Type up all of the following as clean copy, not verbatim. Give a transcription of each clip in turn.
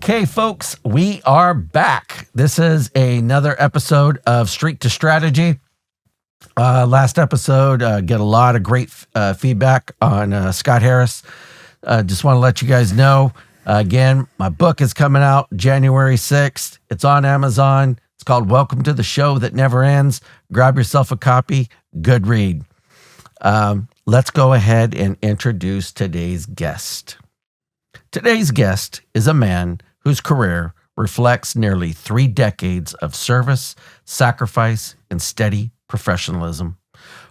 Okay, folks, we are back. This is another episode of Street to Strategy. Last episode, get a lot of great feedback on Scott Harris. Just want to let you guys know, again, my book is coming out January 6th. It's on Amazon. It's called Welcome to the Show That Never Ends. Grab yourself a copy. Good read. Let's go ahead and introduce today's guest. Today's guest is a man whose career reflects nearly 3 decades of service, sacrifice, and steady professionalism.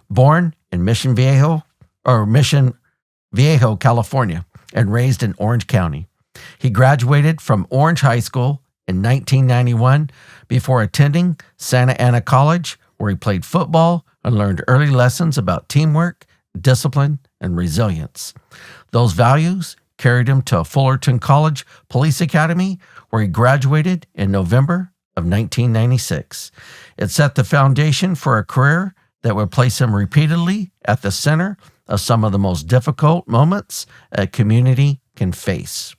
Born in Mission Viejo, California, and raised in Orange County. He graduated from Orange High School in 1991 before attending Santa Ana College, where he played football and learned early lessons about teamwork, discipline, and resilience. Those values carried him to Fullerton College Police Academy, where he graduated in November of 1996. It set the foundation for a career that would place him repeatedly at the center of some of the most difficult moments a community can face.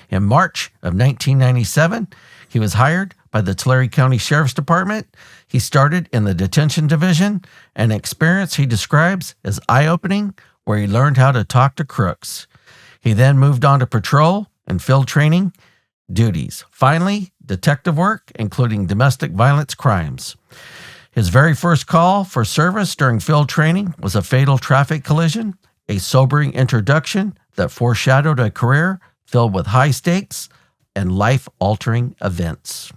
In March of 1997, he was hired by the Tulare County Sheriff's Department. He started in the detention division, an experience he describes as eye-opening, where he learned how to talk to crooks. He then moved on to patrol and field training duties. Finally, detective work, including domestic violence crimes. His very first call for service during field training was a fatal traffic collision, a sobering introduction that foreshadowed a career filled with high stakes and life-altering events.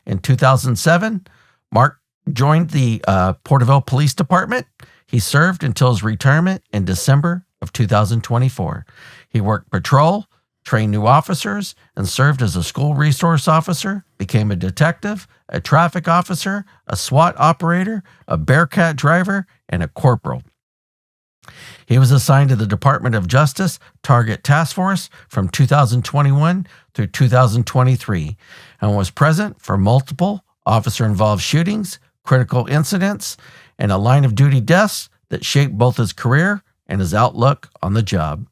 In 2007, Mark joined the Porterville Police Department. He served until his retirement in December of 2024. He worked patrol, trained new officers, and served as a school resource officer, became a detective, a traffic officer, a SWAT operator, a Bearcat driver, and a corporal. He was assigned to the Department of Justice Target Task Force from 2021 through 2023 and was present for multiple officer-involved shootings, critical incidents, and a line of duty deaths that shaped both his career and his outlook on the job.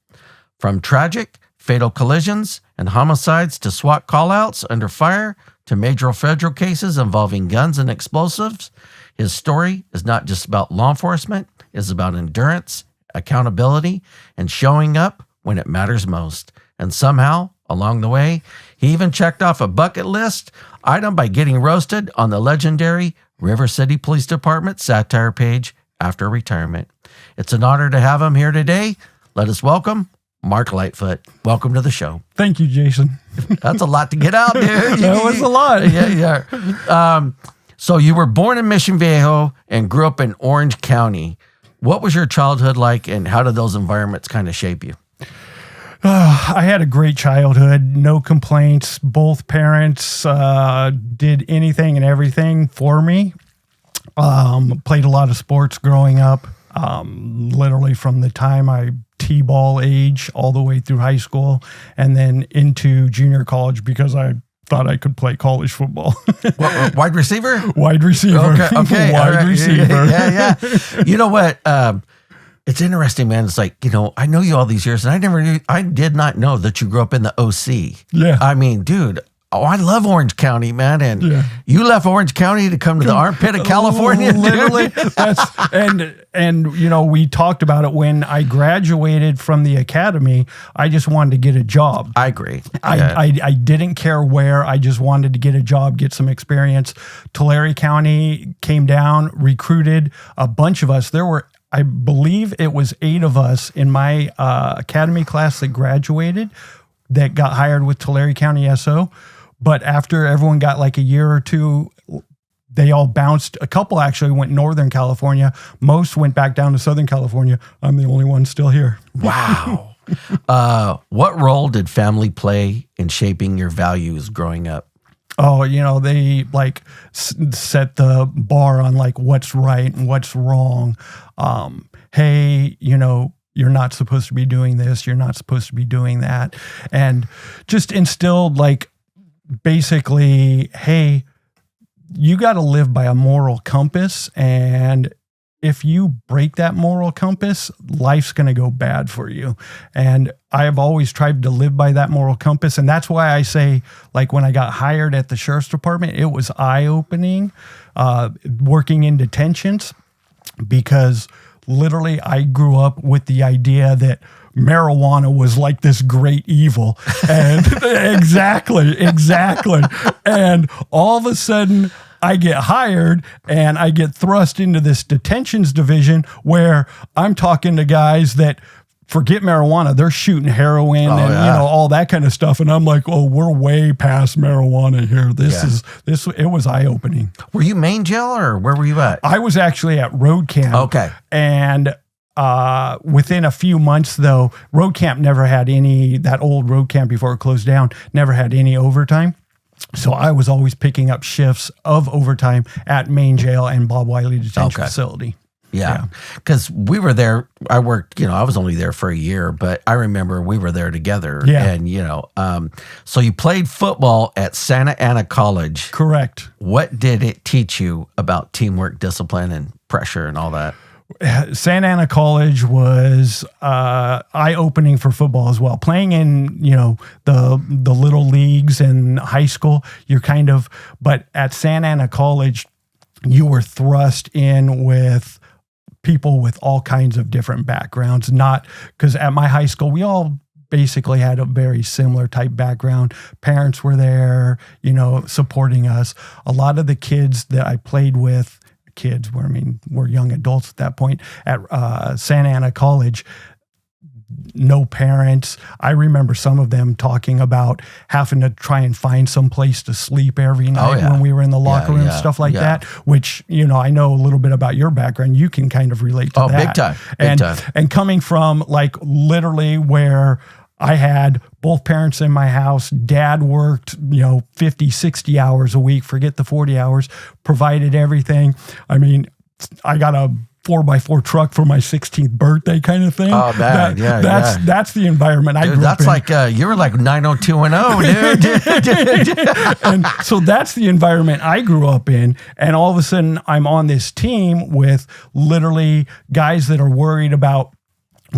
From tragic, fatal collisions and homicides to SWAT callouts under fire to major federal cases involving guns and explosives, his story is not just about law enforcement, it's about endurance, accountability, and showing up when it matters most. And somehow, along the way, he even checked off a bucket list item by getting roasted on the legendary River City Police Department satire page after retirement. It's an honor to have him here today. Let us welcome Mark Lightfoot. Welcome to the show. Thank you, Jason. That's a lot to get out, dude. That was a lot. Yeah. So you were born in Mission Viejo and grew up in Orange County. What was your childhood like, and how did those environments kind of shape you? I had a great childhood, no complaints. Both parents did anything and everything for me. Played a lot of sports growing up, literally from the time I T-ball age all the way through high school and then into junior college because I thought I could play college football. Wide receiver? Wide receiver. Okay. Wide receiver. Yeah. You know what? It's interesting, man. It's like, I know you all these years, and I did not know that you grew up in the OC. Yeah. I mean, dude, I love Orange County, man. And you left Orange County to come to the armpit of California. Literally. And we talked about it when I graduated from the academy. I just wanted to get a job. I agree. I didn't care where. I just wanted to get a job, get some experience. Tulare County came down, recruited a bunch of us. There were, I believe it was 8 of us in my academy class that graduated that got hired with Tulare County SO. But after everyone got like a year or two, they all bounced. A couple actually went Northern California. Most went back down to Southern California. I'm the only one still here. Wow. What role did family play in shaping your values growing up? Oh, they like set the bar on like what's right and what's wrong. Hey, you're not supposed to be doing this. You're not supposed to be doing that. And just instilled like, basically, hey, you got to live by a moral compass, and if you break that moral compass, life's going to go bad for you. And I have always tried to live by that moral compass. And that's why I say, like, when I got hired at the sheriff's department, it was eye-opening, working in detentions, because literally I grew up with the idea that marijuana was like this great evil. And exactly. And all of a sudden I get hired and I get thrust into this detentions division where I'm talking to guys that forget marijuana. They're shooting heroin and all that kind of stuff. And I'm like, oh, we're way past marijuana here. It was eye-opening. Were you main jail or where were you at? I was actually at road camp. Okay. And within a few months, though, road camp never had that old road camp before it closed down, never had any overtime. So I was always picking up shifts of overtime at main jail and Bob Wiley Detention Facility. Yeah. Because we were there. I worked, I was only there for a year, but I remember we were there together. Yeah. And, so you played football at Santa Ana College. Correct. What did it teach you about teamwork, discipline, and pressure and all that? Santa Ana College was eye-opening for football as well. Playing in, the little leagues in high school, but at Santa Ana College, you were thrust in with people with all kinds of different backgrounds. Not because at my high school, we all basically had a very similar type background. Parents were there, supporting us. A lot of the kids that I played with, we're young adults at that point at Santa Ana College, no parents. I remember some of them talking about having to try and find some place to sleep every night when we were in the locker room, stuff like that, which, I know a little bit about your background. You can kind of relate to that. Big time. And coming from like literally where I had both parents in my house, dad worked, 50, 60 hours a week, forget the 40 hours, provided everything. I mean, I got a 4x4 truck for my 16th birthday kind of thing. Oh, man. That's the environment I grew up in. That's like, you were like 90210, dude. And so that's the environment I grew up in. And all of a sudden I'm on this team with literally guys that are worried about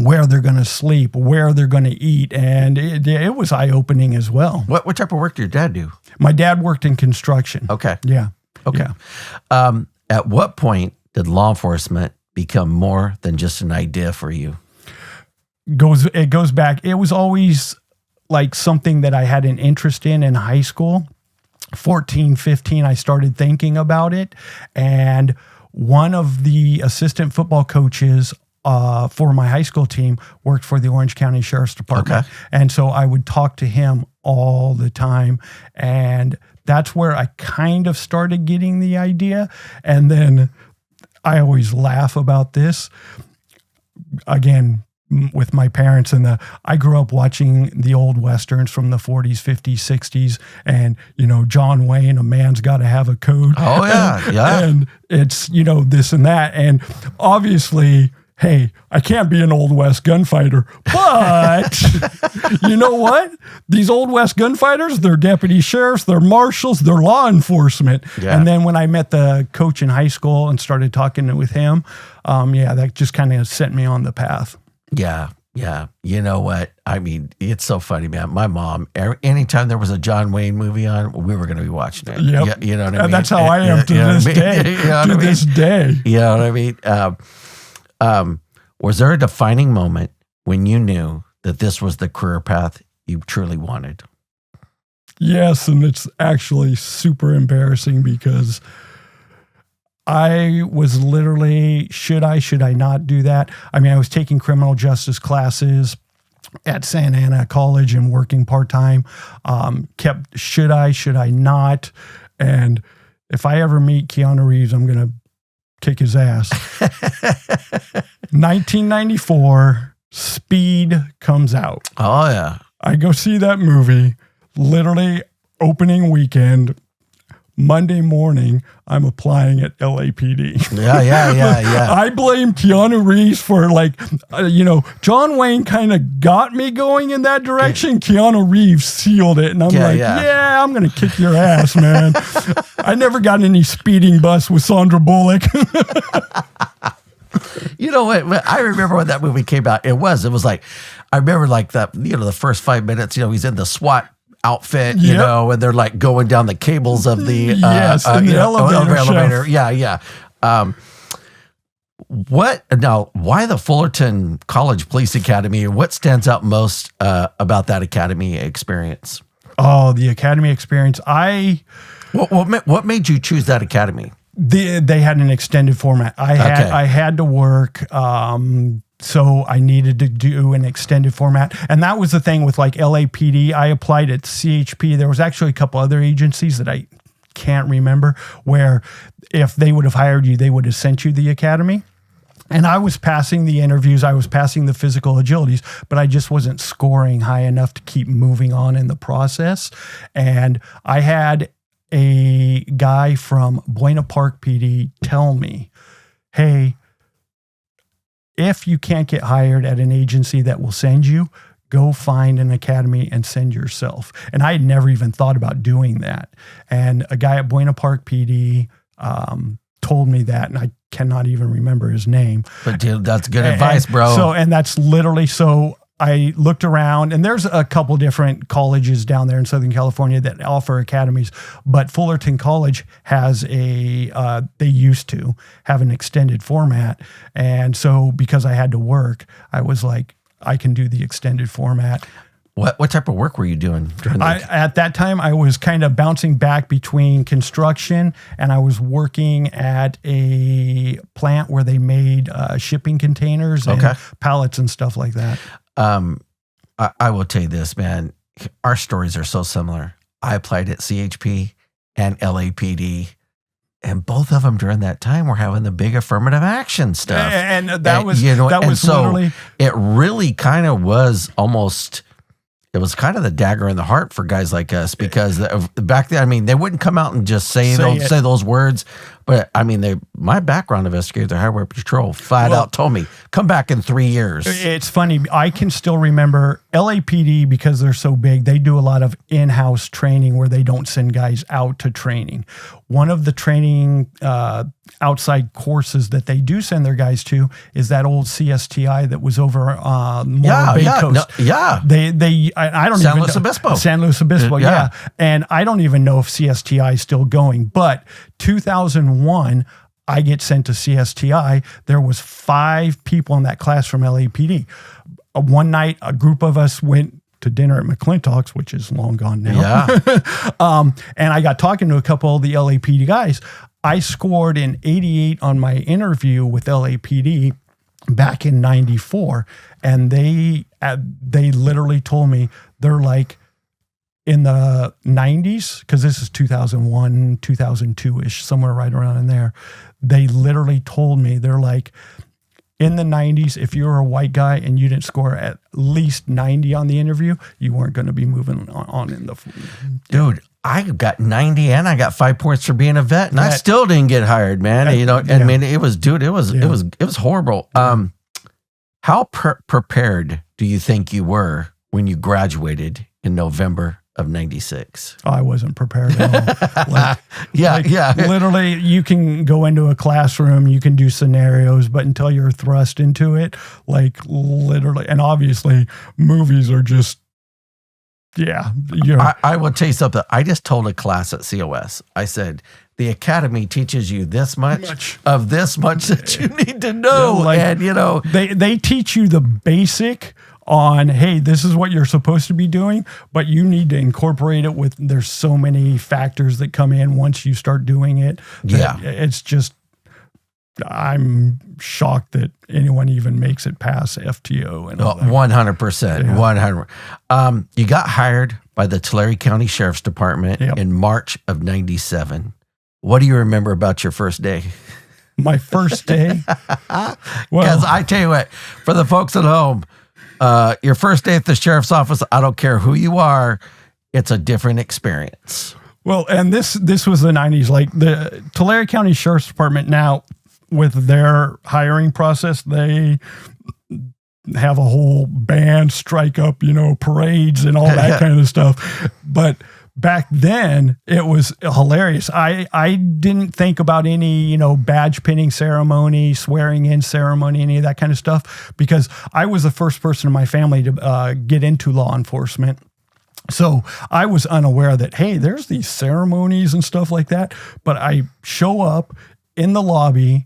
where they're going to sleep, where they're going to eat. And it was eye-opening as well. What type of work did your dad do? My dad worked in construction. Okay. Yeah. Okay. Yeah. At what point did law enforcement become more than just an idea for you? It goes back. It was always like something that I had an interest in high school. 14, 15, I started thinking about it. And one of the assistant football coaches for my high school team worked for the Orange County Sheriff's Department. Okay. And so I would talk to him all the time. And that's where I kind of started getting the idea. And then I always laugh about this. Again, with my parents I grew up watching the old Westerns from the 40s, 50s, 60s. And, John Wayne, a man's got to have a code. Oh, yeah. Yeah. And it's, this and that. And obviously, hey, I can't be an Old West gunfighter, but you know what? These Old West gunfighters, they're deputy sheriffs, they're marshals, they're law enforcement. Yeah. And then when I met the coach in high school and started talking with him, that just kind of set me on the path. Yeah. Yeah. You know what? I mean, it's so funny, man. My mom, anytime there was a John Wayne movie on, we were going to be watching it. Yep. You know what I mean? That's how I am to this day. This day. You know what I mean? Was there a defining moment when you knew that this was the career path you truly wanted? Yes, and it's actually super embarrassing because I was literally, should I not do that? I mean, I was taking criminal justice classes at Santa Ana College and working part-time. Should I not? And if I ever meet Keanu Reeves, I'm going to kick his ass. 1994, Speed comes out. Oh, yeah. I go see that movie, literally opening weekend, Monday morning, I'm applying at LAPD. Yeah. I blame Keanu Reeves for John Wayne kind of got me going in that direction. Yeah. Keanu Reeves sealed it. And I'm I'm going to kick your ass, man. I never got any speeding bus with Sandra Bullock. know what? I remember when that movie came out. It was like, I remember like that, the first 5 minutes, he's in the SWAT outfit, and they're like going down the cables of the, elevator. Yeah. Why the Fullerton College Police Academy? What stands out most about that academy experience? Oh, the academy experience. What made you choose that academy? They had an extended format. I had to work, so I needed to do an extended format. And that was the thing with like LAPD. I applied at CHP. There was actually a couple other agencies that I can't remember where if they would have hired you, they would have sent you the academy. And I was passing the interviews, I was passing the physical agilities, but I just wasn't scoring high enough to keep moving on in the process. And I had a guy from Buena Park PD tell me, hey, if you can't get hired at an agency that will send you, go find an academy and send yourself. And I had never even thought about doing that. And a guy at Buena Park PD told me that, and I cannot even remember his name. But dude, that's good advice, bro. And that's literally, so I looked around, and there's a couple different colleges down there in Southern California that offer academies, but Fullerton College has they used to have an extended format. And so because I had to work, I was like, I can do the extended format. What type of work were you doing during that? At that time, I was kind of bouncing back between construction, and I was working at a plant where they made shipping containers and pallets and stuff like that. I will tell you this, man. Our stories are so similar. I applied at CHP and LAPD, and both of them during that time were having the big affirmative action stuff. And that was literally, it really kind of was almost. It was kind of the dagger in the heart for guys like us, because back then, I mean, they wouldn't come out and just say those words. But I mean, my background investigator, the Highway Patrol, flat out told me, come back in 3 years. It's funny. I can still remember LAPD, because they're so big, they do a lot of in-house training where they don't send guys out to training. One of the training outside courses that they do send their guys to is that old CSTI that was over Morro Bay Coast. I don't San Luis Obispo. San Luis Obispo, yeah. And I don't even know if CSTI is still going, but 2001, I get sent to CSTI. There was 5 people in that class from LAPD. One night, a group of us went to dinner at McClintock's, which is long gone now. Yeah. And I got talking to a couple of the LAPD guys. I scored an 88 on my interview with LAPD back in 94. And they literally told me, they're like, in the 90s, because this is 2001, 2002-ish, somewhere right around in there, they literally told me, they're like, in the 90s, if you were a white guy and you didn't score at least 90 on the interview, you weren't going to be moving on in the... Dude, I got 90 and I got 5 points for being a vet, and I still didn't get hired, man. I mean, it was horrible. How prepared do you think you were when you graduated in November of 96? Oh, I wasn't prepared at all. Yeah. Literally, you can go into a classroom, you can do scenarios, but until you're thrust into it, like literally, and obviously movies are just, I will tell you something. I just told a class at COS, I said, the academy teaches you this much of this much that you need to know. And they teach you the basic on, hey, this is what you're supposed to be doing, but you need to incorporate it with, there's so many factors that come in once you start doing it. It's just, I'm shocked that anyone even makes it past FTO. And 100%. 100. You got hired by the Tulare County Sheriff's Department in March of 97. What do you remember about your first day? My first day? Because I tell you what, for the folks at home, your first day at the sheriff's office, I don't care who you are, it's a different experience. Well, and this was the 90s. Like the Tulare County Sheriff's Department now, with their hiring process, they have a whole band strike up, parades and all that kind of stuff. But back then it was hilarious. I didn't think about any, badge pinning ceremony, swearing in ceremony, any of that kind of stuff, because I was the first person in my family to get into law enforcement. So I was unaware that, hey, there's these ceremonies and stuff like that. But I show up in the lobby,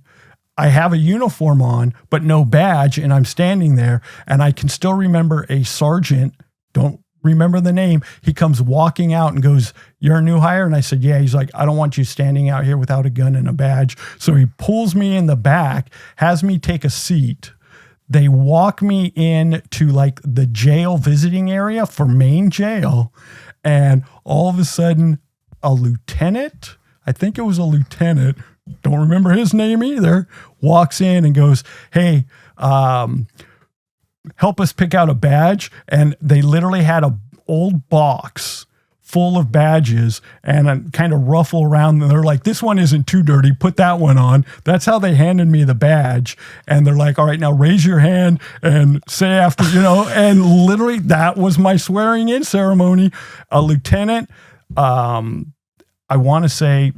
I have a uniform on, but no badge, and I'm standing there, and I can still remember a sergeant, don't remember the name. He comes walking out and goes, "You're a new hire?" And I said, "Yeah." He's like, "I don't want you standing out here without a gun and a badge." So he pulls me in the back, has me take a seat. They walk me in to like the jail visiting area for main jail. And all of a sudden a lieutenant, I think it was a lieutenant, don't remember his name either, walks in and goes, "Hey, help us pick out a badge." And they literally had a old box full of badges and a kind of ruffle around. And they're like, "This one isn't too dirty. Put that one on." That's how they handed me the badge. And they're like, "All right, now raise your hand and say after, and literally that was my swearing in ceremony. A lieutenant, I want to say,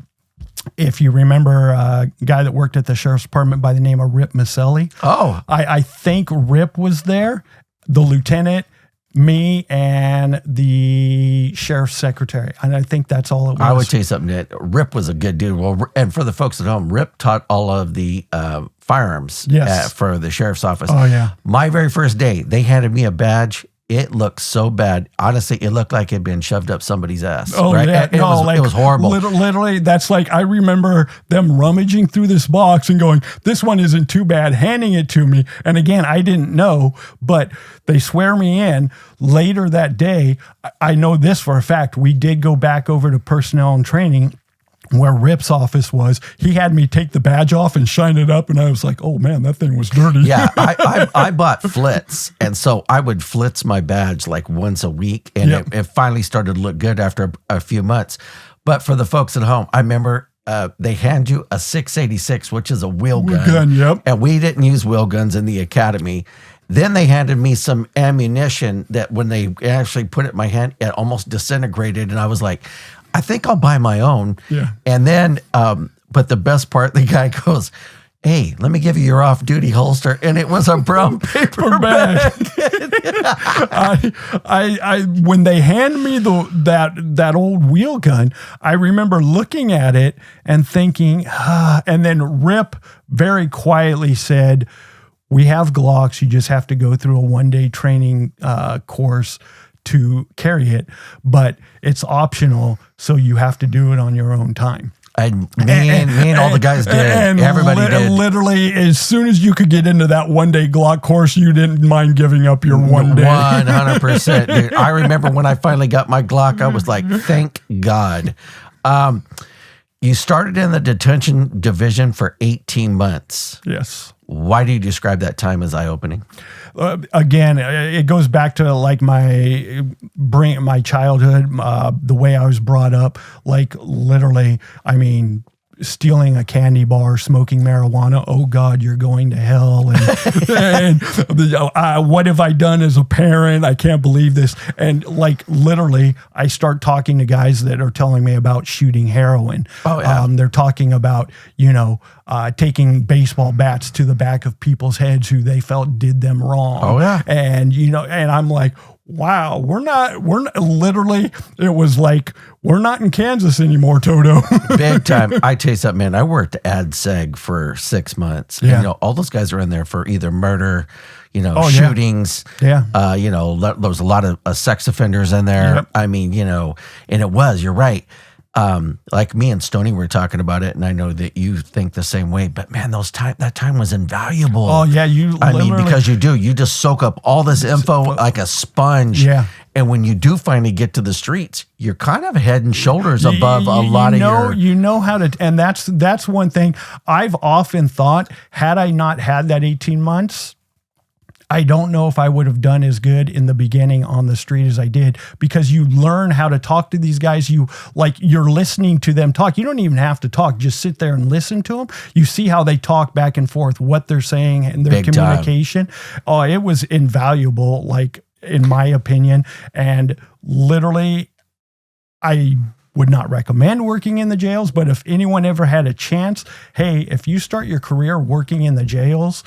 if you remember a guy that worked at the sheriff's department by the name of Rip Maselli. Oh, I think Rip was there, the lieutenant, me, and the sheriff's secretary. And I think that's all it was. I would tell you something, that Rip was a good dude. Well, and for the folks at home, Rip taught all of the firearms for the sheriff's office. Oh, yeah. My very first day, they handed me a badge. It looked so bad. Honestly, it looked like it had been shoved up somebody's ass. Oh, right? yeah. It was horrible. Literally, that's like, I remember them rummaging through this box and going, "This one isn't too bad," handing it to me. And again, I didn't know, but they swear me in. Later that day, I know this for a fact, we did go back over to personnel and training where Rip's office was. He had me take the badge off and shine it up, and I was like, "Oh man, that thing was dirty." Yeah, I bought flits, and so I would flitz my badge like once a week, and it finally started to look good after a few months. But for the folks at home, I remember they hand you a 686, which is a wheel gun. Yep. And we didn't use wheel guns in the academy. Then they handed me some ammunition that when they actually put it in my hand, it almost disintegrated, and I was like, "I think I'll buy my own." Yeah. And then, but the best part, the guy goes, "Hey, let me give you your off-duty holster," and it was a brown paper bag. I when they hand me that old wheel gun, I remember looking at it and thinking, and then Rip very quietly said, "We have Glocks. You just have to go through a one-day training course to carry it, but it's optional, so you have to do it on your own time." And me and all the guys did. And everybody did. Literally, as soon as you could get into that one-day Glock course, you didn't mind giving up your one day. 100%. Dude, I remember when I finally got my Glock, I was like, "Thank God." You started in the detention division for 18 months. Yes. Why do you describe that time as eye-opening? Again, it goes back to like my childhood, the way I was brought up. Like literally, I mean, stealing a candy bar, smoking marijuana. Oh God, you're going to hell. And, what have I done as a parent? I can't believe this. And like literally, I start talking to guys that are telling me about shooting heroin. Oh, yeah. They're talking about, taking baseball bats to the back of people's heads who they felt did them wrong. Oh yeah. And, and I'm like, wow, we're not literally, it was like, we're not in Kansas anymore, Toto. Big time. I tell you something, man, I worked at SEG for 6 months. Yeah. And, all those guys are in there for either murder, shootings. Yeah. There was a lot of sex offenders in there. Yep. I mean, and you're right. Like me and Stoney were talking about it, and I know that you think the same way, but man, that time was invaluable. Oh yeah. Because you just soak up all this info like a sponge. Yeah. And when you do finally get to the streets, you're kind of head and shoulders above a lot of your... You know how to... And that's one thing I've often thought, had I not had that 18 months, I don't know if I would have done as good in the beginning on the street as I did, because you learn how to talk to these guys. You're listening to them talk. You don't even have to talk. Just sit there and listen to them. You see how they talk back and forth, what they're saying, and their communication. Oh, it was invaluable, in my opinion. And literally, I would not recommend working in the jails, but if anyone ever had a chance, hey, if you start your career working in the jails,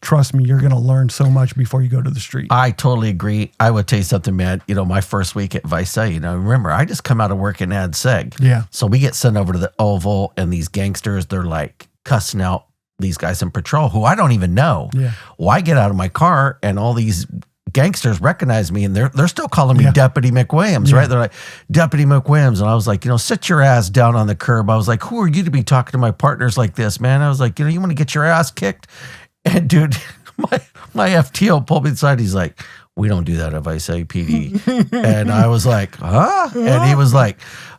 trust me, you're going to learn so much before you go to the street. I totally agree. I would tell you something, man. My first week at Vice, remember, I just come out of work in Ad Seg. Yeah. So we get sent over to the Oval, and these gangsters, they're like cussing out these guys in patrol who I don't even know. Yeah. Well, I get out of my car, and all these gangsters recognize me, and they're still calling me Deputy McWilliams, right? They're like, Deputy McWilliams. And I was like, sit your ass down on the curb. I was like, who are you to be talking to my partners like this, man? I was like, you want to get your ass kicked? And dude, my FTO pulled me aside. He's like, we don't do that at Vice PD. And I was like, huh? And he was like,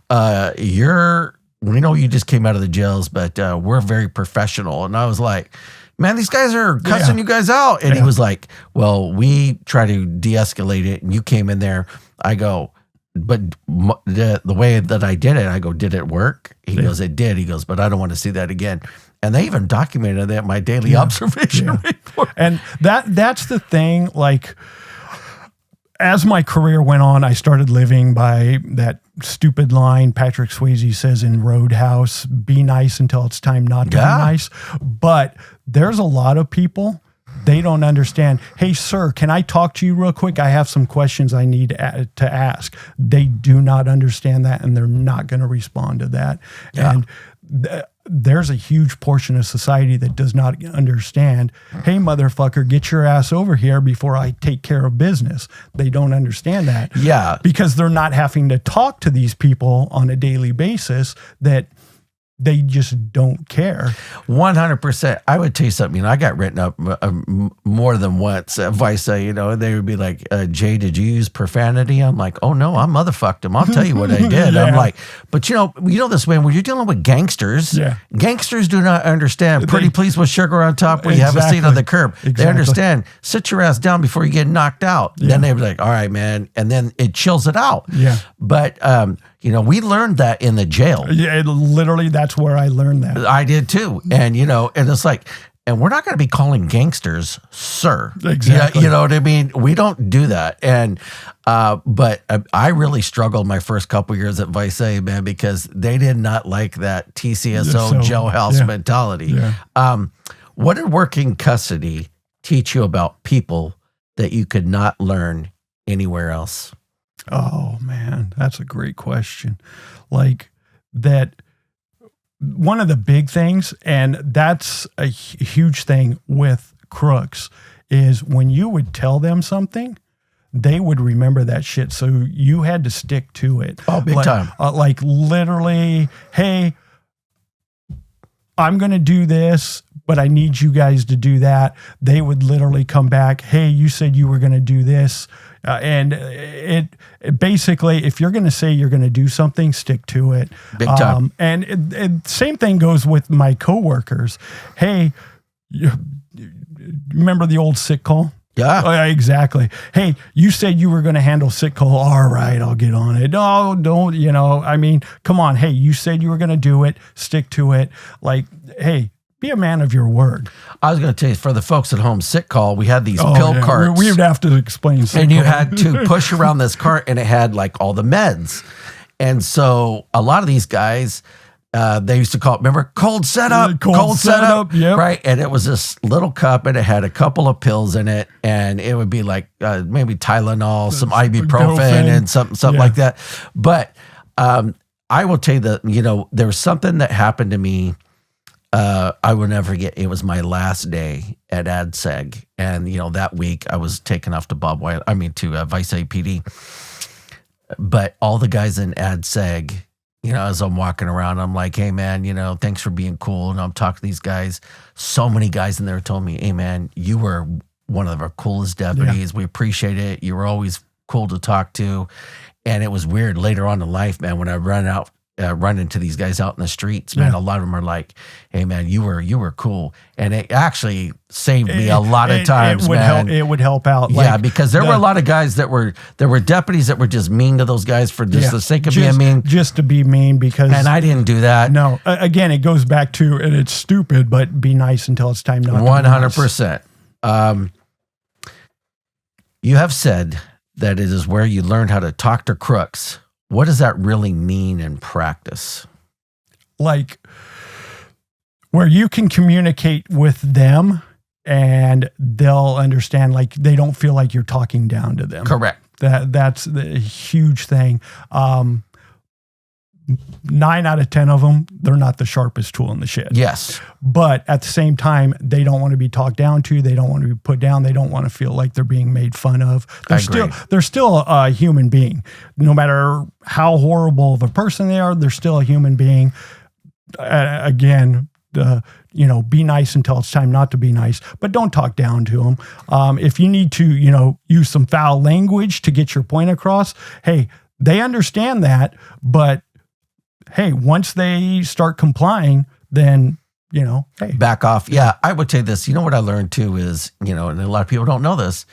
we know you just came out of the jails, but we're very professional. And I was like, man, these guys are cussing you guys out. And he was like, well, we try to de-escalate it. And you came in there. I go, but the way that I did it, I go, did it work? He goes, it did. He goes, but I don't want to see that again. And they even documented that in my daily observation report. And that's the thing. Like, as my career went on, I started living by that stupid line Patrick Swayze says in Roadhouse, be nice until it's time not to be nice. But there's a lot of people, they don't understand. Hey, sir, can I talk to you real quick? I have some questions I need to ask. They do not understand that, and they're not going to respond to that. Yeah. And there's a huge portion of society that does not understand, hey, motherfucker, get your ass over here before I take care of business. They don't understand that. Yeah. Because they're not having to talk to these people on a daily basis that they just don't care. 100%. I would tell you something. I got written up more than once at Vice. They would be like, Jay, did you use profanity? I'm like, oh no, I motherfucked him. I'll tell you what I did. I'm like, but you know this way, when you're dealing with gangsters, gangsters do not understand. Pretty please with sugar on top when you have a seat on the curb. They understand. Sit your ass down before you get knocked out. Then they be like, all right, man. And then it chills it out. Yeah. But, we learned that in the jail. Yeah, literally, that's where I learned that. I did too. And, and it's like, and we're not going to be calling gangsters sir. Exactly. You know what I mean? We don't do that. And, but I really struggled my first couple years at Vice A, man, because they did not like that TCSO jailhouse mentality. Yeah. What did working custody teach you about people that you could not learn anywhere else? Oh man, that's a great question. Like that, one of the big things, and that's a huge thing with crooks, is when you would tell them something, they would remember that shit. So you had to stick to it. Oh, big time. Like literally, hey, I'm going to do this, but I need you guys to do that. They would literally come back. Hey, you said you were going to do this. And it basically, if you're going to say you're going to do something, stick to it. Big time. And same thing goes with my coworkers. Hey, you remember the old sick call? Yeah. Exactly. Hey, you said you were going to handle sick call. All right, I'll get on it. No, don't, come on. Hey, you said you were going to do it. Stick to it. Like, hey, be a man of your word. I was going to tell you, for the folks at home, sick call, we had these pill carts. We would have to explain sick and call. You had to push around this cart, and it had like all the meds. And so a lot of these guys, they used to call it, remember, cold setup, cold setup, yep. Right? And it was this little cup, and it had a couple of pills in it, and it would be like maybe Tylenol, some ibuprofen, and something like that. But I will tell you that, there was something that happened to me. I will never forget. It was my last day at AdSeg, and that week I was taken off to to Vice APD. But all the guys in AdSeg, as I'm walking around, I'm like, hey man, thanks for being cool. And I'm talking to these guys. So many guys in there told me, hey man, you were one of our coolest deputies. Yeah. We appreciate it. You were always cool to talk to. And it was weird later on in life, man, when I run into these guys out in the streets, man. A lot of them are like, hey man, you were cool. And it actually saved me a lot of times, man. It would help out. Yeah, because there were a lot of guys that were deputies that were just mean to those guys for just the sake of being mean. Just to be mean, because. And I didn't do that. No, again, it goes back to, and it's stupid, but be nice until it's time not to be nice. 100%. You have said that it is where you learned how to talk to crooks. what does that really mean in practice? Like where you can communicate with them and they'll understand, like they don't feel like you're talking down to them. Correct. That's the huge thing. 9 out of 10 of them, they're not the sharpest tool in the shed. Yes. But at the same time, they don't want to be talked down to. They don't want to be put down. They don't want to feel like they're being made fun of. They're still a human being. No matter how horrible of a person they are, they're still a human being. Again, be nice until it's time not to be nice, but don't talk down to them. If you need to, use some foul language to get your point across, hey, they understand that, but hey, once they start complying, then, hey. Back off. Yeah, I would say this. You know what I learned too is, and a lot of people don't know this,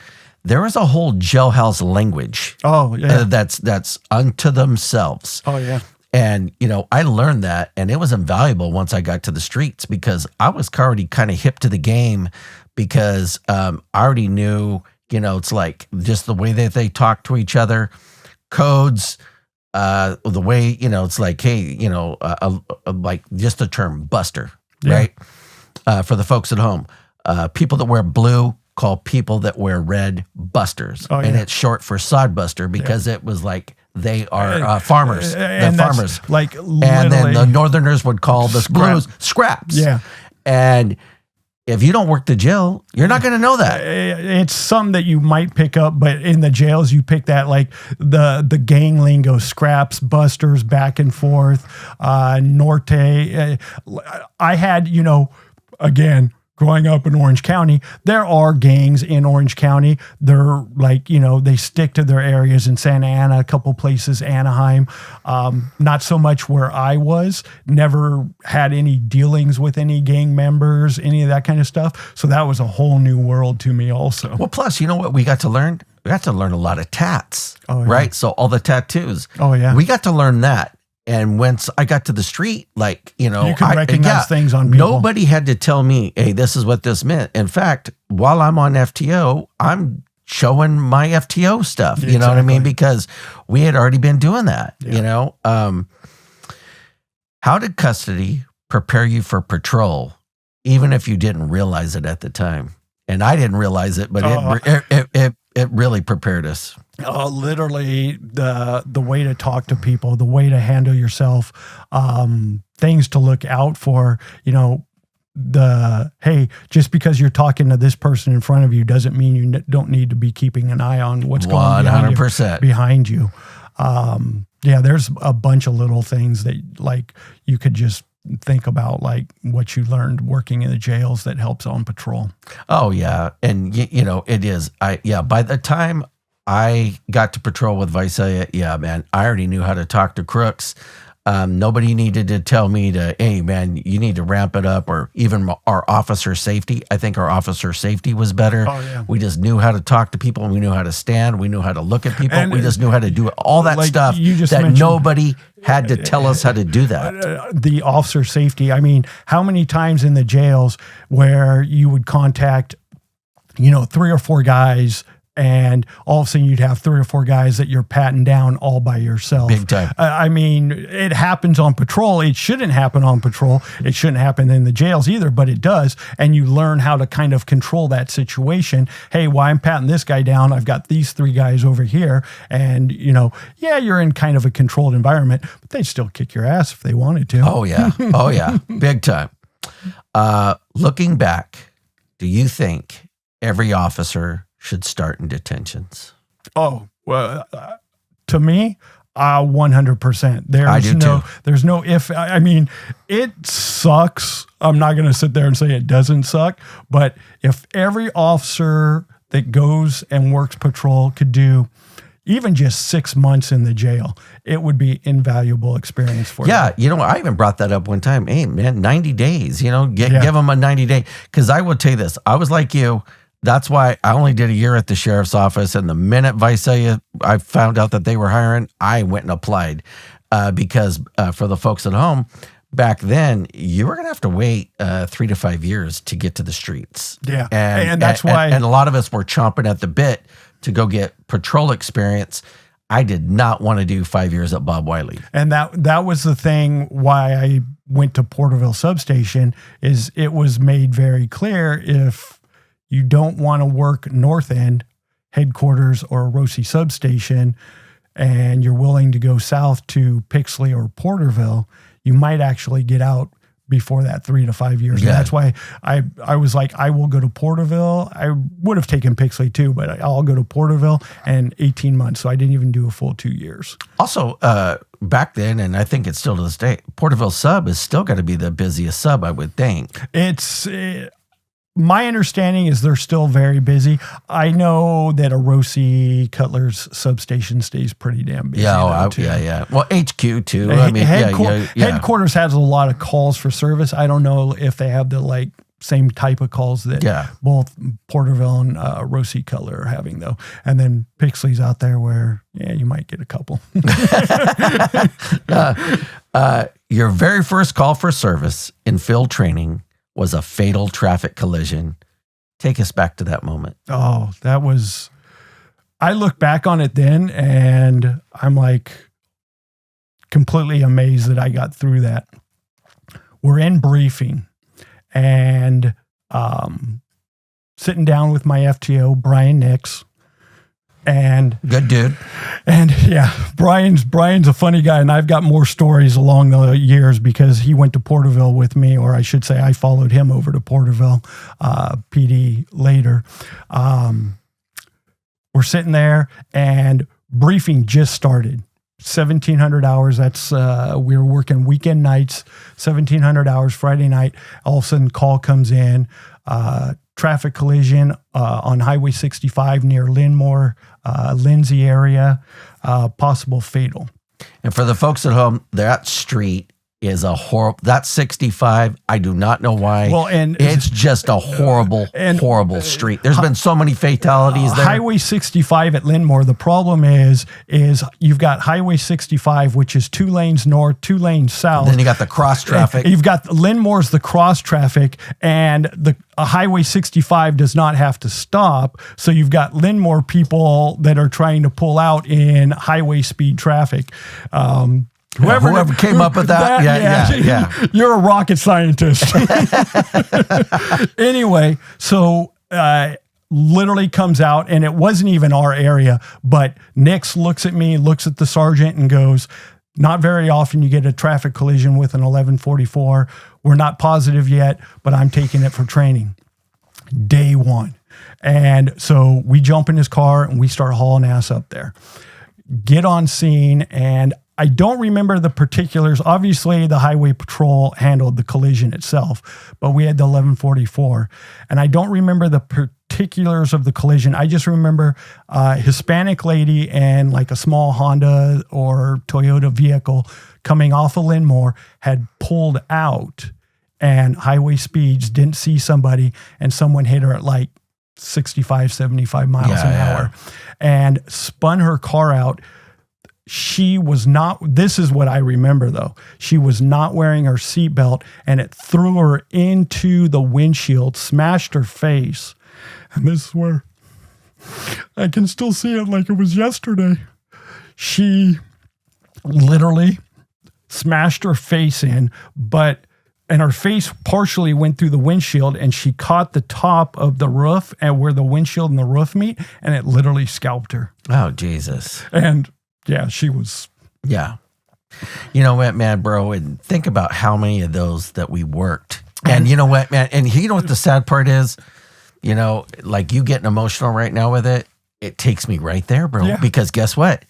there is a whole jailhouse language. Oh, yeah. That's unto themselves. Oh, yeah. And, I learned that, and it was invaluable once I got to the streets because I was already kind of hip to the game because I already knew, it's like just the way that they talk to each other, codes, the way, it's like, hey, like just the term buster, right? For the folks at home, people that wear blue call people that wear red busters. Oh, yeah. And it's short for sodbuster because it was like, they are farmers. They're farmers. Like and then the Northerners would call the blues scraps. Yeah. And if you don't work the jail, you're not going to know that. It's something that you might pick up, but in the jails, you pick that like the gang lingo, scraps, busters, back and forth, norte. I had, again, growing up in Orange County, there are gangs in Orange County. They're like, they stick to their areas in Santa Ana, a couple places, Anaheim. Not so much where I was, never had any dealings with any gang members, any of that kind of stuff. So that was a whole new world to me also. Well, plus, you know what we got to learn? We got to learn a lot of tats, right? So all the tattoos. Oh, yeah. We got to learn that. And once I got to the street, like, you can recognize things on people. Nobody had to tell me, hey, this is what this meant. In fact, while I'm on FTO, I'm showing my FTO stuff. You know what I mean? Because we had already been doing that, How did custody prepare you for patrol, even if you didn't realize it at the time? And I didn't realize it, but it really prepared us. Literally the way to talk to people, the way to handle yourself, things to look out for, hey, just because you're talking to this person in front of you doesn't mean you don't need to be keeping an eye on what's going on 100% behind you. There's a bunch of little things that like you could just think about, like what you learned working in the jails that helps on patrol. Oh yeah. And it is, by the time I got to patrol with Visalia, man, I already knew how to talk to crooks. Nobody needed to tell me to, hey man, you need to ramp it up, or even our officer safety. I think our officer safety was better. Oh, yeah. We just knew how to talk to people, and we knew how to stand. We knew how to look at people. And we just knew how to do all that stuff that nobody had to tell us how to do that. The officer safety. I mean, how many times in the jails where you would contact, 3 or 4 guys, and all of a sudden you'd have 3 or 4 guys that you're patting down all by yourself. Big time. I mean, it happens on patrol. It shouldn't happen on patrol. It shouldn't happen in the jails either, but it does. And you learn how to kind of control that situation. Hey, while I'm patting this guy down, I've got these 3 guys over here. And, you're in kind of a controlled environment, but they'd still kick your ass if they wanted to. Oh, yeah. Oh, yeah. Big time. Looking back, do you think every officer should start in detentions? Oh, well, to me, 100%. There's no if. I mean, it sucks. I'm not going to sit there and say it doesn't suck, but if every officer that goes and works patrol could do even just 6 months in the jail, it would be invaluable experience for them. Yeah, I even brought that up one time. Hey, man, 90 days, give them a 90-day. Because I will tell you this, I was like you. That's why I only did a year at the sheriff's office. And the minute Visalia, I found out that they were hiring, I went and applied because for the folks at home, back then, you were going to have to wait 3 to 5 years to get to the streets. Yeah. And that's why. And a lot of us were chomping at the bit to go get patrol experience. I did not want to do 5 years at Bob Wiley. And that was the thing why I went to Porterville substation, is it was made very clear, if you don't want to work North End headquarters or Rossi substation and you're willing to go south to Pixley or Porterville, you might actually get out before that 3 to 5 years. Yeah. And that's why I was like, I will go to Porterville. I would have taken Pixley too, but I'll go to Porterville, and 18 months. So I didn't even do a full 2 years. Also, back then, and I think it's still to this day, Porterville sub is still going to be the busiest sub, I would think. My understanding is they're still very busy. I know that a Rossi Cutler's substation stays pretty damn busy. Yeah. Well, HQ too. I mean, headquarters has a lot of calls for service. I don't know if they have the same type of calls that both Porterville and Rossi Cutler are having, though. And then Pixley's out there where, you might get a couple. Your very first call for service in field training was a fatal traffic collision. Take us back to that moment. Oh, I look back on it then, and I'm like completely amazed that I got through that. We're in briefing, and sitting down with my FTO, Brian Nix. And good dude. And Brian's a funny guy, and I've got more stories along the years because he went to Porterville with me, or I should say I followed him over to Porterville PD later. We're sitting there, and briefing just started. 1,700 hours. That's we were working weekend nights, 1,700 hours Friday night. All of a sudden, call comes in. Traffic collision on Highway 65 near Linmore, Lindsay area, possible fatal. And for the folks at home, that street is a horrible, that's 65. I do not know why. Well, and it's just a horrible street. There's been so many fatalities there. Highway 65 at Linmore, the problem is you've got Highway 65, which is 2 lanes north, 2 lanes south. Then you got the cross traffic. You've got Linmore's the cross traffic, and the Highway 65 does not have to stop. So you've got Linmore people that are trying to pull out in highway speed traffic. Whoever came up with that, yeah. You're a rocket scientist. Anyway, so literally comes out, and it wasn't even our area, but Nix looks at me, looks at the sergeant, and goes, not very often you get a traffic collision with an 1144. We're not positive yet, but I'm taking it for training. Day one. And so we jump in his car, and we start hauling ass up there. Get on scene, and I don't remember the particulars. Obviously, the highway patrol handled the collision itself, but we had the 1144. And I don't remember the particulars of the collision. I just remember a Hispanic lady and like a small Honda or Toyota vehicle coming off of Linmore had pulled out, and highway speeds, didn't see somebody, and someone hit her at like 65, 75 miles an hour and spun her car out. She was not, this is what I remember though. She was not wearing her seatbelt, and it threw her into the windshield, smashed her face. And this is where I can still see it like it was yesterday. She literally smashed her face in, and her face partially went through the windshield, and she caught the top of the roof and where the windshield and the roof meet, and it literally scalped her. Oh, Jesus. And yeah, she was. Yeah. You know what, man, bro? And think about how many of those that we worked. And you know what, man? And you know what the sad part is? You know, like you getting emotional right now with it. It takes me right there, bro. Yeah. Because guess what?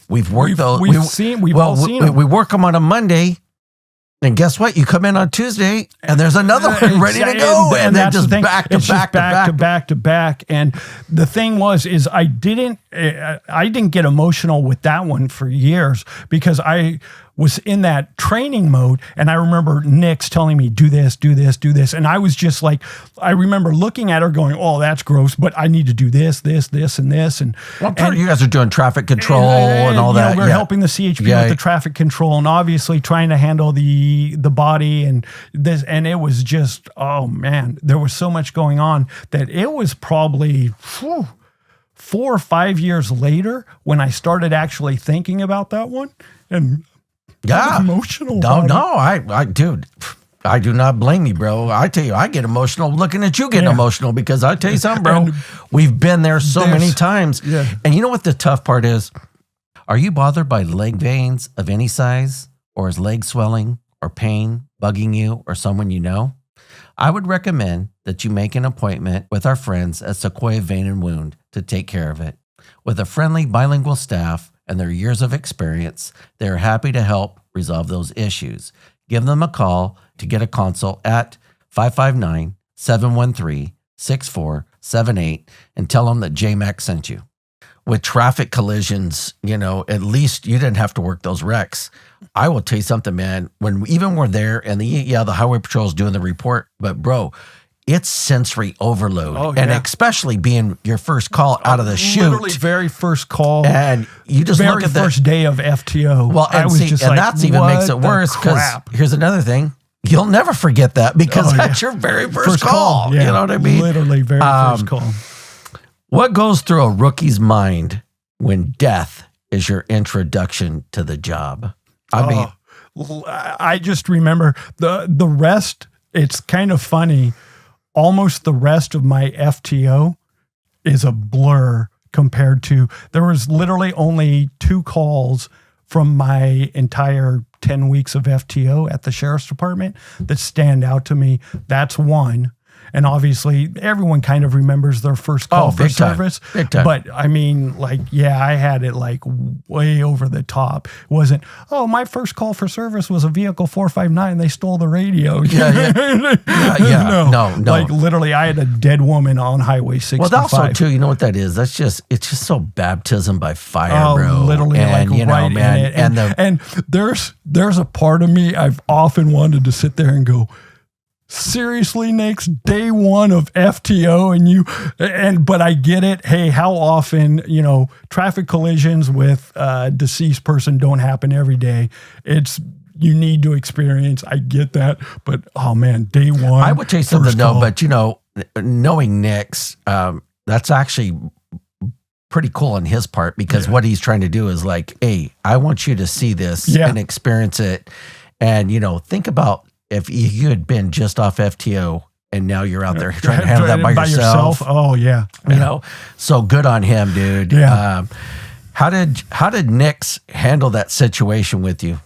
We've worked those. We've all seen them. We work them on a Monday. And guess what? You come in on Tuesday, and there's another one ready to go, and then just back to back. And the thing is I didn't get emotional with that one for years because I was in that training mode, and I remember Nix telling me, do this, and I was just like, I remember looking at her going, oh, that's gross, but I need to do this, and this, and well, you guys are doing traffic control and all that. We're helping the CHP with the traffic control, and obviously trying to handle the body and this, and it was just, oh man, there was so much going on that it was probably 4 or 5 years later when I started actually thinking about that one, and Yeah. emotional. Dude, I do not blame you, bro. I tell you, I get emotional looking at you getting emotional because I tell you something, bro. And we've been there so many times. Yeah. And you know what the tough part is? Are you bothered by leg veins of any size, or is leg swelling or pain bugging you or someone you know? I would recommend that you make an appointment with our friends at Sequoia Vein and Wound to take care of it. With a friendly bilingual staff and their years of experience, they are happy to help resolve those issues. Give them a call to get a consult at 559-713-6478 and tell them that Jay Mac sent you. With traffic collisions, at least you didn't have to work those wrecks. I will tell you something, man. When we're there and the highway patrol is doing the report, but bro, it's sensory overload. Oh, and yeah. especially being your first call out of the chute. Literally very first call. And you just very look at first day of FTO. Well, I and was see, just and like, that's even makes it what the worse because crap? here's another thing. You'll never forget that because that's your very first call. Yeah. You know what I mean? Literally very first call. What goes through a rookie's mind when death is your introduction to the job? I just remember the rest. It's kind of funny. Almost the rest of my FTO is a blur compared to, there was literally only 2 calls from my entire 10 weeks of FTO at the sheriff's department that stand out to me. That's one. And obviously everyone kind of remembers their first call for service. Big time. But I mean, I had it way over the top. It wasn't, my first call for service was a vehicle 459. They stole the radio. Yeah. No. Literally I had a dead woman on Highway 65. Well, also too, you know what that is? It's just so baptism by fire, bro. Literally and, right man, in it. And there's a part of me I've often wanted to sit there and go, seriously, Nick's day one of FTO but I get it. Hey, how often, traffic collisions with a deceased person don't happen every day. You need to experience. I get that. But oh man, day one. I would tell you something though, but knowing Nick's, that's actually pretty cool on his part because what he's trying to do is hey, I want you to see this and experience it. And, think about, if you had been just off FTO and now you're out there trying to handle that by yourself. Oh yeah. So good on him, dude. Yeah. How did Nick's handle that situation with you?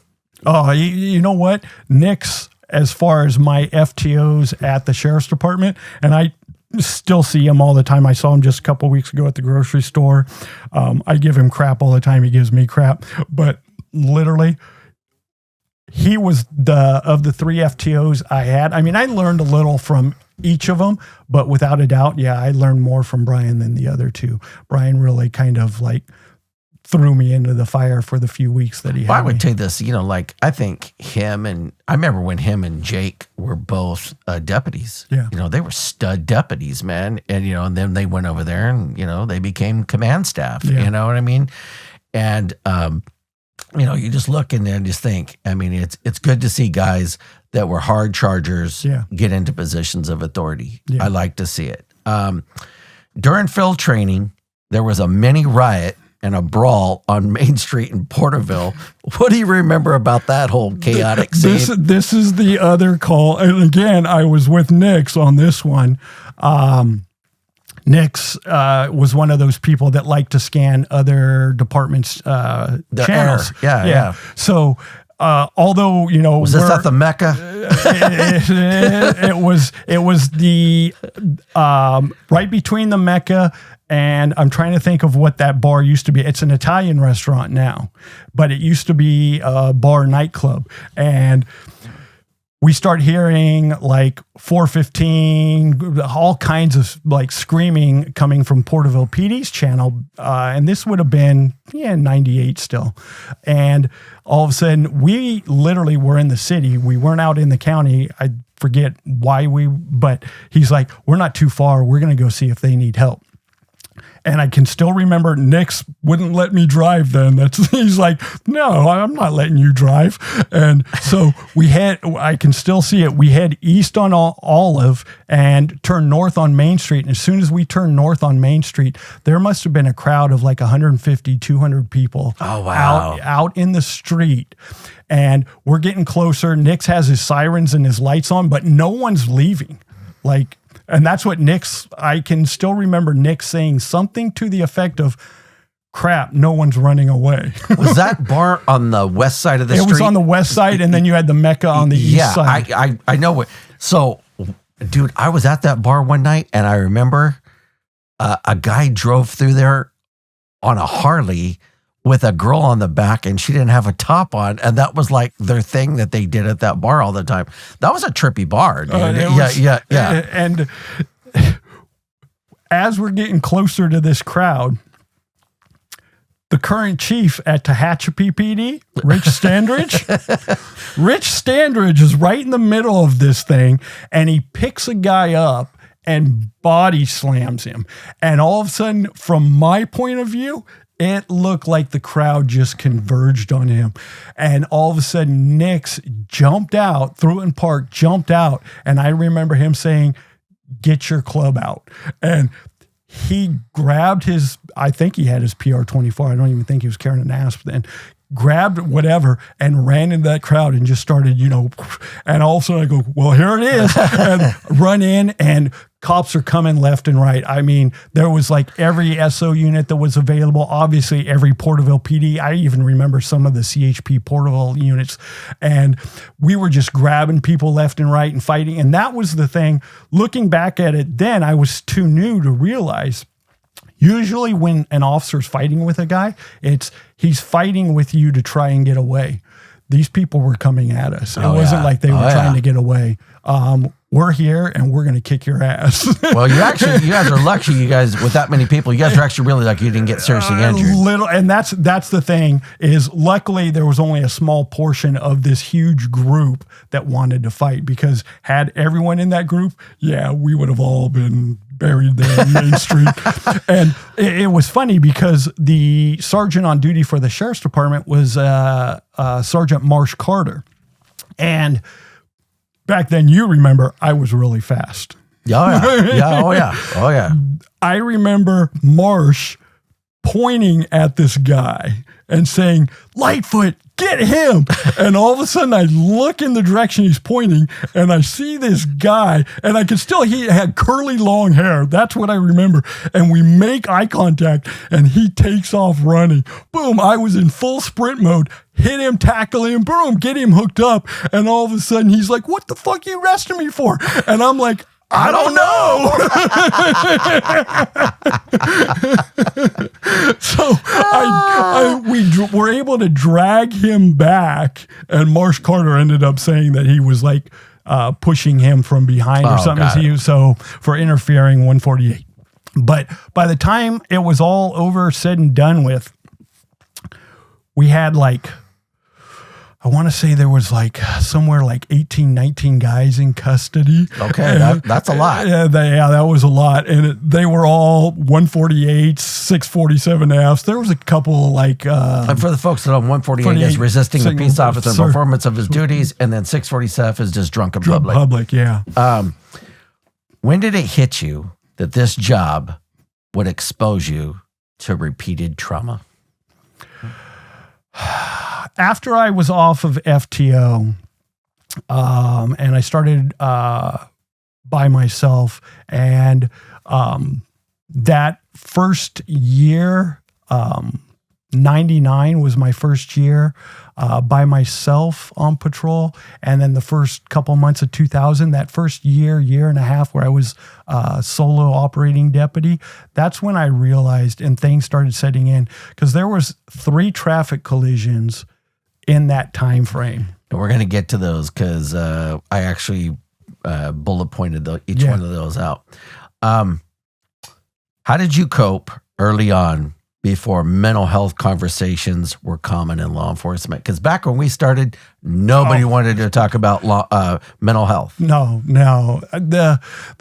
Oh, you know what? Nick's, as far as my FTOs at the sheriff's department, and I still see him all the time. I saw him just a couple weeks ago at the grocery store. I give him crap all the time. He gives me crap, but literally, he was of the 3 FTOs I had. I mean, I learned a little from each of them, but without a doubt, I learned more from Brian than the other 2. Brian really kind of threw me into the fire for the few weeks that he had. I would take this, I think him and I remember when him and Jake were both deputies. Yeah. They were stud deputies, man. And, and then they went over there and, they became command staff. Yeah. You know what I mean? And, you just look and then just think, I mean, it's good to see guys that were hard chargers get into positions of authority. Yeah. I like to see it. During field training, there was a mini riot and a brawl on Main Street in Porterville. What do you remember about that whole chaotic scene? This is the other call. And again, I was with Nick's on this one. Nick's was one of those people that like to scan other departments' channels. Yeah. So, although was this at the Mecca? it was the right between the Mecca and I'm trying to think of what that bar used to be. It's an Italian restaurant now, but it used to be a bar nightclub and. We start hearing 415, all kinds of screaming coming from Porterville PD's channel. And this would have been, 98 still. And all of a sudden, we literally were in the city. We weren't out in the county. I forget why but he's like, we're not too far. We're going to go see if they need help. And I can still remember Nick's wouldn't let me drive then. He's like, no, I'm not letting you drive. And so I can still see it. We head east on Olive and turn north on Main Street. And as soon as we turn north on Main Street, there must have been a crowd of like 150, 200 people out in the street. And we're getting closer. Nick's has his sirens and his lights on, but no one's leaving. And that's what I can still remember Nick saying something to the effect of, crap, no one's running away. Was that bar on the west side of the street? It was on the west side, and then you had the Mecca on the east side. I know what. So, dude, I was at that bar one night, and I remember a guy drove through there on a Harley with a girl on the back, and she didn't have a top on, and that was like their thing that they did at that bar all the time. That was a trippy bar, dude. Yeah. And as we're getting closer to this crowd, the current chief at Tehachapi PD, Rich Standridge is right in the middle of this thing, and he picks a guy up and body slams him. And all of a sudden, from my point of view, it looked like the crowd just converged on him. And all of a sudden, Nix jumped out, Thruton Park jumped out. And I remember him saying, get your club out. And he grabbed I think he had his PR-24. I don't even think he was carrying an ASP then. Grabbed whatever and ran into that crowd and just started, and all of a sudden I go, well, here it is. And run in, and cops are coming left and right. I mean, there was like every SO unit that was available. Obviously, every Porterville PD. I even remember some of the CHP Porterville units. And we were just grabbing people left and right and fighting. And that was the thing. Looking back at it then, I was too new to realize usually when an officer's fighting with a guy, he's fighting with you to try and get away. These people were coming at us. It wasn't like they were trying to get away. We're here and we're going to kick your ass. Well, you guys are lucky. You guys, with that many people, you guys are actually really lucky you didn't get seriously injured. And that's the thing is, luckily there was only a small portion of this huge group that wanted to fight, because had everyone in that group, we would have all been buried there in Main Street. And it was funny because the sergeant on duty for the sheriff's department was Sergeant Marsh Carter. And back then, you remember, I was really fast. Oh yeah. I remember Marsh pointing at this guy and saying, Lightfoot, get him. And all of a sudden I look in the direction he's pointing and I see this guy, and I can still, he had curly long hair. That's what I remember. And we make eye contact and he takes off running. Boom. I was in full sprint mode, hit him, tackle him, boom, get him hooked up. And all of a sudden he's like, what the fuck are you arresting me for? And I'm like, I don't know. So we were able to drag him back, and Marsh Carter ended up saying that he was like pushing him from behind or something. So for interfering, 148. But by the time it was all over, said and done with, we had like, I want to say there was like somewhere like 18, 19 guys in custody. Okay, that's a lot. Yeah, that was a lot. And they were all 148s, 647Fs. There was a couple like... and for the folks that know, 148 is resisting a peace officer in performance of his duties, and then 647 is just drunk in public. Public, yeah. When did it hit you that this job would expose you to repeated trauma? After I was off of FTO, and I started by myself, and that first year, 99 was my first year by myself on patrol. And then the first couple months of 2000, that first year and a half where I was solo operating deputy, that's when I realized and things started setting in, because there was 3 traffic collisions in that time frame. And we're going to get to those because I actually bullet pointed each one of those out. How did you cope early on before mental health conversations were common in law enforcement? Because back when we started, nobody wanted to talk about mental health. No. The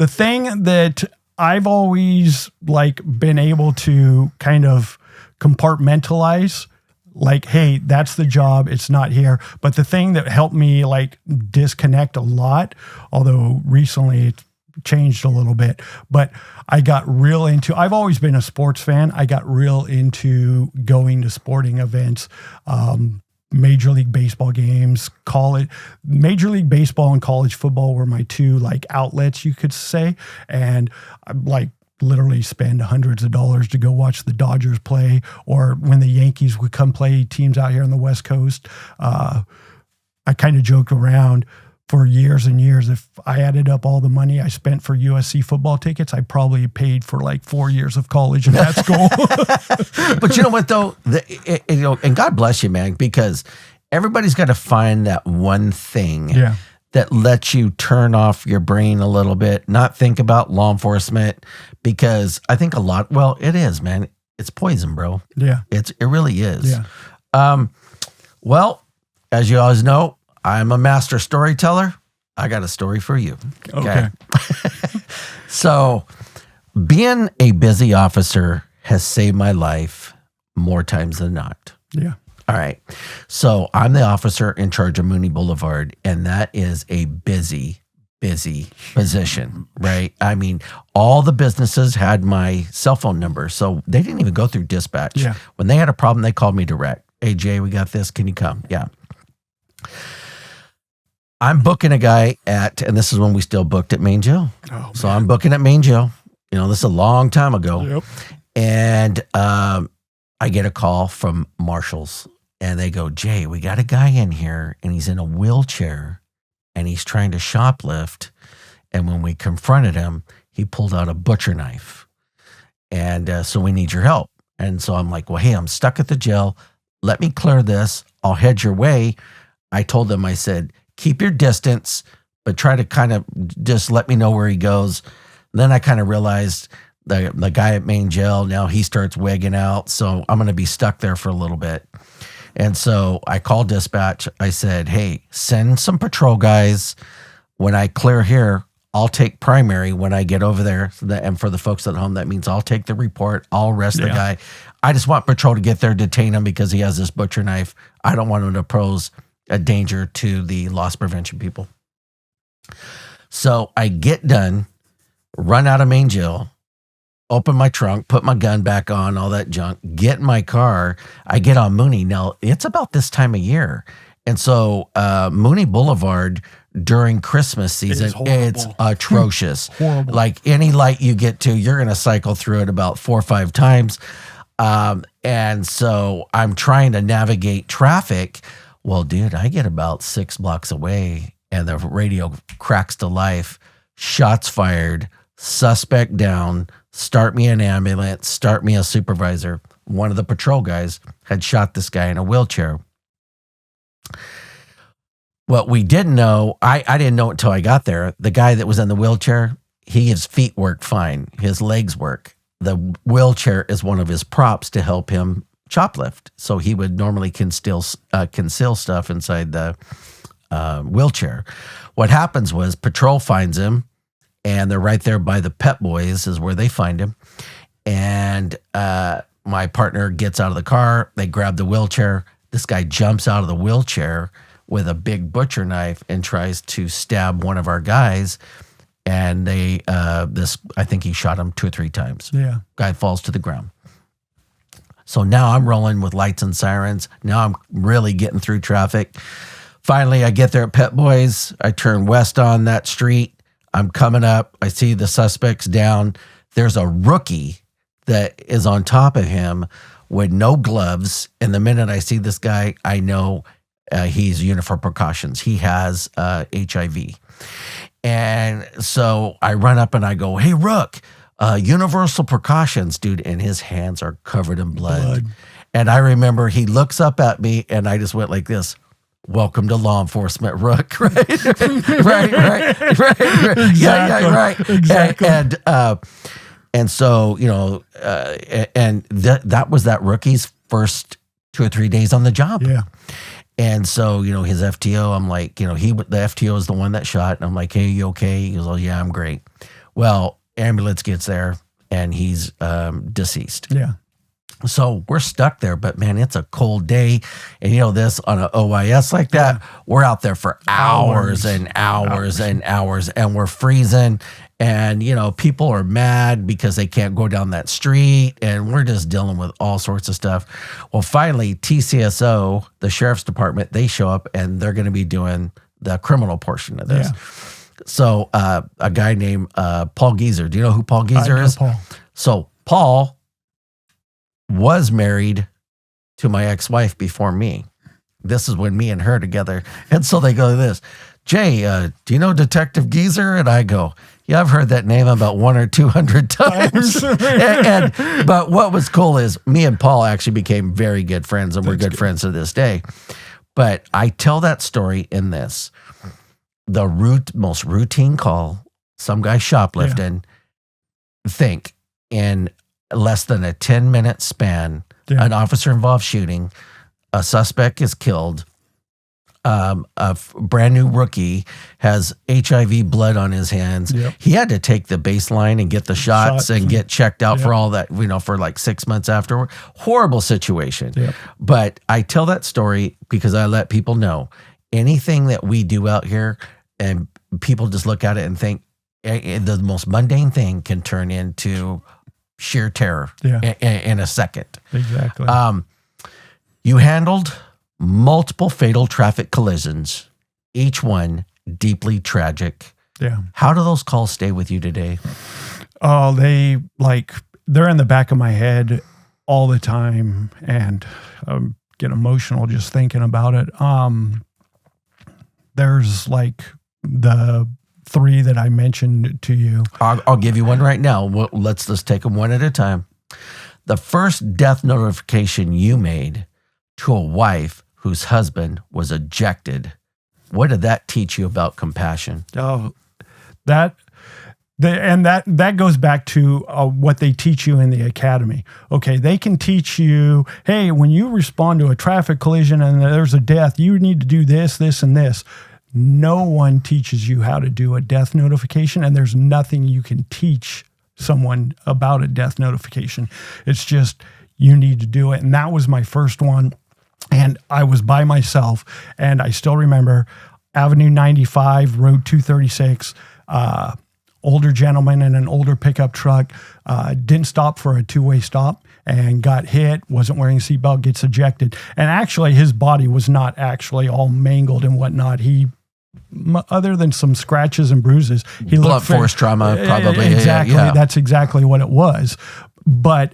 thing that I've always like been able to kind of compartmentalize like, hey, that's the job. It's not here. But the thing that helped me like disconnect a lot, although recently it's changed a little bit, but I got real into, I've always been a sports fan. I got real into going to sporting events, Major League Baseball games, Major League Baseball and college football were my two like outlets, you could say. And I like literally spend hundreds of dollars to go watch the Dodgers play, or when the Yankees would come play teams out here on the West Coast. I kind of joked around for years and years. If I added up all the money I spent for USC football tickets, I probably paid for like 4 years of college in that school. But you know what though, and God bless you, man, because everybody's got to find that one thing that lets you turn off your brain a little bit, not think about law enforcement, because I think it is, man. It's poison, bro. Yeah. It really is. Yeah. Well, as you always know, I'm a master storyteller. I got a story for you. Okay. So being a busy officer has saved my life more times than not. Yeah. All right. So I'm the officer in charge of Mooney Boulevard, and that is a busy position, right? I mean, all the businesses had my cell phone number, so they didn't even go through dispatch. Yeah. When they had a problem, they called me direct. Hey, Jay, we got this. Can you come? Yeah. I'm booking a guy and this is when we still booked at Main Jail. Oh, so I'm booking at Main Jail. You know, this is a long time ago. Yep. And I get a call from marshals, and they go, Jay, we got a guy in here, and he's in a wheelchair, and he's trying to shoplift. And when we confronted him, he pulled out a butcher knife. And so we need your help. And so I'm like, well, hey, I'm stuck at the jail. Let me clear this. I'll head your way. I told them, I said, keep your distance, but try to kind of just let me know where he goes. And then I kind of realized the guy at Main Jail, now he starts wigging out. So I'm going to be stuck there for a little bit. And so I called dispatch. I said, hey, send some patrol guys. When I clear here, I'll take primary when I get over there. And for the folks at home, that means I'll take the report. I'll arrest the guy. I just want patrol to get there, detain him because he has this butcher knife. I don't want him to pose a danger to the loss prevention people. So I get done, run out of Main Jail, open my trunk, put my gun back on, all that junk, get in my car. I get on Mooney. Now, it's about this time of year. And so Mooney Boulevard during Christmas season, it's atrocious. Horrible. Like any light you get to, you're going to cycle through it about 4 or 5 times. And so I'm trying to navigate traffic. Well, dude, I get about 6 blocks away and the radio cracks to life. Shots fired, suspect down, start me an ambulance, start me a supervisor. One of the patrol guys had shot this guy in a wheelchair. What we didn't know, I didn't know it until I got there. The guy that was in the wheelchair, his feet work fine. His legs work. The wheelchair is one of his props to help him shoplift. So he would normally conceal stuff inside the wheelchair. What happens was patrol finds him, and they're right there by the Pep Boys is where they find him. And my partner gets out of the car. They grab the wheelchair. This guy jumps out of the wheelchair with a big butcher knife and tries to stab one of our guys. And I think he shot him 2 or 3 times. Yeah. Guy falls to the ground. So now I'm rolling with lights and sirens. Now I'm really getting through traffic. Finally, I get there at Pet Boys. I turn west on that street. I'm coming up. I see the suspects down. There's a rookie that is on top of him with no gloves. And the minute I see this guy, I know he's uniform precautions. He has HIV. And so I run up and I go, hey, Rook, universal precautions, dude. And his hands are covered in blood. And I remember he looks up at me and I just went like this. Welcome to law enforcement, Rook. Right. right. Exactly. Yeah, right. Exactly. And so, and that was that rookie's first 2 or 3 days on the job. Yeah. And so, his FTO, I'm like, the FTO is the one that shot. And I'm like, hey, you okay? He goes, oh, yeah, I'm great. Well, ambulance gets there and he's deceased. Yeah. So we're stuck there, but man, it's a cold day. And you know, this on an OIS like that, we're out there for hours and hours and hours, and we're freezing. And, you know, people are mad because they can't go down that street, and we're just dealing with all sorts of stuff. Well, finally, TCSO, the sheriff's department, they show up and they're going to be doing the criminal portion of this. Yeah. So a guy named Paul Geezer. Do you know who Paul Geezer is? Paul. So Paul was married to my ex-wife before me. This is when me and her together. And so they go to this, Jay, do you know Detective Geezer? And I go, yeah, I've heard that name about 100 or 200 times. But what was cool is me and Paul actually became very good friends, and we're good friends to this day. But I tell that story in this. The most routine call, some guy shoplifting, think in less than a 10-minute span, an officer-involved shooting, a suspect is killed, a brand new rookie has HIV blood on his hands. Yep. He had to take the baseline and get the shots and get checked out for all that, you know, for like 6 months afterward. Horrible situation. Yep. But I tell that story because I let people know anything that we do out here, and people just look at it and think the most mundane thing can turn into sheer terror in a second. Exactly. You handled multiple fatal traffic collisions, each one deeply tragic. Yeah. How do those calls stay with you today? Oh, they're in the back of my head all the time, and get emotional just thinking about it. There's like the 3 that I mentioned to you. I'll give you one right now. Let's just take them one at a time. The first death notification you made to a wife whose husband was ejected. What did that teach you about compassion? Oh, that goes back to what they teach you in the academy. Okay, they can teach you, hey, when you respond to a traffic collision and there's a death, you need to do this, this, and this. No one teaches you how to do a death notification, and there's nothing you can teach someone about a death notification. It's just you need to do it. And that was my first one. And I was by myself, and I still remember Avenue 95, Road 236, older gentleman in an older pickup truck, didn't stop for a 2-way stop and got hit, wasn't wearing a seatbelt, gets ejected. And actually his body was not actually all mangled and whatnot. He, other than some scratches and bruises, he blunt force trauma, probably. Exactly. Yeah. That's exactly what it was. But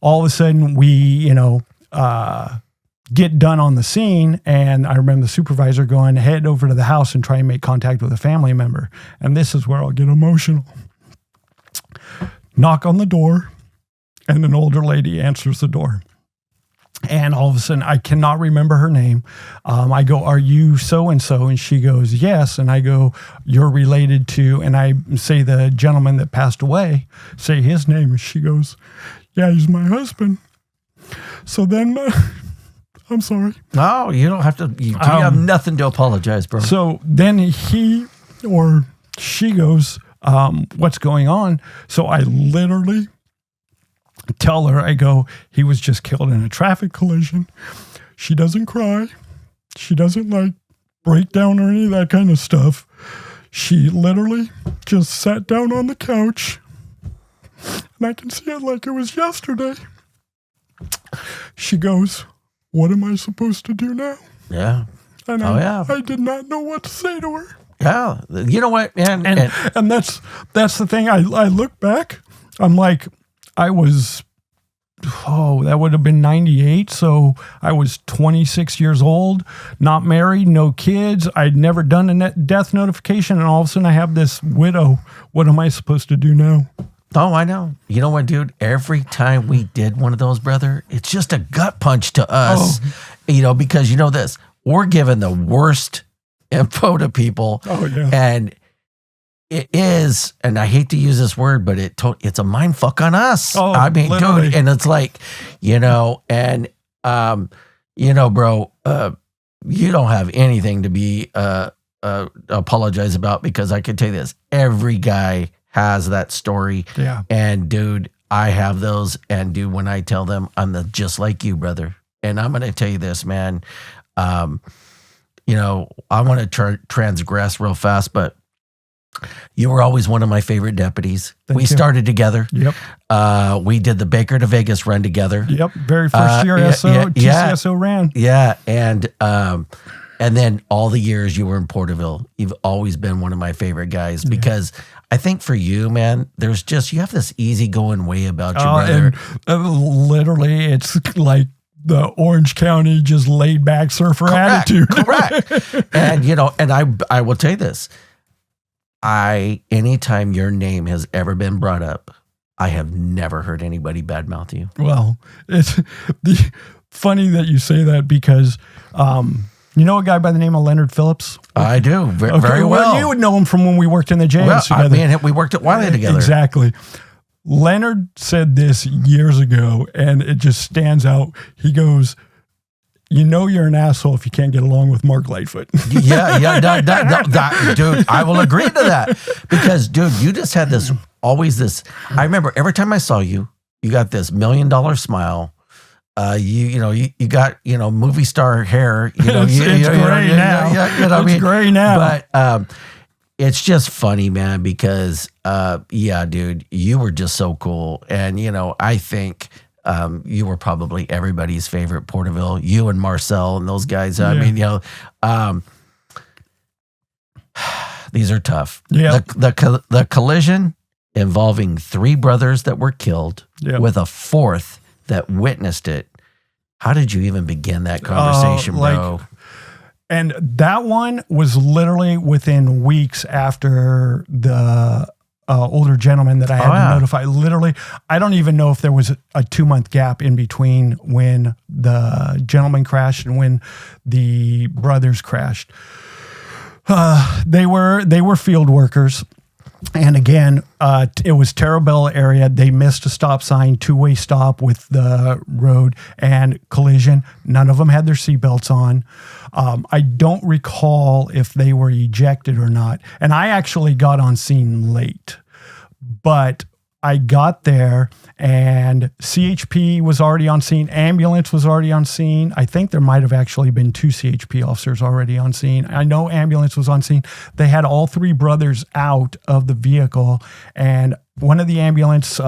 all of a sudden we, get done on the scene, and I remember the supervisor going, head over to the house and try and make contact with a family member. And this is where I'll get emotional. Knock on the door, and an older lady answers the door. And all of a sudden, I cannot remember her name. I go, are you so-and-so? And she goes, yes. And I go, you're related to, and I say the gentleman that passed away, say his name. And she goes, yeah, he's my husband. So then... I'm sorry. No, you don't have to. You have nothing to apologize, bro. So then he or she goes, what's going on? So I literally tell her, I go, he was just killed in a traffic collision. She doesn't cry. She doesn't break down or any of that kind of stuff. She literally just sat down on the couch, and I can see it like it was yesterday. She goes, what am I supposed to do now? Yeah. And I did not know what to say to her. Yeah. You know what, man? And that's the thing. I look back, I'm like, I was, that would have been 98. So I was 26 years old, not married, no kids. I'd never done a death notification. And all of a sudden I have this widow. What am I supposed to do now? Oh, I know. You know what, dude? Every time we did one of those, brother, it's just a gut punch to us, because you know this, we're giving the worst info to people. Oh, yeah. And it is, and I hate to use this word, but it's a mind fuck on us. Oh, I mean, literally. dude, and it's like, bro, you don't have anything to be apologize about, because I can tell you this, every guy has that story. Yeah. And dude, I have those. And dude, when I tell them, just like you, brother. And I'm going to tell you this, man. You know, I want to transgress real fast, but you were always one of my favorite deputies. Thank we you. started together. Yep. We did the Baker to Vegas run together. Yep. Very first year TCSO ran. Yeah. And then all the years you were in Porterville, you've always been one of my favorite guys because I think for you, man, you have this easygoing way about you, brother. And, literally, it's like the Orange County just laid back surfer attitude. Correct. And, you know, and I will tell you this. Anytime your name has ever been brought up, I have never heard anybody badmouth you. Well, it's funny that you say that because, you know a guy by the name of Leonard Phillips? I do, very well. You would know him from when we worked in the jails together. We worked at Wiley together. Exactly. Leonard said this years ago, and it just stands out. He goes, you know you're an asshole if you can't get along with Mark Lightfoot. Yeah, dude, I will agree to that. Because, dude, you just had always this, I remember every time I saw you, you got this $1 million smile. You got, movie star hair. It's gray now. It's gray now. But it's just funny, man, because, dude, you were just so cool. And, I think you were probably everybody's favorite Porterville. You and Marcel and those guys. I mean, these are tough. Yeah. The collision involving 3 brothers that were killed with a 4th that witnessed it. How did you even begin that conversation, bro? And that one was literally within weeks after the older gentleman that I had to notify. Literally, I don't even know if there was a 2-month gap in between when the gentleman crashed and when the brothers crashed. They were field workers. And again, it was Terabella area. They missed a stop sign, 2-way stop with the road and collision. None of them had their seatbelts on. I don't recall if they were ejected or not. And I actually got on scene late, but I got there and CHP was already on scene. Ambulance was already on scene. I think there might have actually been 2 CHP officers already on scene. I know ambulance was on scene. They had all 3 brothers out of the vehicle, and one of the ambulance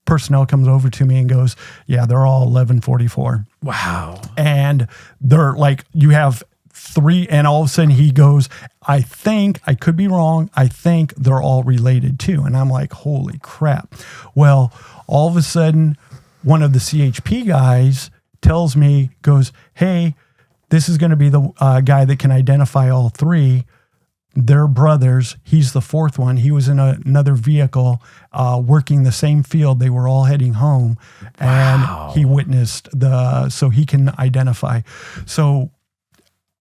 personnel comes over to me and goes, yeah, they're all 1144. Wow. And they're like, you have 3, and all of a sudden he goes, I could be wrong, I think they're all related too. And I'm like, holy crap. Well, all of a sudden, one of the CHP guys tells me, goes, hey, this is going to be the guy that can identify all 3. They're brothers. He's the 4th one. He was in another vehicle working the same field. They were all heading home. And he witnessed so he can identify. So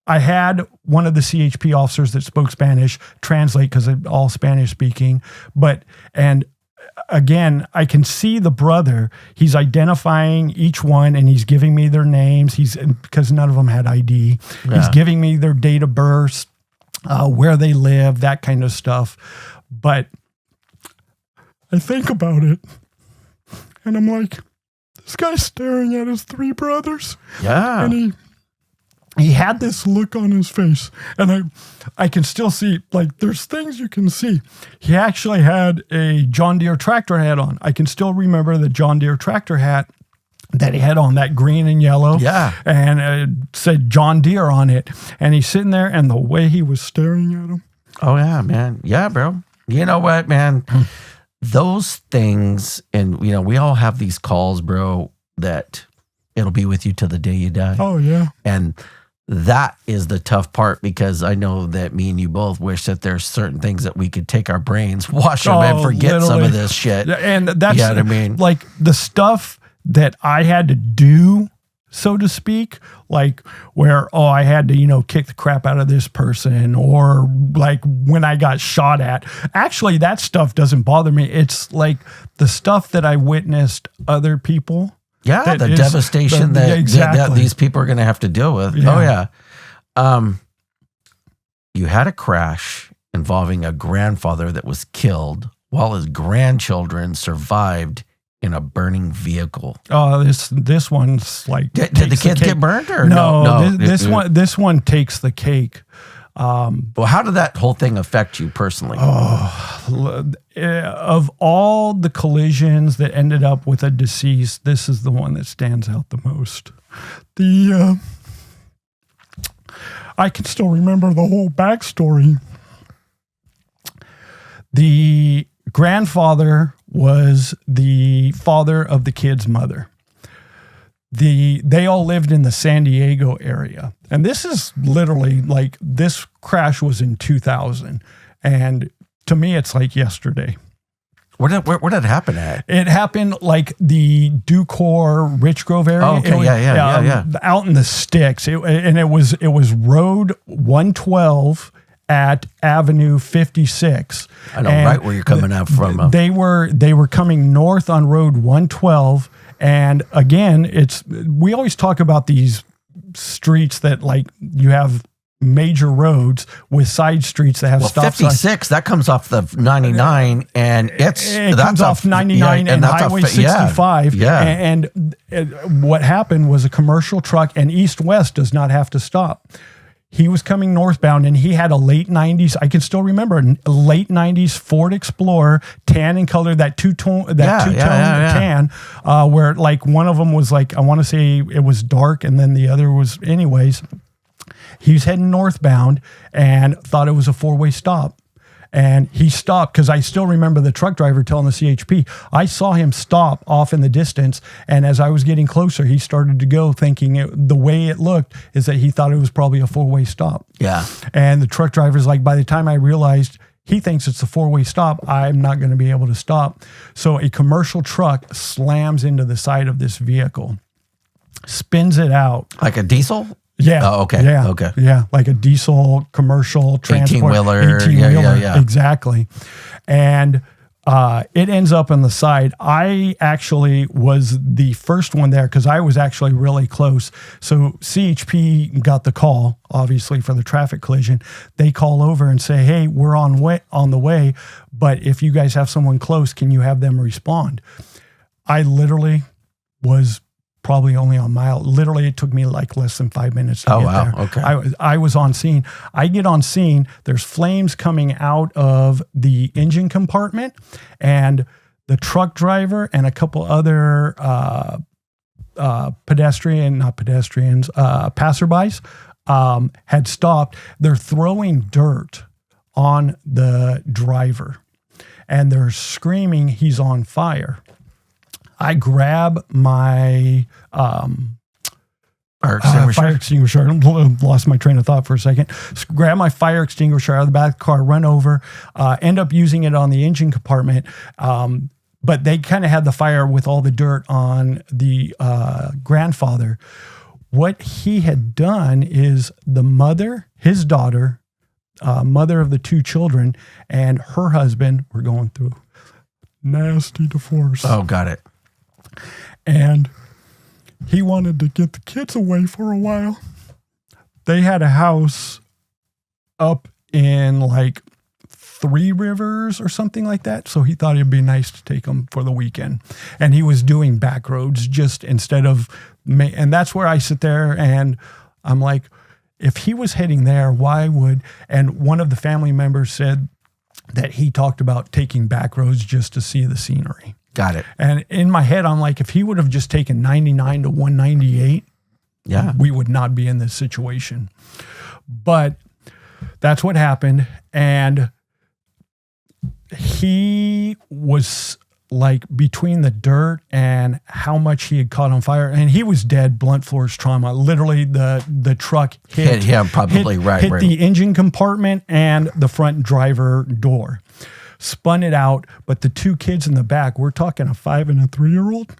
I had one of the CHP officers that spoke Spanish translate because they're all Spanish speaking. And again, I can see the brother. He's identifying each one and he's giving me their names. Because none of them had ID. Yeah. He's giving me their date of birth, where they live, that kind of stuff. But I think about it and I'm like, this guy's staring at his 3 brothers. Yeah. And he had this look on his face, and I can still see, like, there's things you can see. He actually had a John Deere tractor hat on. I can still remember the John Deere tractor hat that he had on, that green and yellow. Yeah. And it said John Deere on it. And he's sitting there, and the way he was staring at him. Oh, yeah, man. Yeah, bro. You know what, man? Those things, and, we all have these calls, bro, that it'll be with you till the day you die. Oh, yeah. And that is the tough part, because I know that me and you both wish that there's certain things that we could take our brains, wash them, and forget some of this shit. And that's, you know what I mean? Like, the stuff that I had to do, so to speak, like where, I had to, kick the crap out of this person, or like when I got shot at. Actually, that stuff doesn't bother me. It's like the stuff that I witnessed other people. Yeah, the devastation that these people are going to have to deal with. Yeah. Oh, yeah. You had a crash involving a grandfather that was killed while his grandchildren survived in a burning vehicle. Oh, this one's like Did the kids get burned or no? This one takes the cake. Well, how did that whole thing affect you personally? Of all the collisions that ended up with a deceased, this is the one that stands out the most. I can still remember the whole backstory. The grandfather was the father of the kid's mother. They all lived in the San Diego area. And this is literally like, this crash was in 2000. And to me, it's like yesterday. Where did it happen at? It happened like the Ducor Rich Grove area. Oh, okay, yeah. Out in the sticks. It was Road 112 at Avenue 56. I know right where you're coming out from. They were coming north on Road 112. And again, we always talk about these streets that like you have major roads with side streets that have stop 56 signs. That comes off the 99 and it comes off 99 and Highway 65. Yeah. And what happened was a commercial truck, and east-west does not have to stop. He was coming northbound, and he had a late 90s, I can still remember, a late 90s Ford Explorer, tan in color, that two-tone tan, where like one of them was like, I want to say it was dark, and then the other was, anyways. He was heading northbound and thought it was a four-way stop. And he stopped because I still remember the truck driver telling the CHP, I saw him stop off in the distance. And as I was getting closer, he started to go, thinking the way it looked is that he thought it was probably a four-way stop. Yeah. And the truck driver's like, by the time I realized he thinks it's a four-way stop, I'm not going to be able to stop. So a commercial truck slams into the side of this vehicle, spins it out. Like a diesel? Yeah. Oh, okay. Yeah. Okay. Yeah. Like a diesel commercial transport. 18-wheeler. Yeah. Exactly. And it ends up on the side. I actually was the first one there because I was actually really close. So CHP got the call, obviously, for the traffic collision. They call over and say, hey, we're on the way, but if you guys have someone close, can you have them respond? I literally was probably only on mile. Literally, it took me like less than 5 minutes to get there. Okay. I was on scene. I get on scene. There's flames coming out of the engine compartment, and the truck driver and a couple other passerbys had stopped. They're throwing dirt on the driver, and they're screaming, he's on fire. I grab my fire extinguisher. I lost my train of thought for a second. Grab my fire extinguisher out of the back of the car, run over, end up using it on the engine compartment. But they kind of had the fire with all the dirt on the grandfather. What he had done is the mother, his daughter, mother of the two children, and her husband were going through nasty divorce. Oh, got it. And he wanted to get the kids away for a while. They had a house up in like Three Rivers or something like that. So he thought it'd be nice to take them for the weekend. And he was doing back roads just instead of, and that's where I sit there and I'm like, if he was heading there, why would, and one of the family members said that he talked about taking back roads just to see the scenery. Got it. And in my head, I'm like, if he would have just taken 99 to 198, we would not be in this situation. But that's what happened. And he was like between the dirt and how much he had caught on fire. And he was dead, blunt force trauma. Literally, the truck hit him probably hit the engine compartment and the front driver door. Spun it out, but the two kids in the back, we're talking a 5 and a 3-year-old.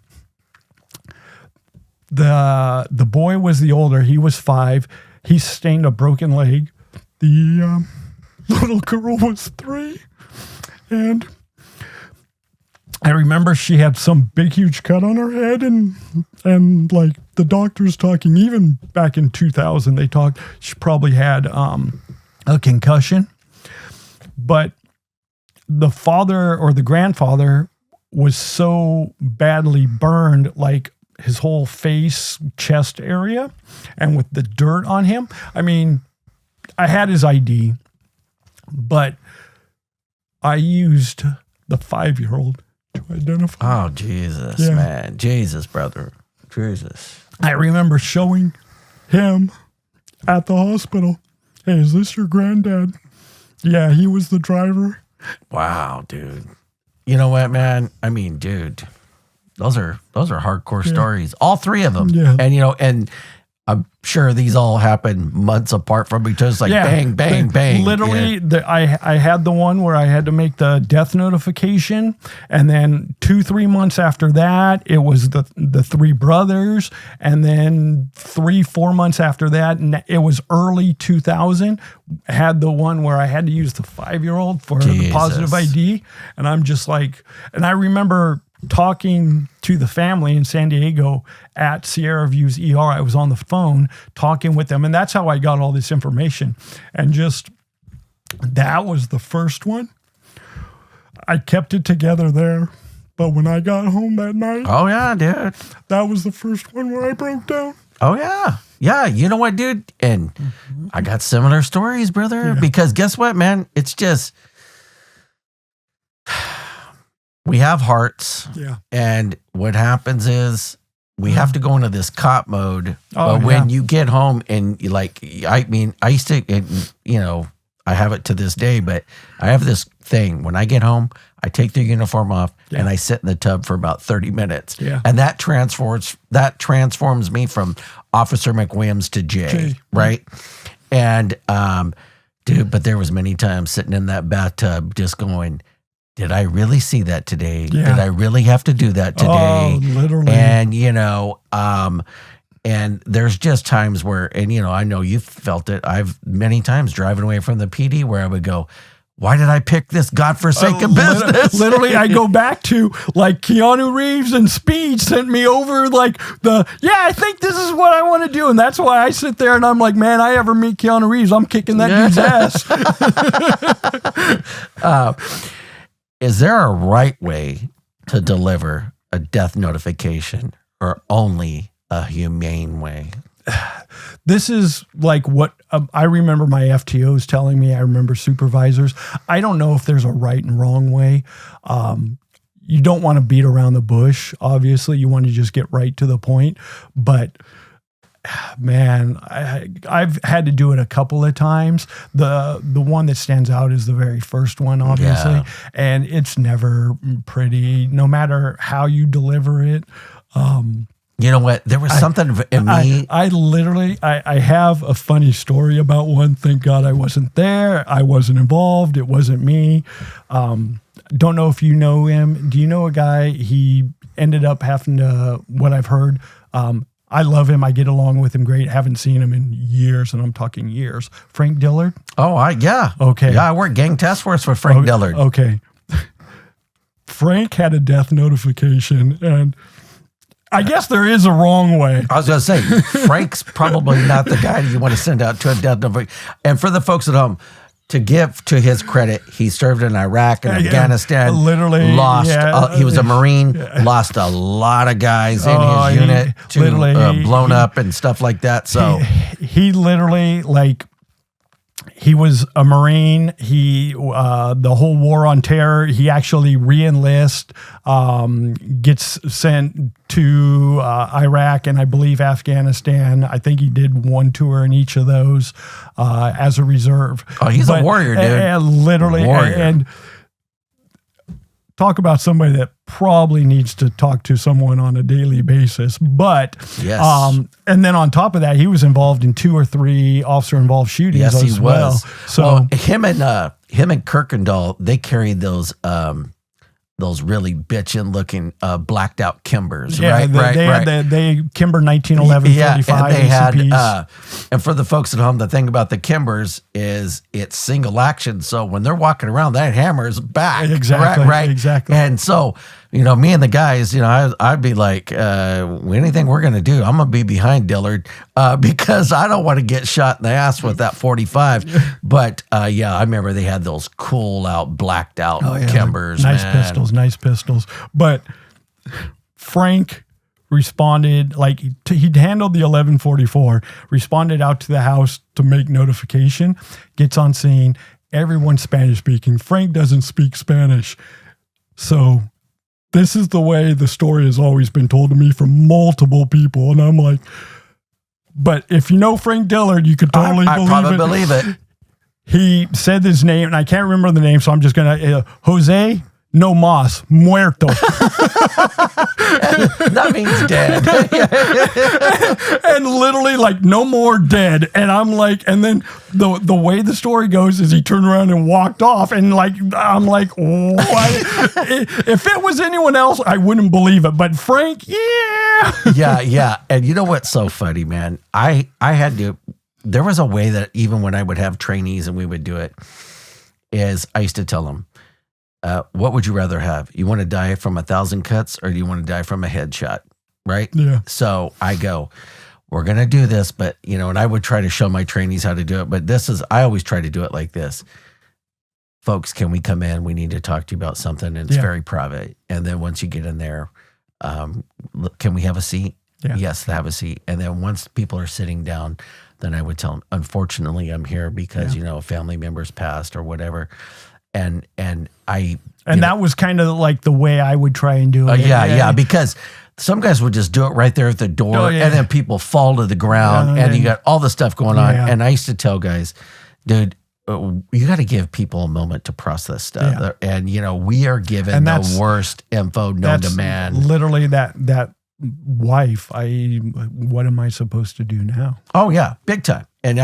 The boy was the older. He was 5. He sustained a broken leg. The little girl was 3. And I remember she had some big, huge cut on her head. And like the doctors talking, even back in 2000, they talked, she probably had a concussion. But the father or the grandfather was so badly burned, like his whole face, chest area, and with the dirt on him. I mean, I had his ID, but I used the 5-year-old to identify. Oh, Jesus, man. Jesus, brother. Jesus. I remember showing him at the hospital. Hey, is this your granddad? Yeah, he was the driver. Wow, dude. You know what, man? I mean, dude, those are hardcore stories. All three of them. Yeah. And, and I'm sure these all happen months apart from each other. It's like bang, bang, bang. Literally, I had the one where I had to make the death notification. And then 2-3 months after that, it was the 3 brothers. And then 3-4 months after that, and it was early 2000, had the one where I had to use the 5-year-old for the positive ID. And I'm just like, and I remember talking to the family in San Diego at Sierra View's ER. I was on the phone talking with them, and that's how I got all this information. And just, that was the first one. I kept it together there, but when I got home that night, oh yeah, dude, that was the first one where I broke down. Oh yeah. Yeah, you know what, dude? And I got similar stories, brother, because guess what, man? It's just, we have hearts, and what happens is we have to go into this cop mode. But when you get home and you I mean, I used to, I have it to this day, but I have this thing. When I get home, I take the uniform off and I sit in the tub for about 30 minutes. Yeah. And that transforms me from Officer McWilliams to Jay. Right? And, dude, but there was many times sitting in that bathtub just going, did I really see that today? Yeah. Did I really have to do that today? Oh, literally. And, and there's just times where, and, I know you've felt it. I've many times driving away from the PD where I would go, why did I pick this godforsaken business? Literally, I go back to like Keanu Reeves and Speed sent me over I think this is what I want to do. And that's why I sit there and I'm like, man, I ever meet Keanu Reeves, I'm kicking that dude's ass. Is there a right way to deliver a death notification or only a humane way? This is like what I remember my FTOs telling me. I remember supervisors. I don't know if there's a right and wrong way. You don't want to beat around the bush. Obviously, you want to just get right to the point. But man, I've had to do it a couple of times. The one that stands out is the very first one, obviously, and it's never pretty, no matter how you deliver it. You know what? There was something in me. I literally have a funny story about one. Thank God I wasn't there. I wasn't involved. It wasn't me. Don't know if you know him. Do you know a guy? He ended up having to, what I've heard, I love him. I get along with him great. Haven't seen him in years, and I'm talking years. Frank Dillard? Oh, yeah. Okay. Yeah, I worked gang task force with Frank Dillard. Okay. Frank had a death notification, and I guess there is a wrong way. I was going to say, Frank's probably not the guy you want to send out to a death notification. And for the folks at home, to give to his credit, he served in Iraq and Afghanistan. Literally. Lost. He was a Marine, lost a lot of guys in his unit to blown up and stuff like that. So he literally, he was a Marine. He, the whole war on terror, he actually re-enlist, gets sent to Iraq and I believe Afghanistan. I think he did one tour in each of those as a reserve. Oh, he's a warrior, dude. Literally. Warrior. And talk about somebody that probably needs to talk to someone on a daily basis. But, and then on top of that, he was involved in 2 or 3 officer-involved shootings as well. So him and Kirkendall, they carried those really bitchin' looking blacked out Kimbers, right? They Kimber 1911 45 and they ACPs. had, and for the folks at home, the thing about the Kimbers is it's single action. So when they're walking around, that hammer is back. Exactly. Right? Exactly. And so me and the guys, I'd be like, anything we're going to do, I'm going to be behind Dillard because I don't want to get shot in the ass with that 45. But yeah, I remember they had those cool out, blacked out Kembers. Nice pistols. But Frank responded, like he'd handled the 1144, responded out to the house to make notification, gets on scene. Everyone's Spanish speaking. Frank doesn't speak Spanish. So this is the way the story has always been told to me from multiple people. And I'm like, but if you know Frank Dillard, you could totally believe it. He said his name, and I can't remember the name, so I'm just going to, Jose No Mas, muerto. That means dead. And literally like no more dead. And I'm like, and then the way the story goes is he turned around and walked off. And like, I'm like, what? If it was anyone else, I wouldn't believe it. But Frank, Yeah. And you know what's so funny, man? I had to, there was a way that even when I would have trainees and we would do it, is I used to tell them, what would you rather have? You want to die from 1,000 cuts or do you want to die from a headshot? Right? Yeah. So I go, we're going to do this, but and I would try to show my trainees how to do it. But I always try to do it like this. Folks, can we come in? We need to talk to you about something. And it's very private. And then once you get in there, can we have a seat? Yeah. Yes, have a seat. And then once people are sitting down, then I would tell them, unfortunately, I'm here because, a family member's passed or whatever. And that was kind of like the way I would try and do it. Yeah, because some guys would just do it right there at the door, and then people fall to the ground, and you got all the stuff going on. And I used to tell guys, dude, you got to give people a moment to process stuff. And we are given the worst info known to man. Literally that wife. What am I supposed to do now? Oh yeah, big time. And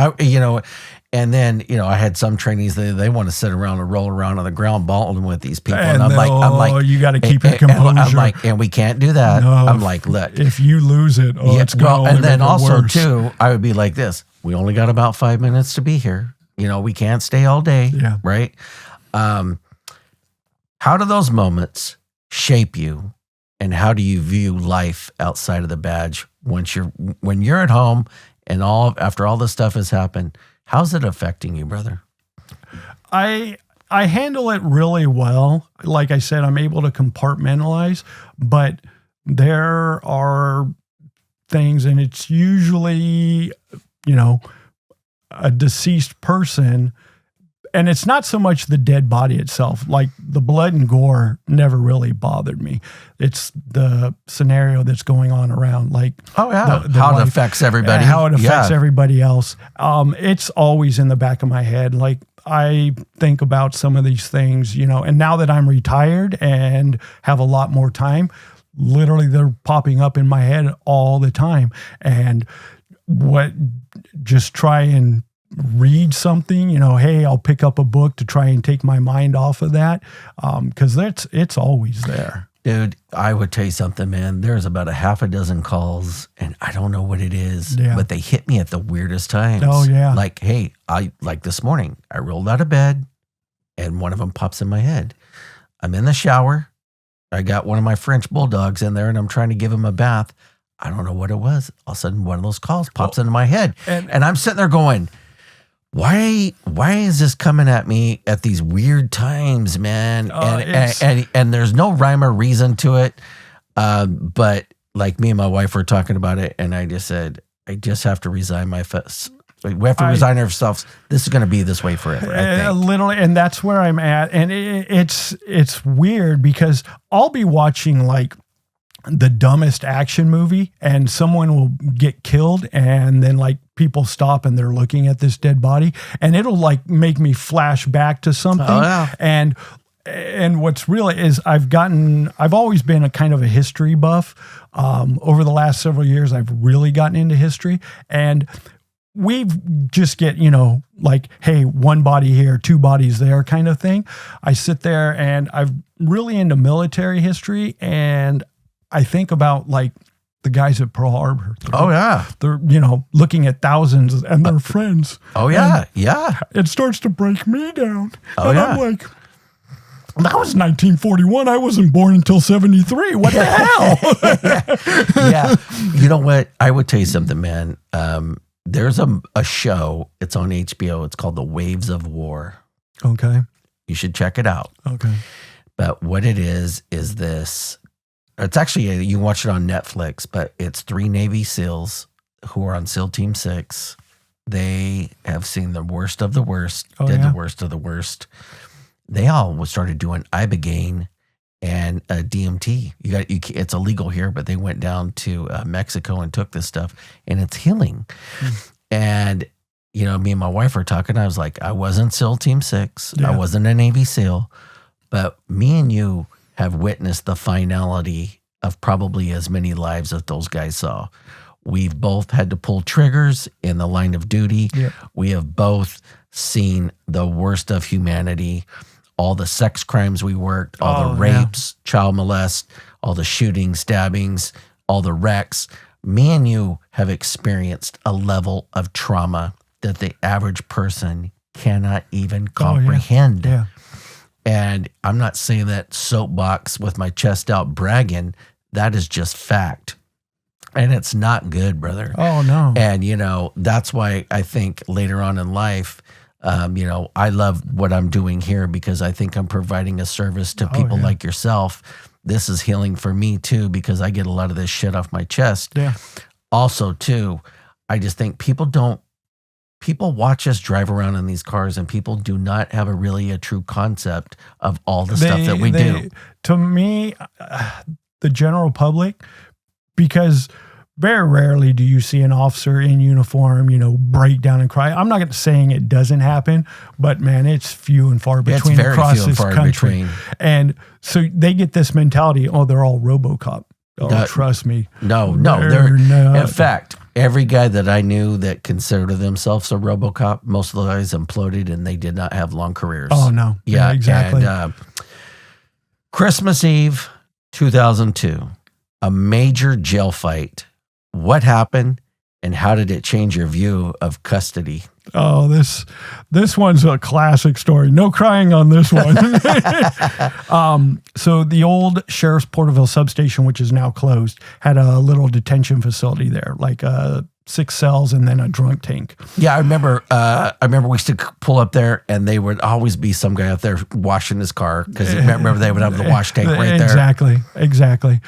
and then I had some trainees they want to sit around and roll around on the ground balling with these people, and I'm like, you got to keep your composure. And I'm like, and we can't do that. No, I'm like, look, if you lose it, it's going. And then also too, I would be like this: we only got about 5 minutes to be here. We can't stay all day. Yeah. Right. How do those moments shape you? And how do you view life outside of the badge when you're at home and after all this stuff has happened? How's it affecting you, brother? I handle it really well. Like I said, I'm able to compartmentalize, but there are things, and it's usually, a deceased person. And it's not so much the dead body itself. Like the blood and gore never really bothered me. It's the scenario that's going on around. Like, how it affects everybody. How it affects everybody else. It's always in the back of my head. Like I think about some of these things, and now that I'm retired and have a lot more time, literally they're popping up in my head all the time. And just try and read something, hey, I'll pick up a book to try and take my mind off of that. Cause it's always there. Dude, I would tell you something, man. There's about a half a dozen calls and I don't know what it is, but they hit me at the weirdest times. Oh yeah. Like, hey, like this morning, I rolled out of bed and one of them pops in my head. I'm in the shower. I got one of my French bulldogs in there and I'm trying to give him a bath. I don't know what it was. All of a sudden one of those calls pops into my head and I'm sitting there going, why is this coming at me at these weird times, man? And there's no rhyme or reason to it. But like me and my wife were talking about it, and I just said, I just have to resign we have to resign ourselves. This is going to be this way forever, I think. Literally, and that's where I'm at. And it's weird because I'll be watching like the dumbest action movie and someone will get killed and then like people stop and they're looking at this dead body and it'll like make me flash back to something. Oh, yeah. And what's really is I've always been a kind of a history buff. Over the last several years, I've really gotten into history and we just get, like, hey, one body here, two bodies there kind of thing. I sit there and I'm really into military history and I think about like the guys at Pearl Harbor. They're, looking at thousands and their friends. Oh yeah. Yeah. It starts to break me down. Oh, and yeah. I'm like, That was 1941. I wasn't born until 73. What the hell? Yeah. You know what? I would tell you something, man. There's a show. It's on HBO. It's called The Waves of War. Okay. You should check it out. Okay. But what it is this. It's actually, you can watch it on Netflix, but it's 3 Navy SEALs who are on SEAL Team 6. They have seen the worst of the worst, the worst of the worst. They all started doing Ibogaine and DMT. It's illegal here, but they went down to Mexico and took this stuff, and it's healing. And, you know, me and my wife were talking. I was like, I wasn't SEAL Team 6. I wasn't a Navy SEAL, but me and you have witnessed the finality of probably as many lives as those guys saw. We've both had to pull triggers in the line of duty. Yep. We have both seen the worst of humanity, all the sex crimes we worked, all the rapes, child molest, all the shootings, stabbings, all the wrecks. Me and you have experienced a level of trauma that the average person cannot even comprehend. Yeah. And I'm not saying that soapbox with my chest out bragging. That is just fact. And it's not good, brother. Oh, no. And, you know, that's why I think later on in life, you know, I love what I'm doing here because I think I'm providing a service to people like yourself. This is healing for me, too, because I get a lot of this shit off my chest. Yeah. Also, too, I just think people watch us drive around in these cars and people do not have a true concept of all the stuff that we do. To me, the general public, because very rarely do you see an officer in uniform, you know, break down and cry. I'm not saying it doesn't happen, but man, it's few and far between across this country. And so they get this mentality, oh, they're all RoboCop. Oh, trust me. No, they're not. In fact, every guy that I knew that considered themselves a RoboCop, most of the guys imploded and they did not have long careers. Oh, no. Yeah, exactly. And Christmas Eve, 2002, a major jail fight. What happened and how did it change your view of custody? Oh, this one's a classic story. No crying on this one. So the old Sheriff's Porterville substation, which is now closed, had a little detention facility there, like 6 cells and then a drunk tank. Yeah, I remember we used to pull up there and they would always be some guy out there washing his car because remember they would have the wash tank right there. Exactly.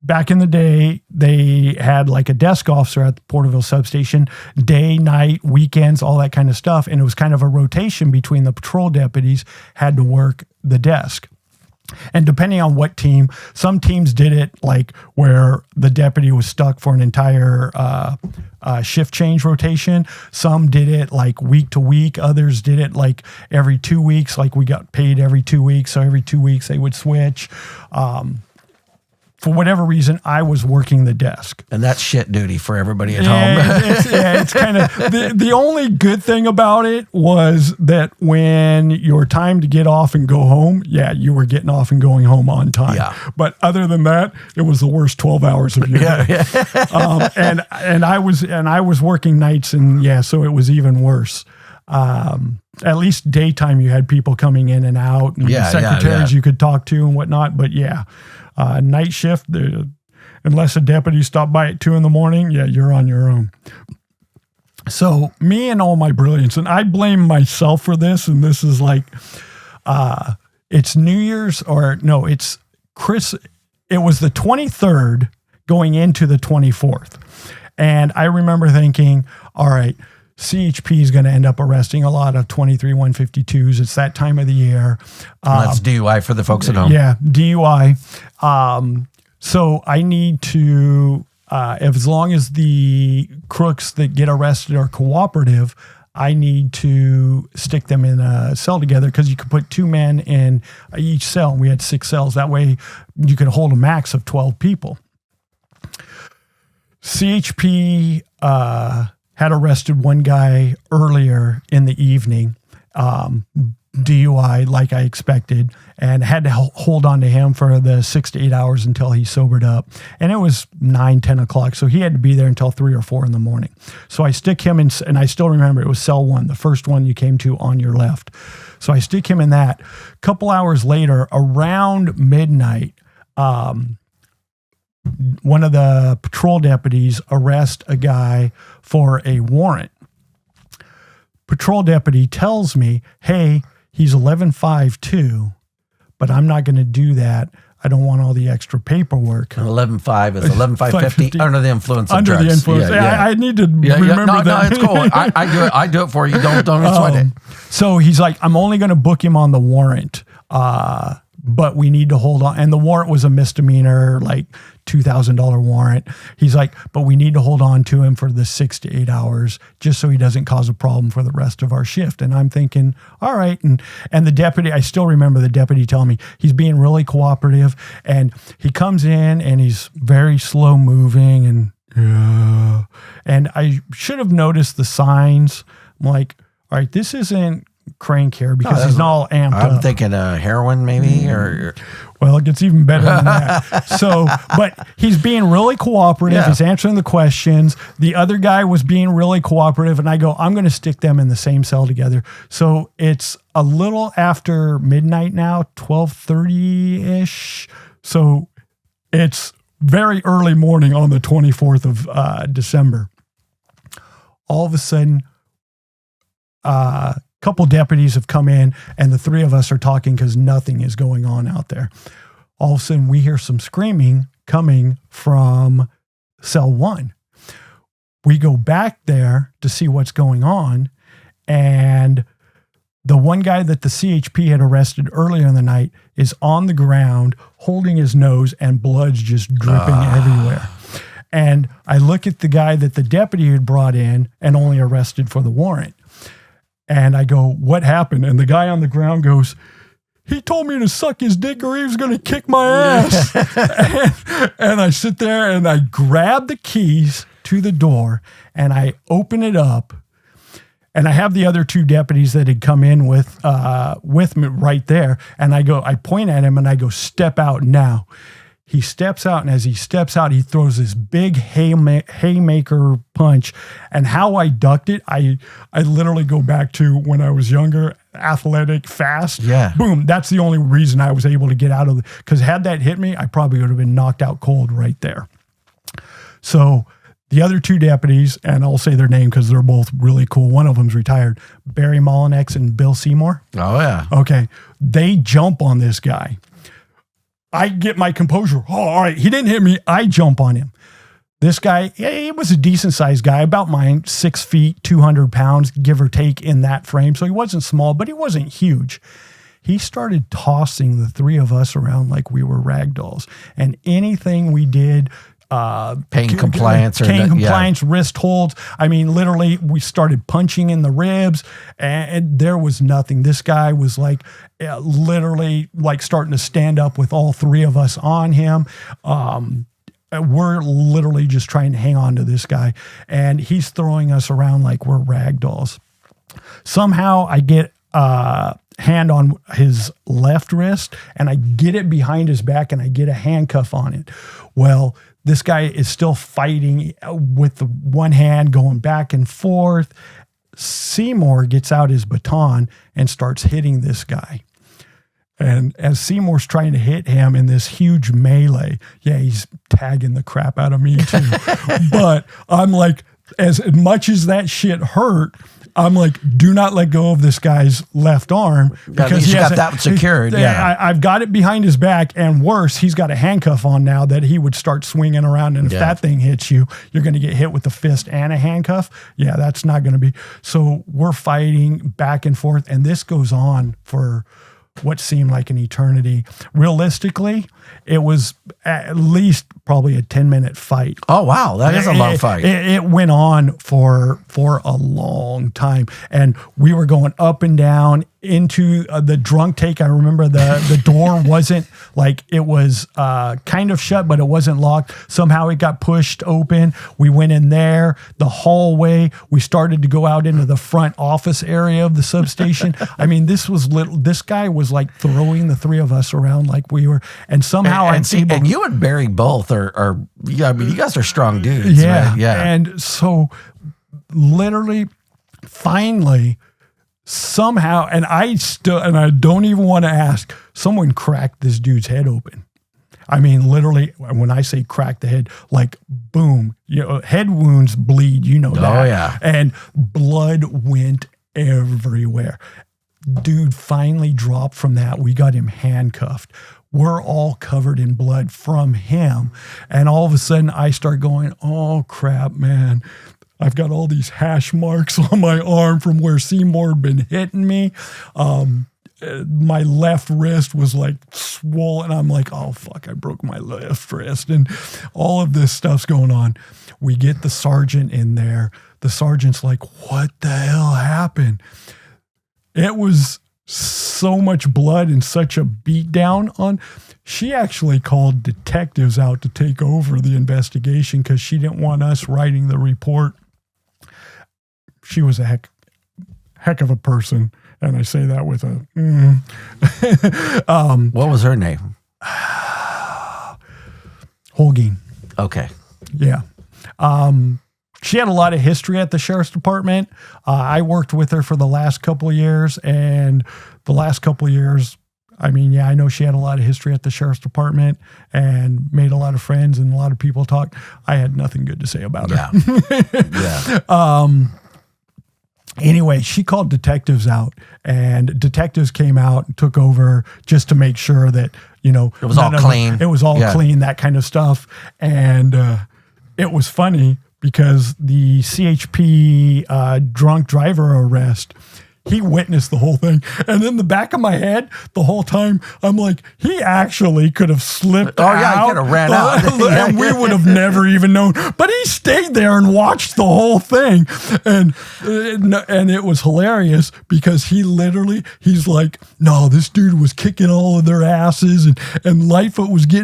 Back in the day, they had like a desk officer at the Porterville substation, day, night, weekends, all that kind of stuff. And it was kind of a rotation between the patrol deputies had to work the desk. And depending on what team, some teams did it like where the deputy was stuck for an entire shift change rotation. Some did it like week to week. Others did it like every 2 weeks. Like we got paid every 2 weeks. So every 2 weeks they would switch. For whatever reason, I was working the desk. And that's shit duty for everybody at home. It's kind of, the only good thing about it was that when your time to get off and go home, you were getting off and going home on time. Yeah. But other than that, it was the worst 12 hours of your day. And I was working nights and so it was even worse. At least daytime, you had people coming in and out and secretaries you could talk to and whatnot. But night shift, unless a deputy stopped by at 2 a.m, you're on your own. So me and all my brilliance, and I blame myself for this, and this is like, it's New Year's, it's Chris. It was the 23rd going into the 24th. And I remember thinking, all right, CHP is going to end up arresting a lot of 23 152s. It's that time of the year. That's DUI for the folks at home. Yeah, DUI. So I need to, as long as the crooks that get arrested are cooperative, I need to stick them in a cell together because you could put 2 men in each cell. We had 6 cells. That way you could hold a max of 12 people. CHP had arrested one guy earlier in the evening. DUI like I expected, and had to hold on to him for the 6 to 8 hours until he sobered up. And it was 9, 10 o'clock. So he had to be there until 3 or 4 in the morning. So I stick him in, and I still remember it was cell 1, the first one you came to on your left. So I stick him in that. A couple hours later, around midnight, one of the patrol deputies arrest a guy for a warrant. Patrol deputy tells me, hey, he's 11.5 but I'm not going to do that. I don't want all the extra paperwork. 11.5 is 11.550 under the influence of drugs. Under the influence. I need to remember that. No, it's cool. I do it for you. Don't sweat it. So he's like, I'm only going to book him on the warrant, but we need to hold on. And the warrant was a misdemeanor, like $2,000 warrant. He's like, but we need to hold on to him for the 6 to 8 hours just so he doesn't cause a problem for the rest of our shift. And I'm thinking, all right. And the deputy, I still remember the deputy telling me he's being really cooperative, and he comes in and he's very slow moving, and I should have noticed the signs. I'm like, all right, this isn't crank here because he's not all amped up. I'm thinking heroin maybe, or well, it gets even better than that. So, but he's being really cooperative. Yeah. He's answering the questions. The other guy was being really cooperative, and I go, I'm going to stick them in the same cell together. So it's a little after midnight now, 12:30-ish. So it's very early morning on the 24th of December. All of a sudden, couple deputies have come in, and the three of us are talking because nothing is going on out there. All of a sudden, we hear some screaming coming from cell 1. We go back there to see what's going on, and the one guy that the CHP had arrested earlier in the night is on the ground holding his nose, and blood's just dripping everywhere. And I look at the guy that the deputy had brought in and only arrested for the warrant. And I go, what happened? And the guy on the ground goes, he told me to suck his dick or he was going to kick my ass. and I sit there and I grab the keys to the door and I open it up. And I have the other two deputies that had come in with me right there. And I point at him and I go, step out now. He steps out, and as he steps out, he throws this big haymaker punch. And how I ducked it, I literally go back to when I was younger, athletic, fast. Yeah. Boom. That's the only reason I was able to get out of it. Because had that hit me, I probably would have been knocked out cold right there. So the other two deputies, and I'll say their name because they're both really cool. One of them's retired, Barry Mollinex and Bill Seymour. Oh, yeah. Okay. They jump on this guy. I get my composure. Oh, all right. He didn't hit me. I jump on him. This guy, he was a decent sized guy, about mine, 6 feet, 200 pounds, give or take in that frame. So he wasn't small, but he wasn't huge. He started tossing the three of us around like we were rag dolls. And anything we did, pain compliance, wrist holds. I mean, literally, we started punching in the ribs, and there was nothing. This guy was like, literally, like starting to stand up with all three of us on him. We're literally just trying to hang on to this guy, and he's throwing us around like we're rag dolls. Somehow, I get hand on his left wrist, and I get it behind his back, and I get a handcuff on it. Well, this guy is still fighting with the one hand going back and forth. Seymour gets out his baton and starts hitting this guy. And as Seymour's trying to hit him in this huge melee, he's tagging the crap out of me too. But I'm like, as much as that shit hurt, I'm like, do not let go of this guy's left arm because he's got that secured. I've got it behind his back, and worse, he's got a handcuff on now that he would start swinging around. And if that thing hits you, you're going to get hit with the fist and a handcuff. Yeah, that's not going to be. So we're fighting back and forth, and this goes on for what seemed like an eternity. Realistically, it was at least probably a 10-minute fight. Oh, wow. That is a long fight. It went on for a long time. And we were going up and down into the drunk take. I remember the door wasn't like, it was kind of shut, but it wasn't locked. Somehow it got pushed open. We went in there, the hallway. We started to go out into the front office area of the substation. I mean, this guy was like throwing the three of us around like we were, and somehow and you and Barry both are yeah, I mean, you guys are strong dudes. Yeah. Right? Yeah. And so literally, finally, somehow, and I don't even want to ask, someone cracked this dude's head open. I mean, literally, when I say crack the head, like boom, head wounds bleed, that. Oh, yeah. And blood went everywhere. Dude finally dropped from that. We got him handcuffed. We're all covered in blood from him. And all of a sudden I start going, oh crap, man. I've got all these hash marks on my arm from where Seymour had been hitting me. My left wrist was like swollen. I'm like, oh fuck, I broke my left wrist. And all of this stuff's going on. We get the sergeant in there. The sergeant's like, what the hell happened? It was so much blood and such a beat down on. She actually called detectives out to take over the investigation because she didn't want us writing the report. She was a heck of a person. And I say that with a, what was her name? Holguin. Okay. Yeah. She had a lot of history at the sheriff's department. I worked with her for the last couple of years, and the last couple of years, I mean, yeah, I know she had a lot of history at the sheriff's department and made a lot of friends and a lot of people talk. I had nothing good to say about her. Yeah. Anyway, she called detectives out, and detectives came out and took over just to make sure that, it was all clean. It was all clean, that kind of stuff. And it was funny because the CHP drunk driver arrest, he witnessed the whole thing. And in the back of my head, the whole time, I'm like, he actually could have slipped out. Oh, yeah, he could have ran out. And we would have never even known. But he stayed there and watched the whole thing. And it was hilarious because he's like, no, this dude was kicking all of their asses. And Lightfoot was he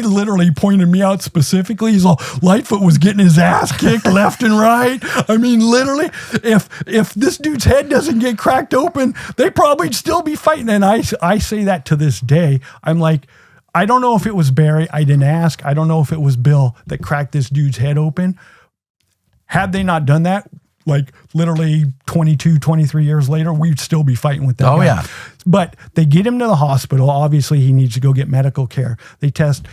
literally pointed me out specifically. He's all, Lightfoot was getting his ass kicked left and right. I mean, literally, if this dude's head doesn't get cracked open, they probably still be fighting. And I say that to this day. I'm like, I don't know if it was Barry. I didn't ask. I don't know if it was Bill that cracked this dude's head open. Had they not done that, like literally 22, 23 years later, we'd still be fighting with that guy. Yeah. But they get him to the hospital. Obviously, he needs to go get medical care. They test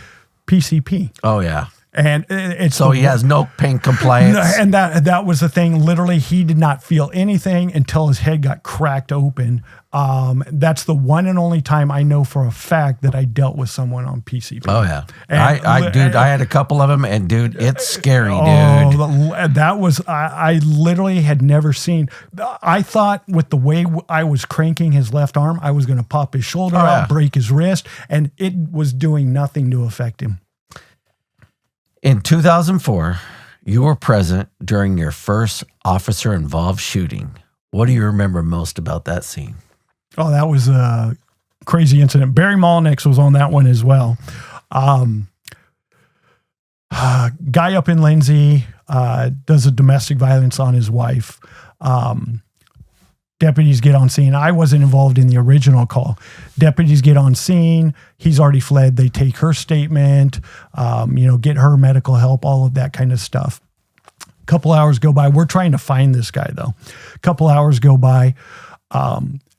PCP. Oh, yeah. And it's so he has no pain compliance. And that was the thing. Literally, he did not feel anything until his head got cracked open. That's the one and only time I know for a fact that I dealt with someone on PCP. Oh yeah, and I had a couple of them, and dude, it's scary, dude. That was I literally had never seen. I thought with the way I was cranking his left arm, I was going to pop his shoulder out, break his wrist, and it was doing nothing to affect him. In 2004, you were present during your first officer-involved shooting. What do you remember most about that scene? Oh, that was a crazy incident. Barry Molnix was on that one as well. Guy up in Lindsay does a domestic violence on his wife. Deputies get on scene. I wasn't involved in the original call. Deputies get on scene. He's already fled. They take her statement, get her medical help, all of that kind of stuff. A couple hours go by. We're trying to find this guy, though. A couple hours go by.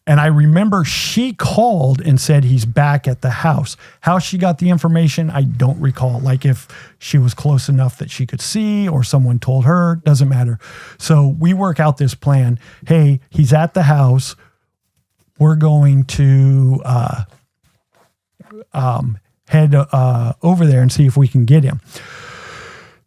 And I remember she called and said he's back at the house. How she got the information, I don't recall. Like if she was close enough that she could see or someone told her, doesn't matter. So we work out this plan. Hey, he's at the house. We're going to head over there and see if we can get him.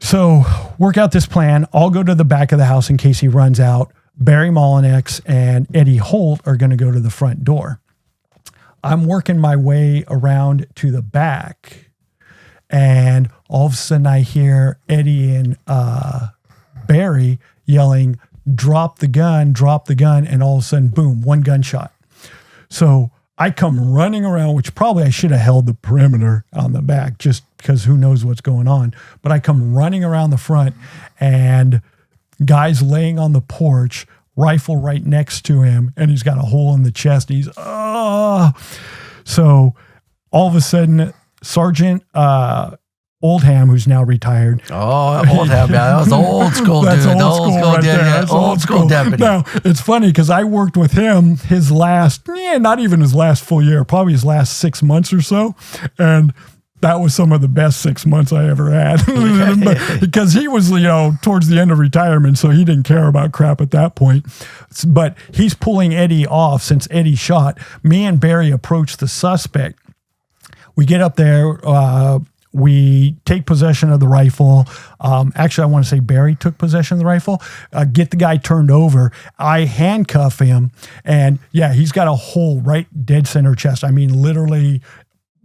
So work out this plan. I'll go to the back of the house in case he runs out. Barry Molnix and Eddie Holt are going to go to the front door. I'm working my way around to the back, And all of a sudden I hear Eddie and Barry yelling, drop the gun. And all of a sudden, boom, one gunshot. So I come running around, which probably I should have held the perimeter on the back just because who knows what's going on. But I come running around the front and guy's laying on the porch, rifle right next to him, and he's got a hole in the chest. He's, So all of a sudden, Sergeant Oldham, who's now retired. Oh, Oldham, yeah, that was old school dude. That's old school right there. That's old school deputy. Now, it's funny because I worked with him his last, not even his last full year, probably his last 6 months or so. And that was some of the best 6 months I ever had. Because he was, towards the end of retirement, so he didn't care about crap at that point. But he's pulling Eddie off since Eddie shot. Me and Barry approach the suspect. We get up there. We take possession of the rifle. Actually, I want to say Barry took possession of the rifle. Get the guy turned over. I handcuff him. And yeah, he's got a hole right dead center chest. I mean, literally,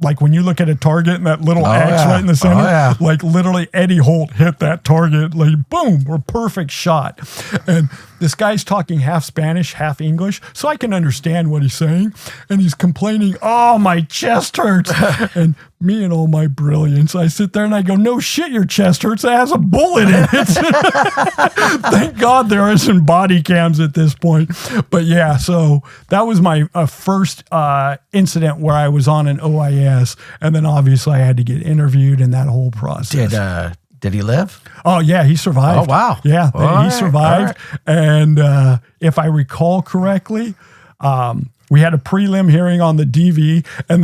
like when you look at a target and that little X right in the center, like literally Eddie Holt hit that target, like boom, a perfect shot. And this guy's talking half Spanish, half English, so I can understand what he's saying. And he's complaining, oh, my chest hurts. And me and all my brilliance, I sit there and I go, no shit, your chest hurts. It has a bullet in it. Thank God there isn't body cams at this point. But yeah, so that was my first incident where I was on an OIS. And then obviously I had to get interviewed and that whole process. Did he live? Oh, yeah, he survived. Oh, wow. Yeah, he survived. Right. And if I recall correctly, we had a prelim hearing on the DV, and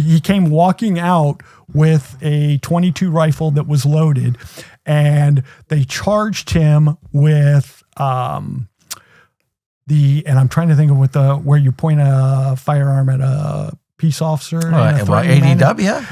he came walking out with a .22 rifle that was loaded, and they charged him with and I'm trying to think of where you point a firearm at a peace officer. ADW.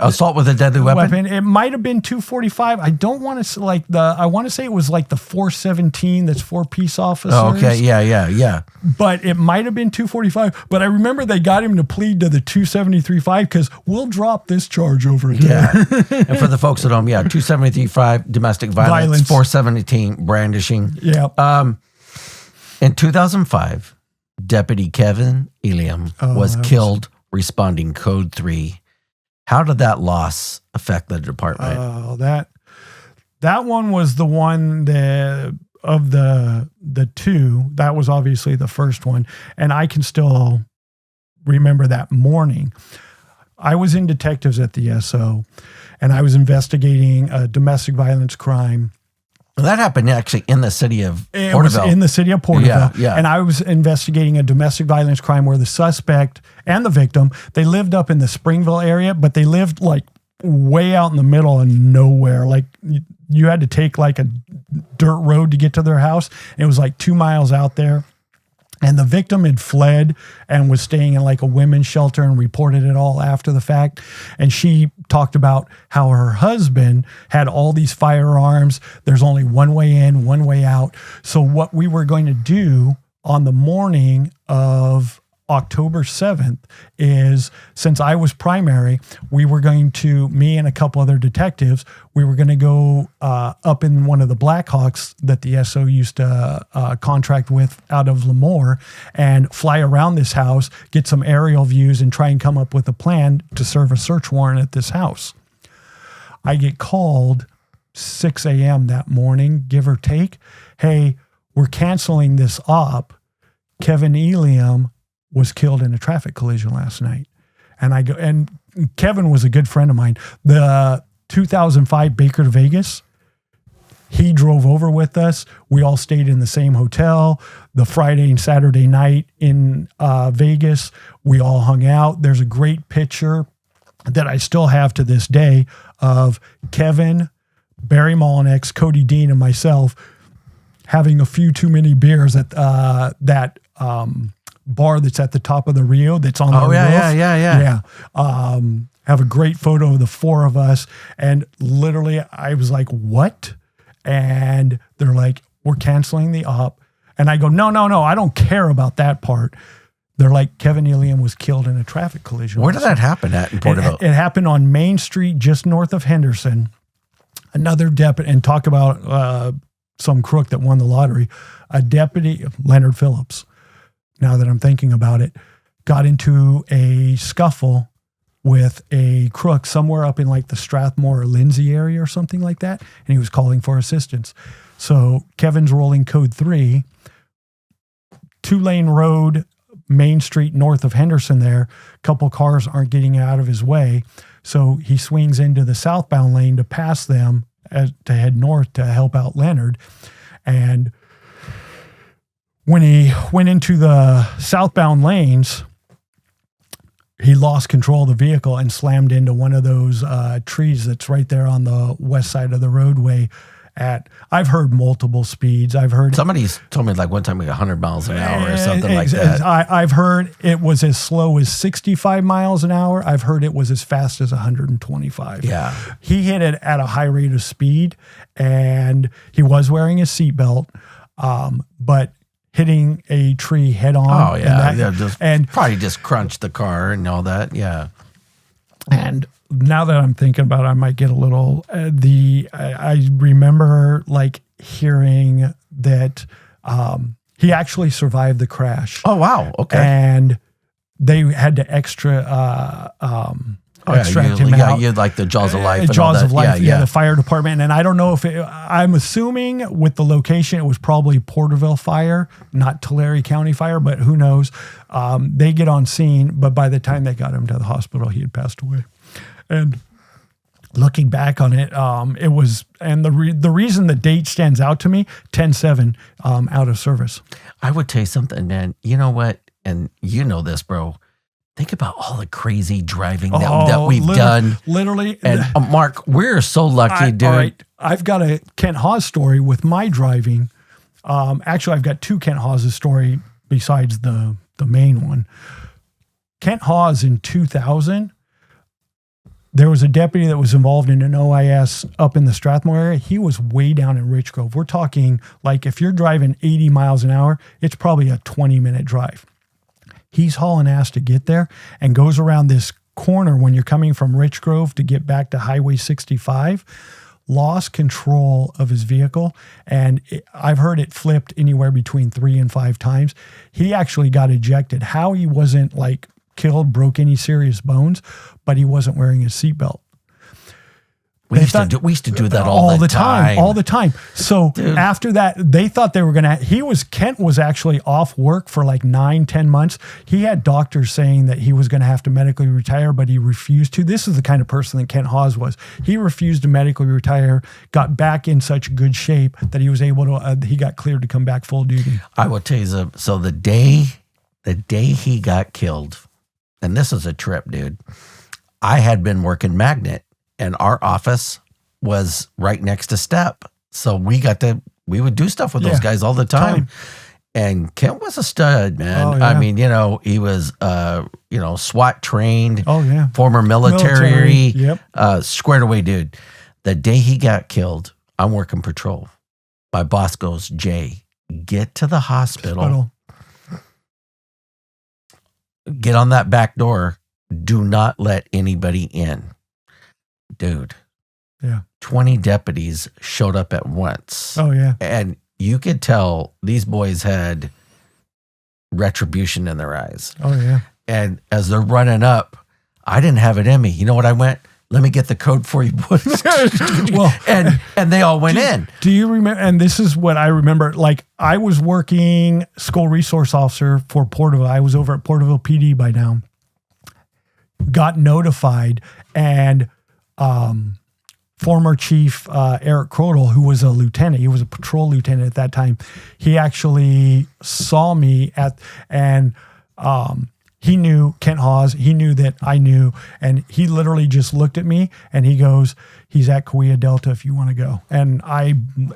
Assault with a deadly weapon. It might have been 245. I don't want to I want to say it was like the 417 that's for peace officers. Oh, okay. Yeah. But it might have been 245. But I remember they got him to plead to the 273.5 because we'll drop this charge over here. Yeah. And for the folks at home, 273.5 domestic violence, 417 brandishing. Yeah. In 2005, Deputy Kevin Eliam was killed responding Code 3. How did that loss affect the department? That one was the one of the two. That was obviously the first one. And I can still remember that morning. I was in detectives at the SO, and I was investigating a domestic violence crime. Well, that happened actually in the city of Porterville. It was in the city of Porterville. Yeah. And I was investigating a domestic violence crime where the suspect and the victim, they lived up in the Springville area, but they lived like way out in the middle of nowhere. Like you had to take like a dirt road to get to their house. It was like 2 miles out there. And the victim had fled and was staying in like a women's shelter and reported it all after the fact. And she talked about how her husband had all these firearms. There's only one way in, one way out. So what we were going to do on the morning of October 7th is, since I was primary, we were going to, me and a couple other detectives, we were going to go up in one of the Blackhawks that the SO used to contract with out of Lemoore and fly around this house, get some aerial views and try and come up with a plan to serve a search warrant at this house. I get called 6 a.m. that morning, give or take. Hey, we're canceling this op. Kevin Eliam was killed in a traffic collision last night. And I go, and Kevin was a good friend of mine. The 2005 Baker to Vegas, he drove over with us. We all stayed in the same hotel. The Friday and Saturday night in Vegas, we all hung out. There's a great picture that I still have to this day of Kevin, Barry Mollinex, Cody Dean, and myself having a few too many beers at that bar that's at the top of the Rio that's on the roof. Yeah. Have a great photo of the four of us. And literally I was like, what? And they're like, we're canceling the op. And I go, no, I don't care about that part. They're like Kevin Nealon was killed in a traffic collision. Where did that happen at in Porterville? It happened on Main Street, just north of Henderson. Another deputy, and talk about some crook that won the lottery. A deputy, Leonard Phillips, now that I'm thinking about it, got into a scuffle with a crook somewhere up in like the Strathmore or Lindsay area or something like that, and he was calling for assistance. So Kevin's rolling code 3, 2-lane road, Main Street north of Henderson there. A couple cars aren't getting out of his way. So he swings into the southbound lane to pass them to head north to help out Leonard. And when he went into the southbound lanes, he lost control of the vehicle and slammed into one of those trees that's right there on the west side of the roadway. I've heard multiple speeds. I've heard somebody's told me like one time like 100 miles an hour or something like that. I've heard it was as slow as 65 miles an hour. I've heard it was as fast as 125. Yeah. He hit it at a high rate of speed, and he was wearing a seatbelt, but hitting a tree head on. Oh yeah, and probably just crunched the car and all that. Yeah. And now that I'm thinking about it, I might get a little, I remember like hearing that he actually survived the crash. Oh, wow. Okay. And they had to extract him out. You like the Jaws of Life. Jaws of Life, the fire department. And I don't know if I'm assuming with the location, it was probably Porterville fire, not Tulare County fire, but who knows. They get on scene, but by the time they got him to the hospital, he had passed away. And looking back on it, it was, and the reason the date stands out to me, 10/7, out of service. I would tell you something, man. You know what? And you know this, bro. Think about all the crazy driving that we've done. Literally. And Mark, we're so lucky, dude. All right. I've got a Kent Hawes story with my driving. Actually, I've got two Kent Hawes' story besides the main one. Kent Hawes in 2000, there was a deputy that was involved in an OIS up in the Strathmore area. He was way down in Rich Grove. We're talking like if you're driving 80 miles an hour, it's probably a 20-minute drive. He's hauling ass to get there and goes around this corner when you're coming from Rich Grove to get back to Highway 65, lost control of his vehicle. And I've heard it flipped anywhere between 3 and 5 times. He actually got ejected. How he wasn't like killed, broke any serious bones, but he wasn't wearing his seatbelt. We used to do that all the time. All the time. So after that, they thought they were going to, Kent was actually off work for like 9-10 months. He had doctors saying that he was going to have to medically retire, but he refused to. This is the kind of person that Kent Hawes was. He refused to medically retire, got back in such good shape that he was able to, he got cleared to come back full duty. I will tell you, so the day he got killed, and this is a trip, dude, I had been working Magnet. And our office was right next to Step. So we would do stuff with those guys all the time. And Kent was a stud, man. Oh, yeah. I mean, he was, SWAT trained. Oh, yeah. Former military. Yep. Squared away, dude. The day he got killed, I'm working patrol. My boss goes, Jay, get to the hospital. Get on that back door. Do not let anybody in. Dude, 20 deputies showed up at once. Oh, yeah. And you could tell these boys had retribution in their eyes. Oh, yeah. And as they're running up, I didn't have it in me. You know what I went? Let me get the code for you, boys. Well, and they all went in. Do you remember? And this is what I remember. Like, I was working school resource officer for Porterville. I was over at Porterville PD by now. Got notified, and former Chief Eric Crodel, who was a lieutenant, he was a patrol lieutenant at that time. He actually saw me he knew Kent Hawes. He knew that I knew, and he literally just looked at me and he goes, he's at Sequoia Delta if you want to go. And I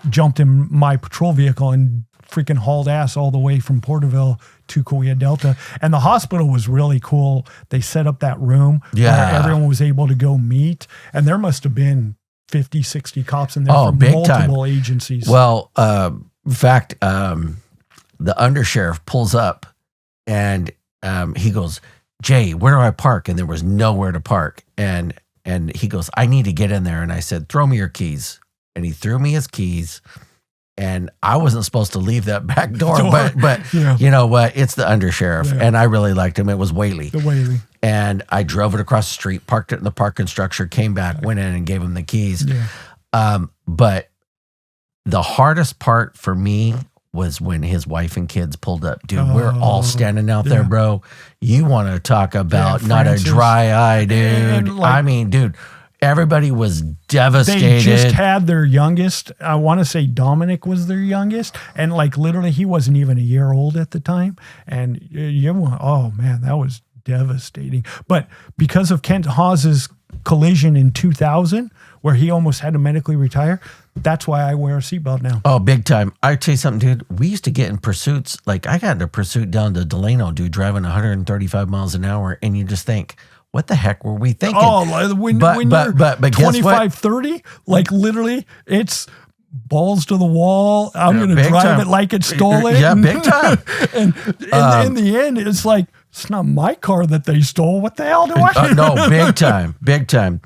jumped in my patrol vehicle and freaking hauled ass all the way from Porterville to Sequoia Delta. And the hospital was really cool. They set up that room where everyone was able to go meet. And there must have been 50, 60 cops in there from multiple agencies. Well, in fact, the undersheriff pulls up and he goes, Jay, where do I park? And there was nowhere to park. And he goes, I need to get in there. And I said, throw me your keys. And he threw me his keys. And I wasn't supposed to leave that back door, but you know what? It's the undersheriff. Yeah. And I really liked him. It was Whaley. The Whaley. And I drove it across the street, parked it in the parking structure, came back, went in and gave him the keys. Yeah. But the hardest part for me was when his wife and kids pulled up. Dude, we're all standing out there, bro. You want to talk about not a dry eye, dude. And I mean, dude, everybody was devastated. They just had their youngest. I want to say Dominic was their youngest. And like literally he wasn't even a year old at the time. And oh man, that was devastating. But because of Kent Hawes's collision in 2000, where he almost had to medically retire, that's why I wear a seatbelt now. Oh, big time. I tell you something, dude. We used to get in pursuits. Like I got in a pursuit down to Delano, dude, driving 135 miles an hour. And you just think, what the heck were we thinking? Oh, when you're 25, 30, like literally it's balls to the wall. I'm going to drive it like it's stolen. Yeah, big time. And in the end, it's like, it's not my car that they stole. What the hell do I do? No, big time, big time.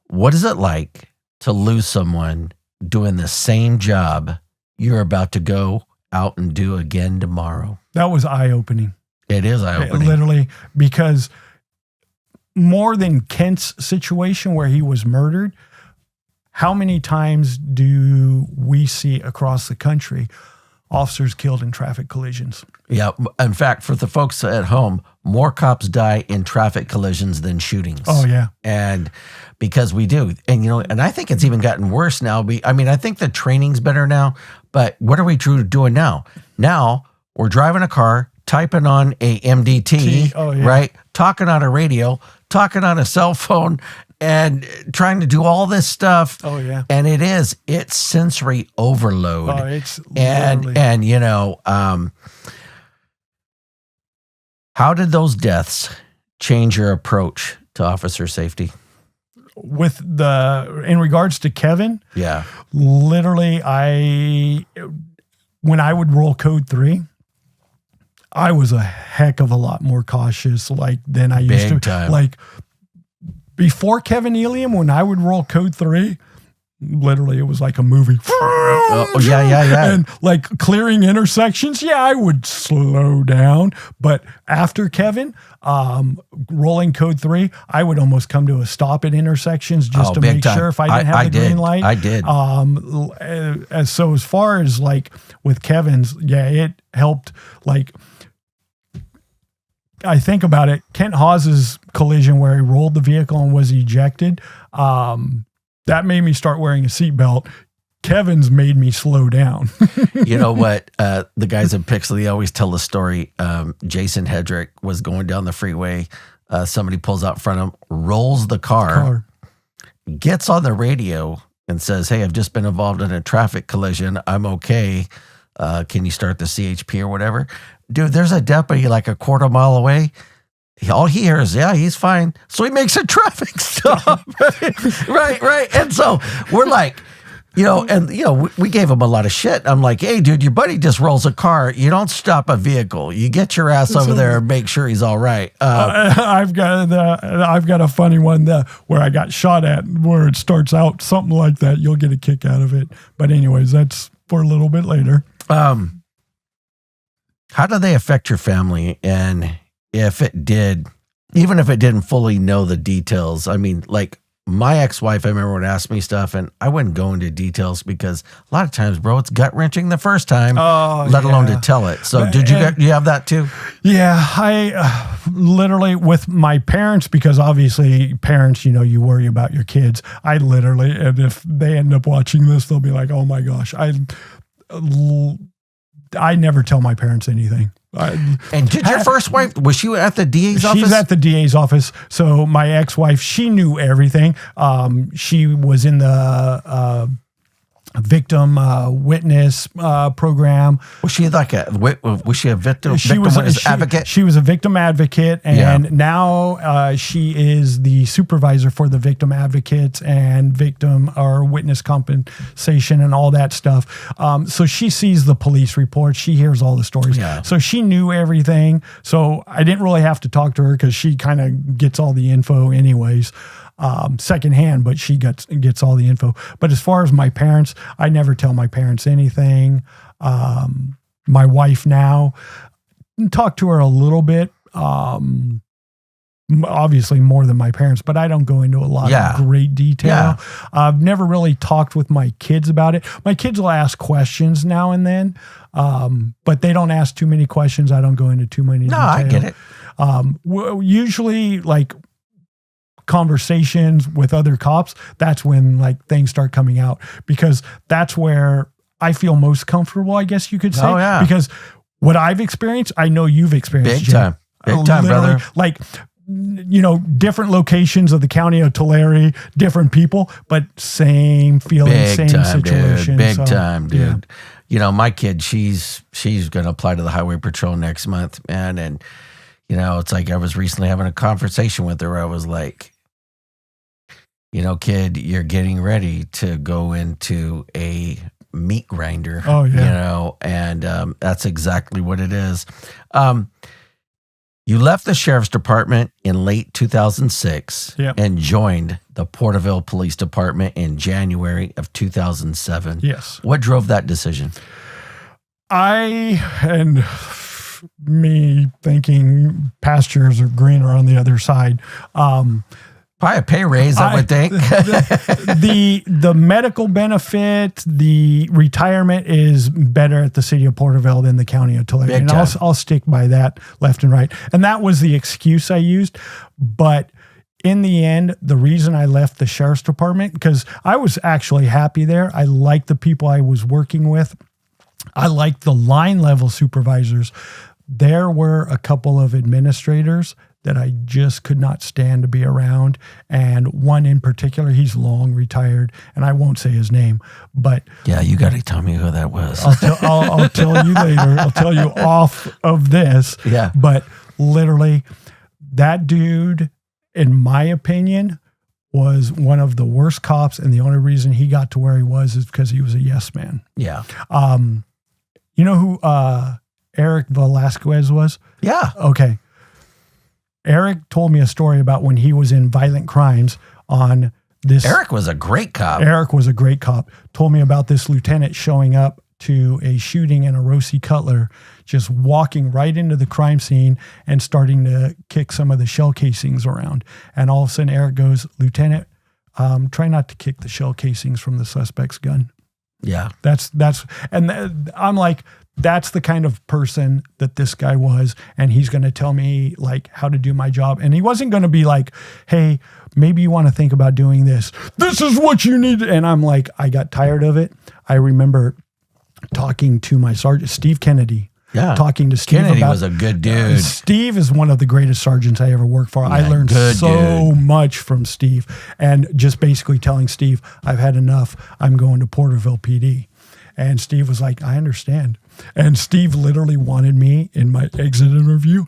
What is it like to lose someone doing the same job you're about to go out and do again tomorrow? That was eye-opening. It is eye-opening. Literally, because more than Kent's situation where he was murdered, how many times do we see across the country officers killed in traffic collisions? Yeah. In fact, for the folks at home, more cops die in traffic collisions than shootings. Oh, yeah. And because we do. And, and I think it's even gotten worse now. I think the training's better now, but what are we doing now? Now we're driving a car, typing on a MDT, right? Talking on a radio, talking on a cell phone, and trying to do all this stuff. Oh, yeah. And it's sensory overload. Oh, it's literally. And how did those deaths change your approach to officer safety? In regards to Kevin, yeah, literally when I would roll code 3, I was a heck of a lot more cautious than I used to. Time. Like before Kevin Eliam, when I would roll code 3, literally it was like a movie. Yeah. And like clearing intersections, I would slow down. But after Kevin, rolling code 3, I would almost come to a stop at intersections just to make sure if I didn't have the green light. I did. So as far as like with Kevin's, it helped. Like I think about it, Kent Hawes's collision where he rolled the vehicle and was ejected, that made me start wearing a seatbelt. Kevin's made me slow down. You know what? The guys in Pixley always tell the story. Jason Hedrick was going down the freeway. Somebody pulls out in front of him, rolls the car, gets on the radio and says, "Hey, I've just been involved in a traffic collision. I'm okay. Can you start the CHP or whatever?" Dude, there's a deputy like a quarter mile away. All he hears, he's fine. So he makes a traffic stop. Right. And so we're like, we gave him a lot of shit. I'm like, hey, dude, your buddy just rolls a car. You don't stop a vehicle. You get your ass over there and make sure he's all right. I've got a funny one where I got shot at where it starts out something like that. You'll get a kick out of it. But anyways, that's for a little bit later. How do they affect your family? And if it did, even if it didn't fully know the details, I mean, like my ex-wife, I remember would ask me stuff and I wouldn't go into details because a lot of times, bro, it's gut wrenching the first time, let alone to tell it. So did you have that too? Yeah, I literally with my parents, because obviously parents, you worry about your kids. And if they end up watching this, they'll be like, oh my gosh, I never tell my parents anything. And did your first wife, was she at the DA's office? She's at the DA's office. So my ex-wife, she knew everything. She was in the victim witness program. Was she like was she a victim witness advocate? She was a victim advocate, and now she is the supervisor for the victim advocates and victim or witness compensation and all that stuff. So she sees the police reports. She hears all the stories. Yeah. So she knew everything. So I didn't really have to talk to her because she kind of gets all the info anyways. Secondhand, but she gets all the info. But as far as my parents, I never tell my parents anything. My wife now, talk to her a little bit, obviously more than my parents, but I don't go into a lot of great detail. Yeah. I've never really talked with my kids about it. My kids will ask questions now and then, but they don't ask too many questions. I don't go into too many detail. I get it. Usually like conversations with other cops, that's when like things start coming out, because that's where I feel most comfortable, I guess you could say. Oh, yeah. Because what I've experienced, I know you've experienced. Big time, brother. Like, different locations of the county of Tulare, different people, but same feeling, same situation. Big time, dude. Yeah. My kid, she's going to apply to the Highway Patrol next month, man. And, it's like I was recently having a conversation with her. I was like, kid, you're getting ready to go into a meat grinder. Oh, yeah. And that's exactly what it is. You left the sheriff's department in late 2006 and joined the Porterville Police Department in January of 2007. Yes. What drove that decision? Me thinking pastures are greener on the other side. Probably a pay raise, I would think. the medical benefit, the retirement is better at the city of Porterville than the county of Tulare. And I'll stick by that left and right. And that was the excuse I used. But in the end, the reason I left the sheriff's department, because I was actually happy there. I liked the people I was working with. I liked the line level supervisors. There were a couple of administrators that I just could not stand to be around. And one in particular, he's long retired, and I won't say his name, but... Yeah, you got to tell me who that was. I'll tell you later. I'll tell you off of this. Yeah. But literally, that dude, in my opinion, was one of the worst cops, and the only reason he got to where he was is because he was a yes man. Yeah. You know who Eric Velasquez was? Yeah. Okay. Eric told me a story about when he was in violent crimes on this. Eric was a great cop. Told me about this lieutenant showing up to a shooting in a Rossi Cutler, just walking right into the crime scene and starting to kick some of the shell casings around. And all of a sudden Eric goes, "Lieutenant, try not to kick the shell casings from the suspect's gun." Yeah. I'm like, that's the kind of person that this guy was. And he's going to tell me like how to do my job. And he wasn't going to be like, "Hey, maybe you want to think about doing this. This is what you need." And I'm like, I got tired of it. I remember talking to my sergeant, Steve Kennedy. Yeah. Talking to Steve. Kennedy was a good dude. Steve is one of the greatest sergeants I ever worked for. I learned so much from Steve, and just basically telling Steve, "I've had enough. I'm going to Porterville PD." And Steve was like, "I understand." And Steve literally wanted me in my exit interview,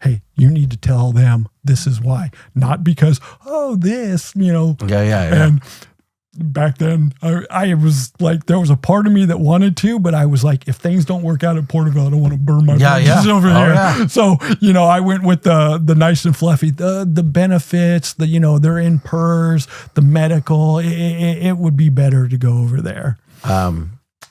"Hey, you need to tell them this is why." Not because, this. Yeah. And back then, I was like, there was a part of me that wanted to, but I was like, if things don't work out at Porterville, I don't want to burn my bridges over here. Yeah. So, I went with the nice and fluffy, the benefits, they're in PERS, the medical. It would be better to go over there.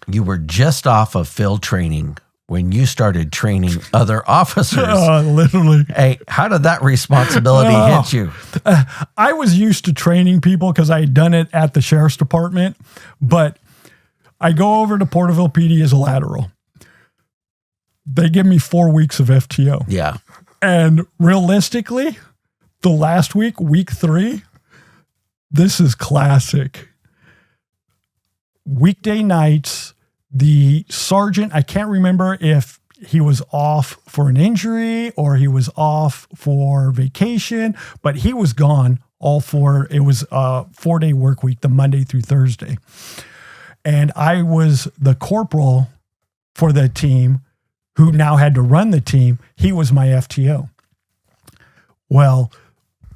You were just off of field training when you started training other officers. Literally. Hey, how did that responsibility hit you? I was used to training people because I had done it at the sheriff's department, but I go over to Porterville PD as a lateral. They give me 4 weeks of FTO. Yeah. And realistically, the last week, week 3, this is classic. Weekday nights, the sergeant, I can't remember if he was off for an injury or he was off for vacation, but he was gone it was a 4-day work week, the Monday through Thursday. And I was the corporal for the team who now had to run the team. He was my FTO. Well,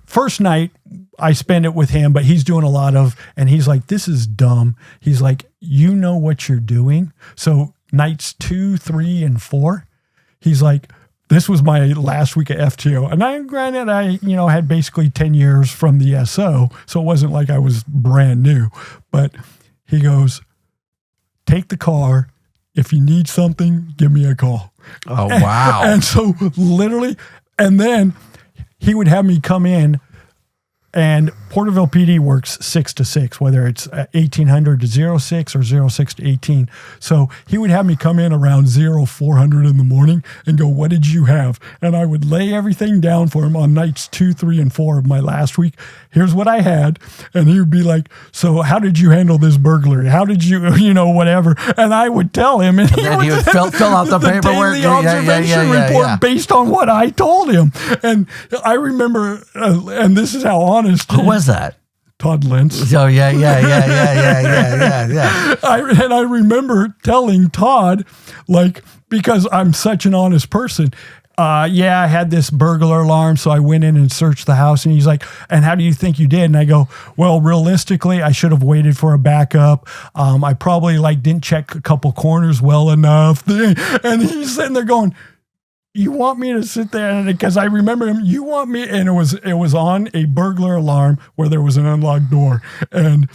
first night I spend it with him, but he's doing a lot of, and he's like, this is dumb. He's like, you know what you're doing. So nights 2, 3, and 4, he's like, this was my last week of FTO. And I had basically 10 years from the SO. So it wasn't like I was brand new, but he goes, take the car. If you need something, give me a call. Oh, wow. And so literally, and then he would have me come in, and Porterville PD works 6 to 6, whether it's 1800 to 06 or 06 to 18. So he would have me come in around 0400 in the morning and go, what did you have? And I would lay everything down for him on nights 2, 3, and 4 of my last week. Here's what I had. And he would be like, so how did you handle this burglary? How did you, whatever. And I would tell him. And he would fill out the paperwork. Daily observation report based on what I told him. And I remember, and this is how honest. Who was that? Todd Lentz. Oh, yeah. I remember telling Todd, because I'm such an honest person, I had this burglar alarm, so I went in and searched the house. And he's like, and how do you think you did? And I go, well, realistically, I should have waited for a backup. I probably didn't check a couple corners well enough. And he's sitting there going, you want me to sit there? Because I remember him, you want me, and it was on a burglar alarm where there was an unlocked door, and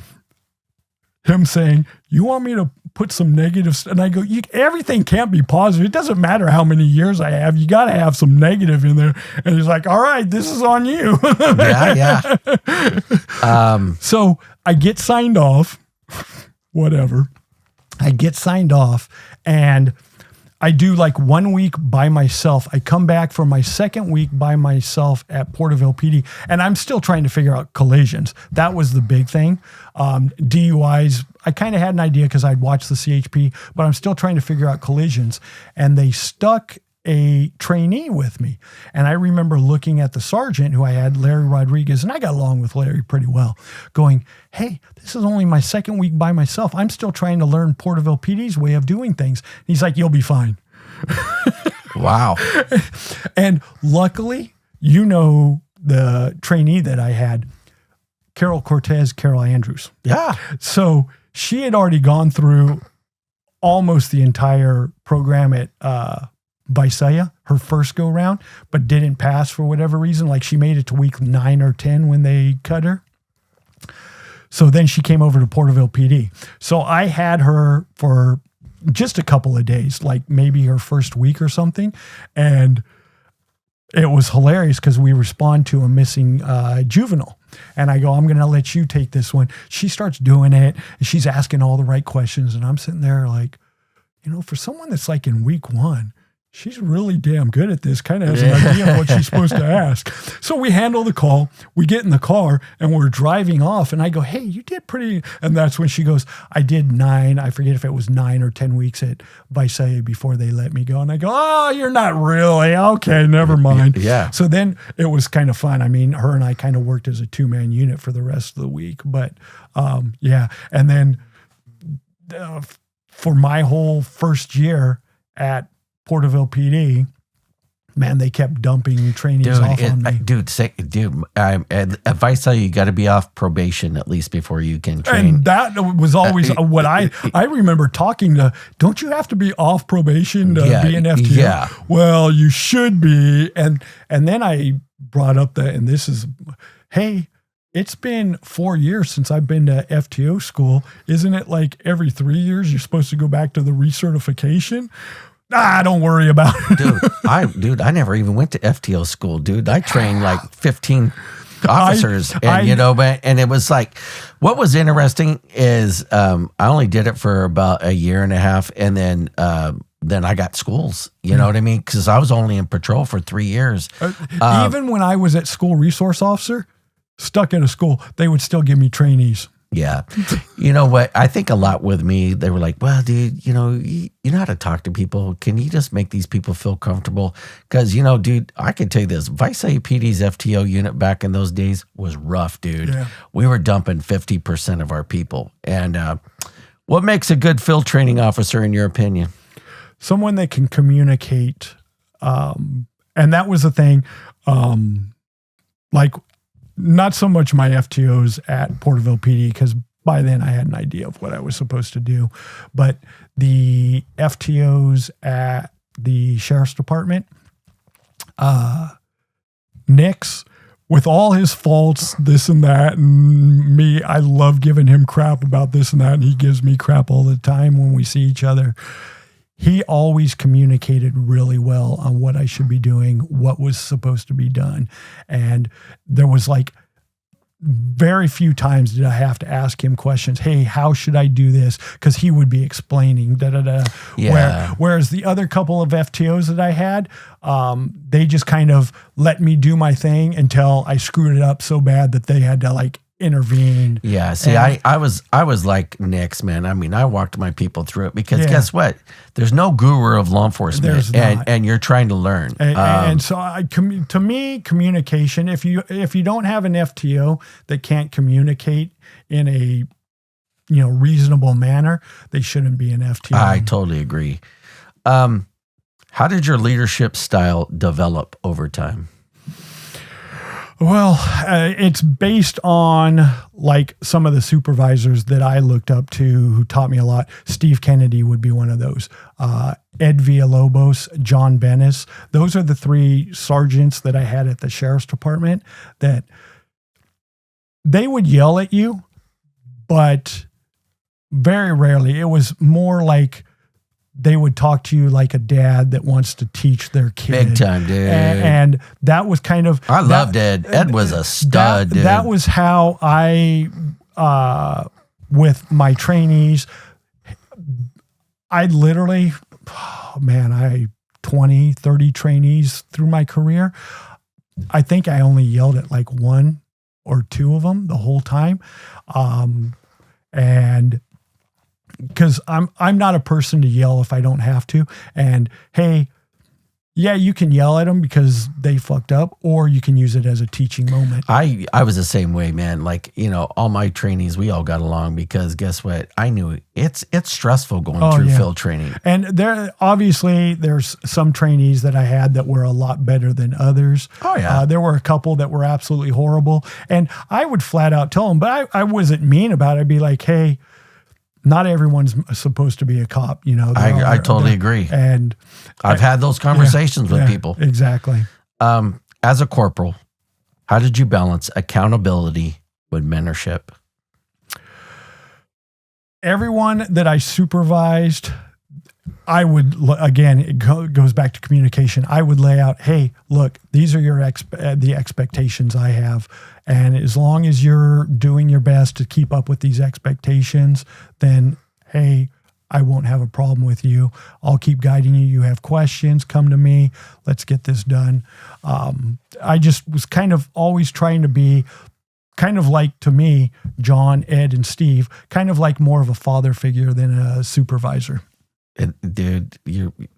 him saying, you want me to put some negatives? And I go, everything can't be positive. It doesn't matter how many years I have. You got to have some negative in there. And he's like, all right, this is on you. Yeah. So I get signed off, whatever. I get signed off, and I do 1 week by myself. I come back for my second week by myself at Porterville PD, and I'm still trying to figure out collisions. That was the big thing. DUIs, I kind of had an idea because I'd watched the CHP, but I'm still trying to figure out collisions. And they stuck a trainee with me. And I remember looking at the sergeant who I had, Larry Rodriguez, and I got along with Larry pretty well, going, hey, this is only my second week by myself. I'm still trying to learn Porterville PD's way of doing things. And he's like, you'll be fine. Wow. And luckily, the trainee that I had, Carol Andrews. Yeah. So she had already gone through almost the entire program at Visalia, her first go round, but didn't pass for whatever reason. She made it to week 9 or 10 when they cut her. So then she came over to Porterville PD. So I had her for just a couple of days, maybe her first week or something. And it was hilarious because we respond to a missing juvenile. And I go, I'm going to let you take this one. She starts doing it, and she's asking all the right questions. And I'm sitting there for someone that's in week 1, she's really damn good at this, kind of has an idea of what she's supposed to ask. So we handle the call, we get in the car, and we're driving off, and I go, hey, you did pretty, and that's when she goes, I did 9, I forget if it was 9 or 10 weeks at Visalia before they let me go. And I go, oh, you're not really, okay, never mind. Yeah. So then it was kind of fun. I mean, her and I kind of worked as a 2-man unit for the rest of the week, but yeah. And then for my whole first year at Porterville PD, man, they kept dumping trainees off on me. At Visalia, you got to be off probation at least before you can train. And that was always what I remember talking to, don't you have to be off probation to be an FTO? Yeah. Well, you should be. And then I brought up hey, it's been 4 years since I've been to FTO school. Isn't it every 3 years you're supposed to go back to the recertification? Don't worry about it. Dude, I never even went to FTO school, dude. I trained 15 officers, and it was what was interesting is I only did it for about a year and a half, and then I got schools. You know what I mean? Because I was only in patrol for 3 years. Even when I was at school resource officer, stuck at a school, they would still give me trainees. Yeah. You know what? I think a lot with me, they were like, well, dude, you know how to talk to people. Can you just make these people feel comfortable? Because, dude, I can tell you this. Visalia PD's FTO unit back in those days was rough, dude. Yeah. We were dumping 50% of our people. And What makes a good field training officer, in your opinion? Someone that can communicate. And that was the thing. Like, not so much my FTOs at Porterville PD, because by then I had an idea of what I was supposed to do. But the FTOs at the Sheriff's Department, Nick's, with all his faults, this and that, and me, I love giving him crap about this and that, and he gives me crap all the time when we see each other. He always communicated really well on what I should be doing, what was supposed to be done. And there was like very few times did I have to ask him questions. Hey, how should I do this? Because he would be explaining, Yeah. Whereas the other couple of FTOs that I had, they just kind of let me do my thing until I screwed it up so bad that they had to like intervene. Yeah. See, I was like Nick's, man. I mean, I walked my people through it because guess what? There's no guru of law enforcement, and you're trying to learn. And so, to me, communication. If you don't have an FTO that can't communicate in a reasonable manner, they shouldn't be an FTO. I totally agree. How did your leadership style develop over time? Well, it's based on like some of the supervisors that I looked up to who taught me a lot. Steve Kennedy would be one of those. Ed Villalobos, John Bennis. Those are the three sergeants that I had at the Sheriff's Department that they would yell at you, but very rarely. It was more like they would talk to you like a dad that wants to teach their kid. Big time, dude. And that was kind of... I loved Ed. Ed was a stud, dude. That was how I, with my trainees, I literally, 20, 30 trainees through my career. I think I only yelled at like one or two of them the whole time. And because I'm not a person to yell if I don't have to. And hey, yeah, you can yell at them because they fucked up, or you can use it as a teaching moment. I was the same way, man. Like, all my trainees, we all got along because guess what? I knew it's stressful going through field training. And there's some trainees that I had that were a lot better than others. Oh yeah. There were a couple that were absolutely horrible. And I would flat out tell them, but I wasn't mean about it. I'd be like, hey, not everyone's supposed to be a cop, I totally agree. And I've had those conversations with people. Exactly. As a corporal, how did you balance accountability with mentorship? Everyone that I supervised, I would, again, it goes back to communication. I would lay out, hey, look, these are the expectations I have. And as long as you're doing your best to keep up with these expectations, then, hey, I won't have a problem with you. I'll keep guiding you. You have questions, come to me. Let's get this done. I just was kind of always trying to be kind of like, to me, John, Ed, and Steve, kind of like more of a father figure than a supervisor. Dude,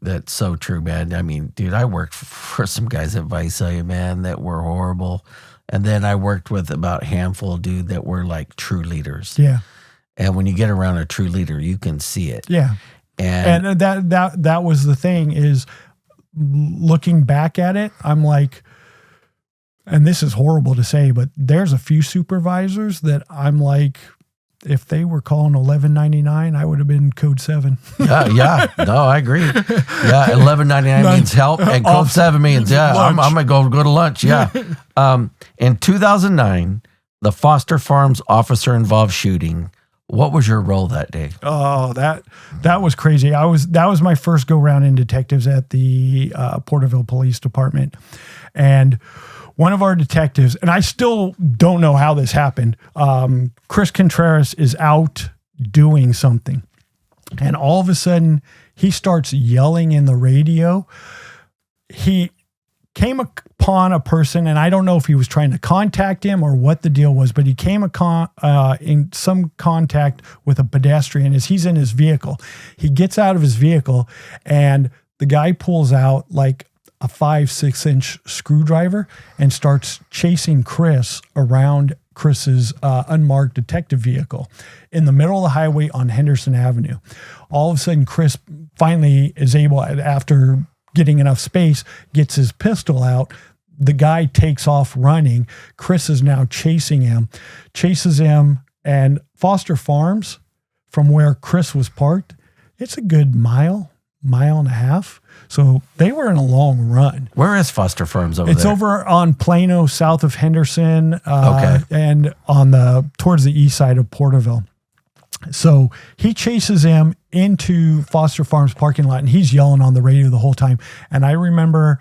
that's so true, man. I mean, dude, I worked for some guys at Visalia, man, that were horrible. And then I worked with about a handful, dude, that were like true leaders. Yeah. And when you get around a true leader, you can see it. Yeah. And that was the thing, is looking back at it, I'm like, and this is horrible to say, but there's a few supervisors that I'm like, if they were calling 1199, I would have been code 7. Yeah. No, I agree. Yeah. 1199 means help, and code 7 means, I'm going to go to lunch. Yeah. In 2009, the Foster Farms officer-involved shooting, what was your role that day? Oh, that was crazy. That was my first go-round in detectives at the Porterville Police Department. And one of our detectives, and I still don't know how this happened, Chris Contreras is out doing something. And all of a sudden, he starts yelling in the radio. He came upon a person, and I don't know if he was trying to contact him or what the deal was, but he came in some contact with a pedestrian as he's in his vehicle. He gets out of his vehicle, and the guy pulls out like a 5-6 inch screwdriver and starts chasing Chris around Chris's unmarked detective vehicle in the middle of the highway on Henderson Avenue. All of a sudden, Chris finally is able, after getting enough space, gets his pistol out. The guy takes off running. Chris is now chases him, and Foster Farms, from where Chris was parked, it's a good mile and a half. So they were in a long run. Where is Foster Farms over there? It's over on Plano, south of Henderson, and towards the east side of Porterville. So he chases him into Foster Farms parking lot, and he's yelling on the radio the whole time. And I remember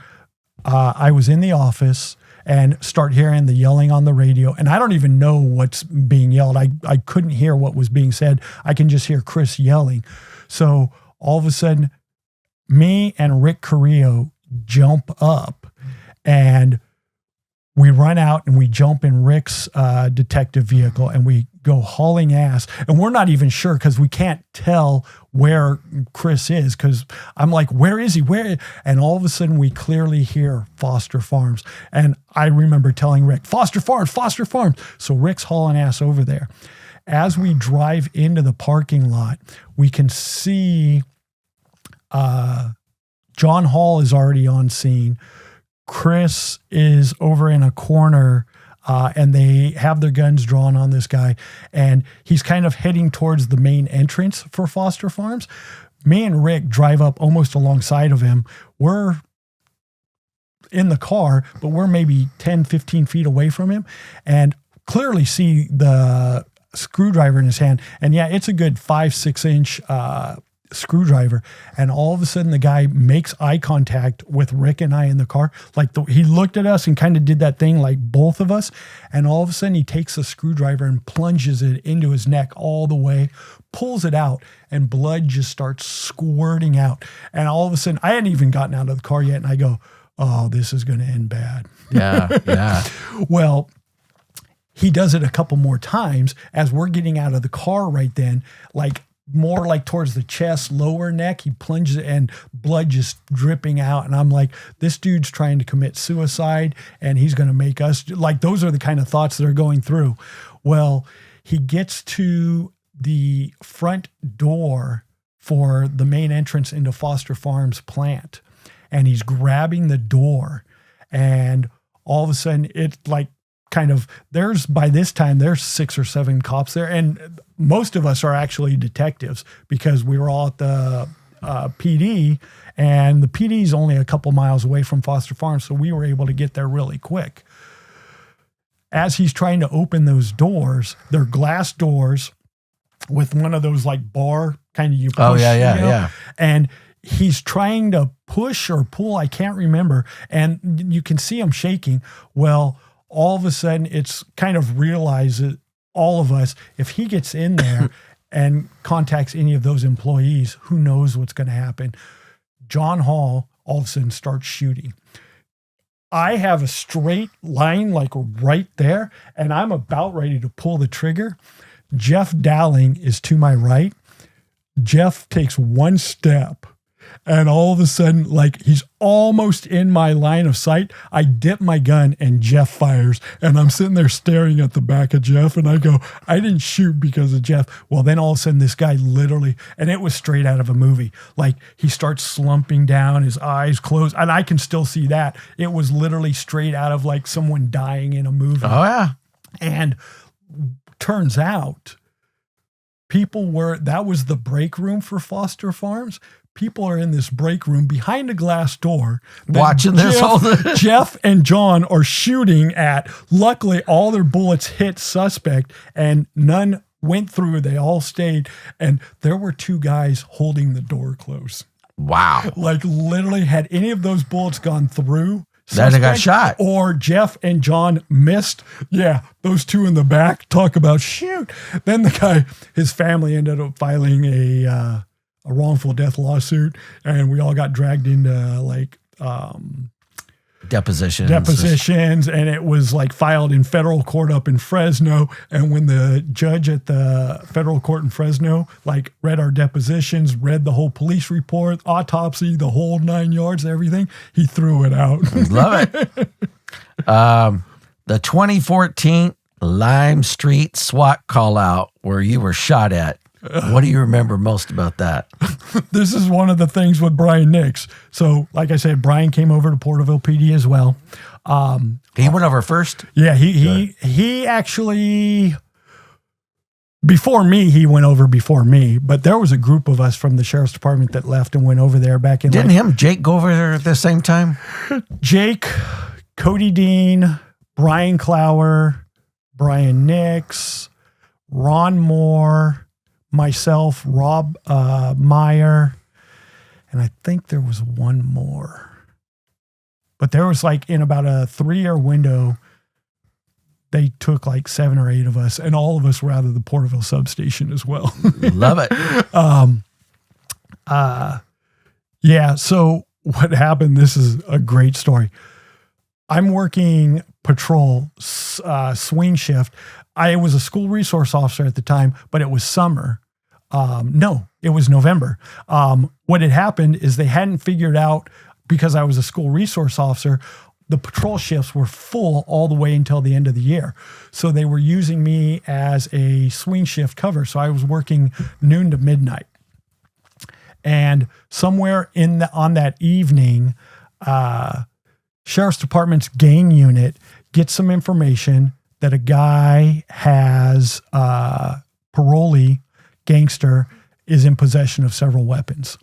I was in the office and start hearing the yelling on the radio, and I don't even know what's being yelled. I couldn't hear what was being said. I can just hear Chris yelling. So all of a sudden, me and Rick Carrillo jump up, and we run out and we jump in Rick's detective vehicle, and we go hauling ass. And we're not even sure because we can't tell where Chris is, because I'm like, where is he? Where? And all of a sudden we clearly hear Foster Farms. And I remember telling Rick, Foster Farms, Foster Farms. So Rick's hauling ass over there. As we drive into the parking lot, we can see John Hall is already on scene. Chris is over in a corner, and they have their guns drawn on this guy, and he's kind of heading towards the main entrance for Foster Farms. Me and Rick drive up almost alongside of him. We're in the car, but we're maybe 10, 15 feet away from him, and clearly see the screwdriver in his hand. And yeah, it's a good 5-6 inch screwdriver. And all of a sudden the guy makes eye contact with Rick and I in the car. He looked at us and kind of did that thing like both of us. And all of a sudden he takes the screwdriver and plunges it into his neck all the way, pulls it out, and blood just starts squirting out. And all of a sudden, I hadn't even gotten out of the car yet. And I go, oh, this is going to end bad. Yeah. Well, he does it a couple more times as we're getting out of the car right then, more like towards the chest, lower neck. He plunges and blood just dripping out. And I'm like, this dude's trying to commit suicide and he's going to make us, those are the kind of thoughts that are going through. Well, he gets to the front door for the main entrance into Foster Farms plant, and he's grabbing the door, and all of a sudden it's by this time there's 6 or 7 cops there, and most of us are actually detectives because we were all at the PD, and the PD is only a couple miles away from Foster Farms, so we were able to get there really quick. As he's trying to open those doors, they're glass doors with one of those bar kind of you push. Oh, yeah. And he's trying to push or pull, I can't remember, and you can see him shaking. Well, all of a sudden it's kind of realizes all of us, if he gets in there and contacts any of those employees, who knows what's going to happen. John Hall all of a sudden starts shooting. I have a straight line right there, and I'm about ready to pull the trigger. Jeff Dowling is to my right. Jeff takes one step, and all of a sudden, he's almost in my line of sight. I dip my gun and Jeff fires, and I'm sitting there staring at the back of Jeff, and I go, I didn't shoot because of Jeff. Well, then all of a sudden this guy literally, and it was straight out of a movie. He starts slumping down, his eyes closed, and I can still see that. It was literally straight out of someone dying in a movie. Oh, yeah. And turns out that was the break room for Foster Farms. People are in this break room behind a glass door. Watching this whole thing. Jeff and John are shooting at. Luckily, all their bullets hit suspect and none went through. They all stayed. And there were 2 guys holding the door closed. Wow. Literally, had any of those bullets gone through, then they got shot. Or Jeff and John missed. Yeah, those 2 in the back, talk about shoot. Then the guy, his family ended up filing a wrongful death lawsuit, and we all got dragged into depositions, and it was filed in federal court up in Fresno. And when the judge at the federal court in Fresno read our depositions, read the whole police report, autopsy, the whole 9 yards, everything, he threw it out. Love it. The 2014 Lime Street SWAT call out where you were shot at. What do you remember most about that? This is one of the things with Brian Nix. So, like I said, Brian came over to Porterville PD as well. He went over first? Yeah, he actually, before me, he went over before me. But there was a group of us from the sheriff's department that left and went over there back in. Didn't Jake go over there at the same time? Jake, Cody Dean, Brian Clower, Brian Nix, Ron Moore, myself, Rob Meyer, and I think there was one more. But there was like in about a 3-year window, they took like 7 or 8 of us, and all of us were out of the Porterville substation as well. Love it. Yeah, so what happened, this is a great story. I'm working patrol, swing shift. I was a school resource officer at the time, but it was summer. No, it was November. What had happened is they hadn't figured out, because I was a school resource officer, the patrol shifts were full all the way until the end of the year. So they were using me as a swing shift cover. So I was working noon to midnight. And somewhere on that evening, Sheriff's Department's gang unit gets some information that a guy has parolee gangster is in possession of several weapons.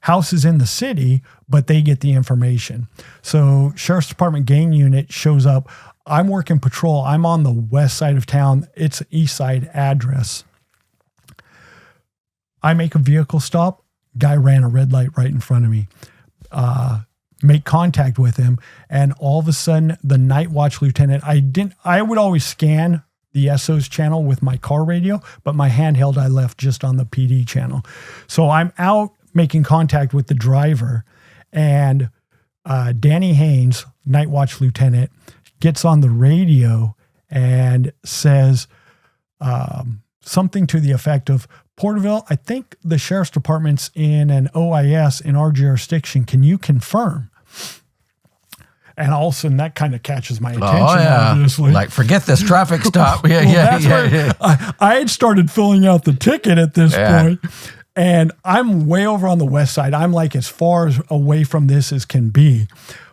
House is in the city, but they get the information. So Sheriff's Department gang unit shows up. I'm working patrol. I'm on the west side of town. It's an east side address. I make a vehicle stop. Guy ran a red light right in front of me. Make contact with him, and all of a sudden the night watch lieutenant, I would always scan the SO's channel with my car radio, but my handheld I left just on the PD channel. So I'm out making contact with the driver, and Danny Haynes, night watch lieutenant, gets on the radio and says something to the effect of, Porterville, I think the sheriff's department's in an OIS in our jurisdiction. Can you confirm? And all of a sudden that kind of catches my attention. Oh, yeah. Obviously. Like, forget this traffic stop. Yeah, I had started filling out the ticket at this point, and I'm way over on the west side. I'm like as far away from this as can be.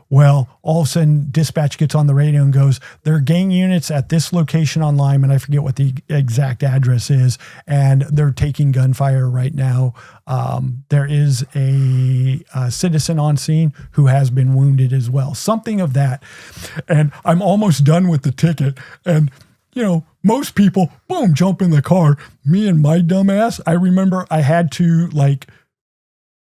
Well, all of a sudden, dispatch gets on the radio and goes, there are gang units at this location on Lime, and I forget what the exact address is, and they're taking gunfire right now. There is a citizen on scene who has been wounded as well. Something of that. And I'm almost done with the ticket. And, you know, most people, boom, jump in the car. Me and my dumb ass, I remember I had to, like,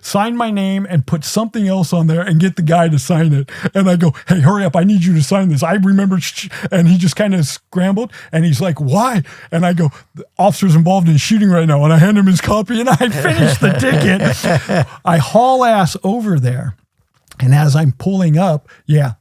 sign my name and put something else on there and get the guy to sign it. And I go, hey, hurry up. I need you to sign this. I remember. And he just kind of scrambled and he's like, why? And I go, the officer's involved in shooting right now. And I hand him his copy and I finish the ticket. I haul ass over there. And as I'm pulling up,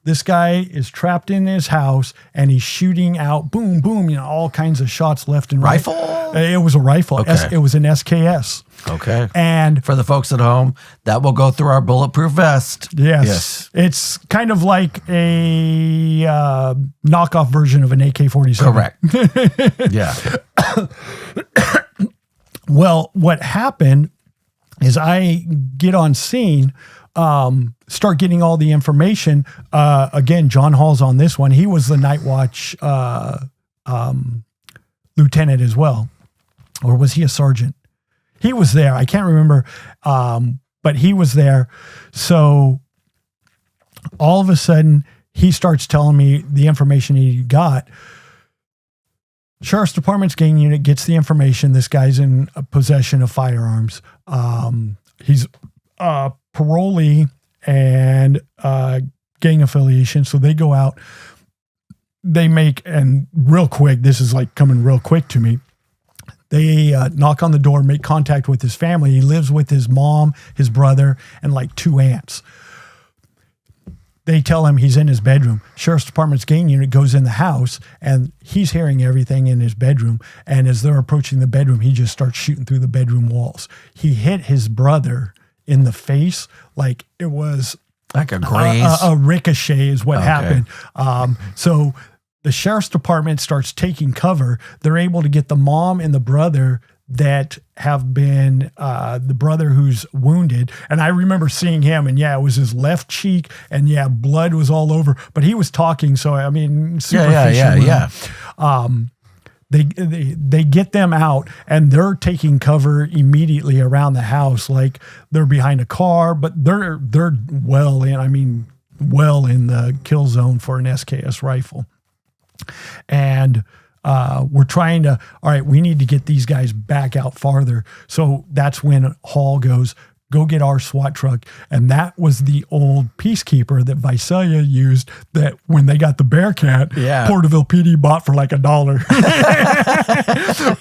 this guy is trapped in his house and he's shooting out, boom, boom, you know, all kinds of shots left and right. Rifle? It was a rifle. Okay. It was an SKS. Okay. And for the folks at home, that will go through our bulletproof vest. Yes. It's kind of like a knockoff version of an AK-47. Correct. Yeah. Well, what happened is I get on scene, start getting all the information. Again, John Hall's on this one. He was the night watch lieutenant as well. Or was he a sergeant? He was there. I can't remember, but he was there. So all of a sudden, he starts telling me the information he got. Sheriff's Department's gang unit gets the information. This guy's in possession of firearms. He's parolee and gang affiliation. So they go out. They make, and real quick, this is like coming real quick to me. They knock on the door, make contact with his family. He lives with his mom, his brother, and like 2 aunts. They tell him he's in his bedroom. Sheriff's Department's gang unit goes in the house, and he's hearing everything in his bedroom. And as they're approaching the bedroom, he just starts shooting through the bedroom walls. He hit his brother in the face like it was like a graze. A ricochet is what happened. So the sheriff's department starts taking cover. They're able to get the mom and the brother that have been the brother who's wounded. And I remember seeing him, and yeah, it was his left cheek, and yeah, blood was all over, but he was talking. So, I mean, superficial. They get them out, and they're taking cover immediately around the house. Like they're behind a car, but they're well in the kill zone for an SKS rifle. And we're trying to, all right, we need to get these guys back out farther. So that's when Hall goes, go get our SWAT truck. And that was the old Peacekeeper that Visalia used, that when they got the Bearcat, Porterville PD bought for like $1.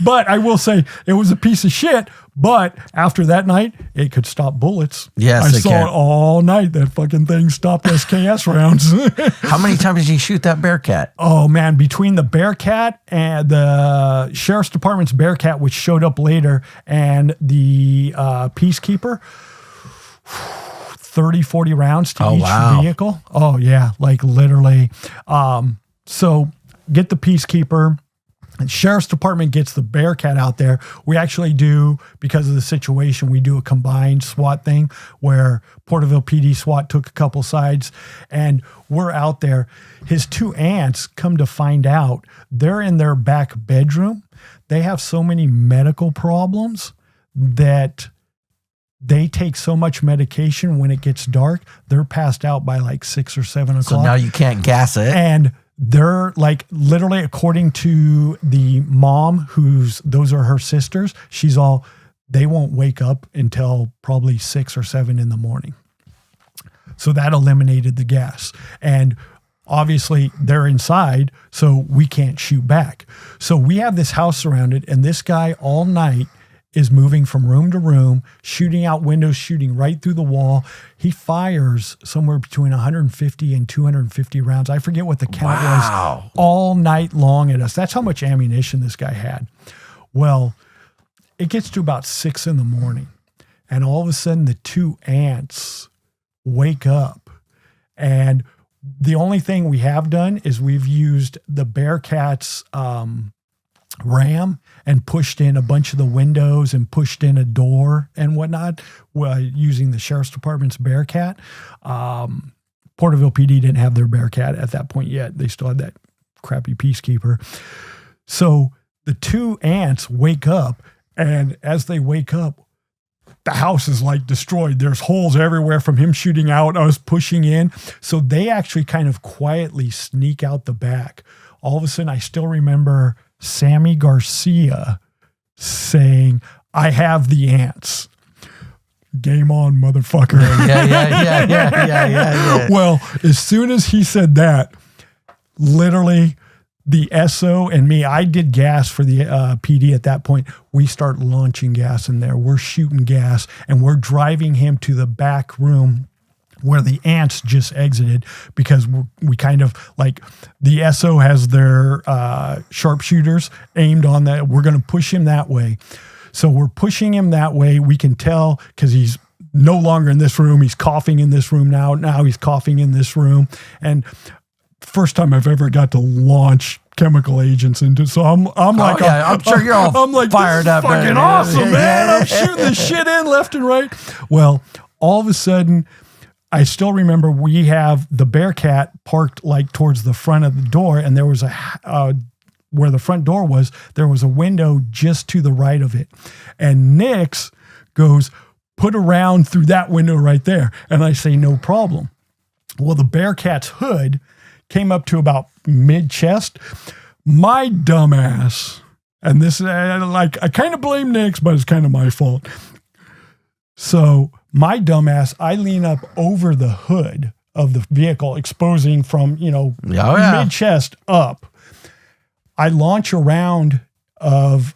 But I will say it was a piece of shit. But after that night, it could stop bullets. Yes, I saw it all night. That fucking thing stopped SKS rounds. How many times did you shoot that Bearcat? Oh, man. Between the Bearcat and the Sheriff's Department's Bearcat, which showed up later, and the Peacekeeper, 30, 40 rounds to each vehicle. Oh, yeah. Like literally. So get the Peacekeeper. And Sheriff's Department gets the Bearcat out there. We actually do, because of the situation, we do a combined SWAT thing where Porterville PD SWAT took a couple sides, and we're out there. His two aunts, come to find out, they're in their back bedroom. They have so many medical problems that they take so much medication when it gets dark, they're passed out by like 6 or 7 o'clock. So now you can't gas it. And they're like, literally, according to the mom, those are her sisters, she's all, they won't wake up until probably 6 or 7 in the morning. So that eliminated the gas. And obviously they're inside, so we can't shoot back. So we have this house surrounded, and this guy all night is moving from room to room, shooting out windows, shooting right through the wall. He fires somewhere between 150 and 250 rounds. I forget what the count was, all night long at us. That's how much ammunition this guy had. Well, it gets to about 6 in the morning, and all of a sudden the two aunts wake up. And the only thing we have done is we've used the Bearcat's ram and pushed in a bunch of the windows and pushed in a door and whatnot, using the Sheriff's Department's Bearcat. Porterville PD didn't have their Bearcat at that point yet. They still had that crappy Peacekeeper. So the two aunts wake up, and as they wake up, the house is like destroyed. There's holes everywhere from him shooting out, us pushing in. So they actually kind of quietly sneak out the back. All of a sudden, I still remember Sammy Garcia saying, "I have the ants." Game on, motherfucker. Yeah. Well, as soon as he said that, literally the SO and me, I did gas for the PD at that point. We start launching gas in there. We're shooting gas, and we're driving him to the back room where the ants just exited, because we kind of like, the SO has their sharpshooters aimed on that. We're going to push him that way. So we're pushing him that way. We can tell because he's no longer in this room. He's coughing in this room now. Now he's coughing in this room. And first time I've ever got to launch chemical agents into. So I'm like, I'm sure you're all I'm like, fired up. Fucking awesome, man. I'm shooting this shit in left and right. Well, all of a sudden, I still remember we have the Bearcat parked like towards the front of the door, and there was where the front door was, there was a window just to the right of it. And Nix goes, "Put a round through that window right there." And I say, "No problem." Well, the Bearcat's hood came up to about mid-chest. My dumbass, and this, I kind of blame Nix, but it's kind of my fault. So my dumbass, I lean up over the hood of the vehicle, exposing from, mid-chest up. I launch a round of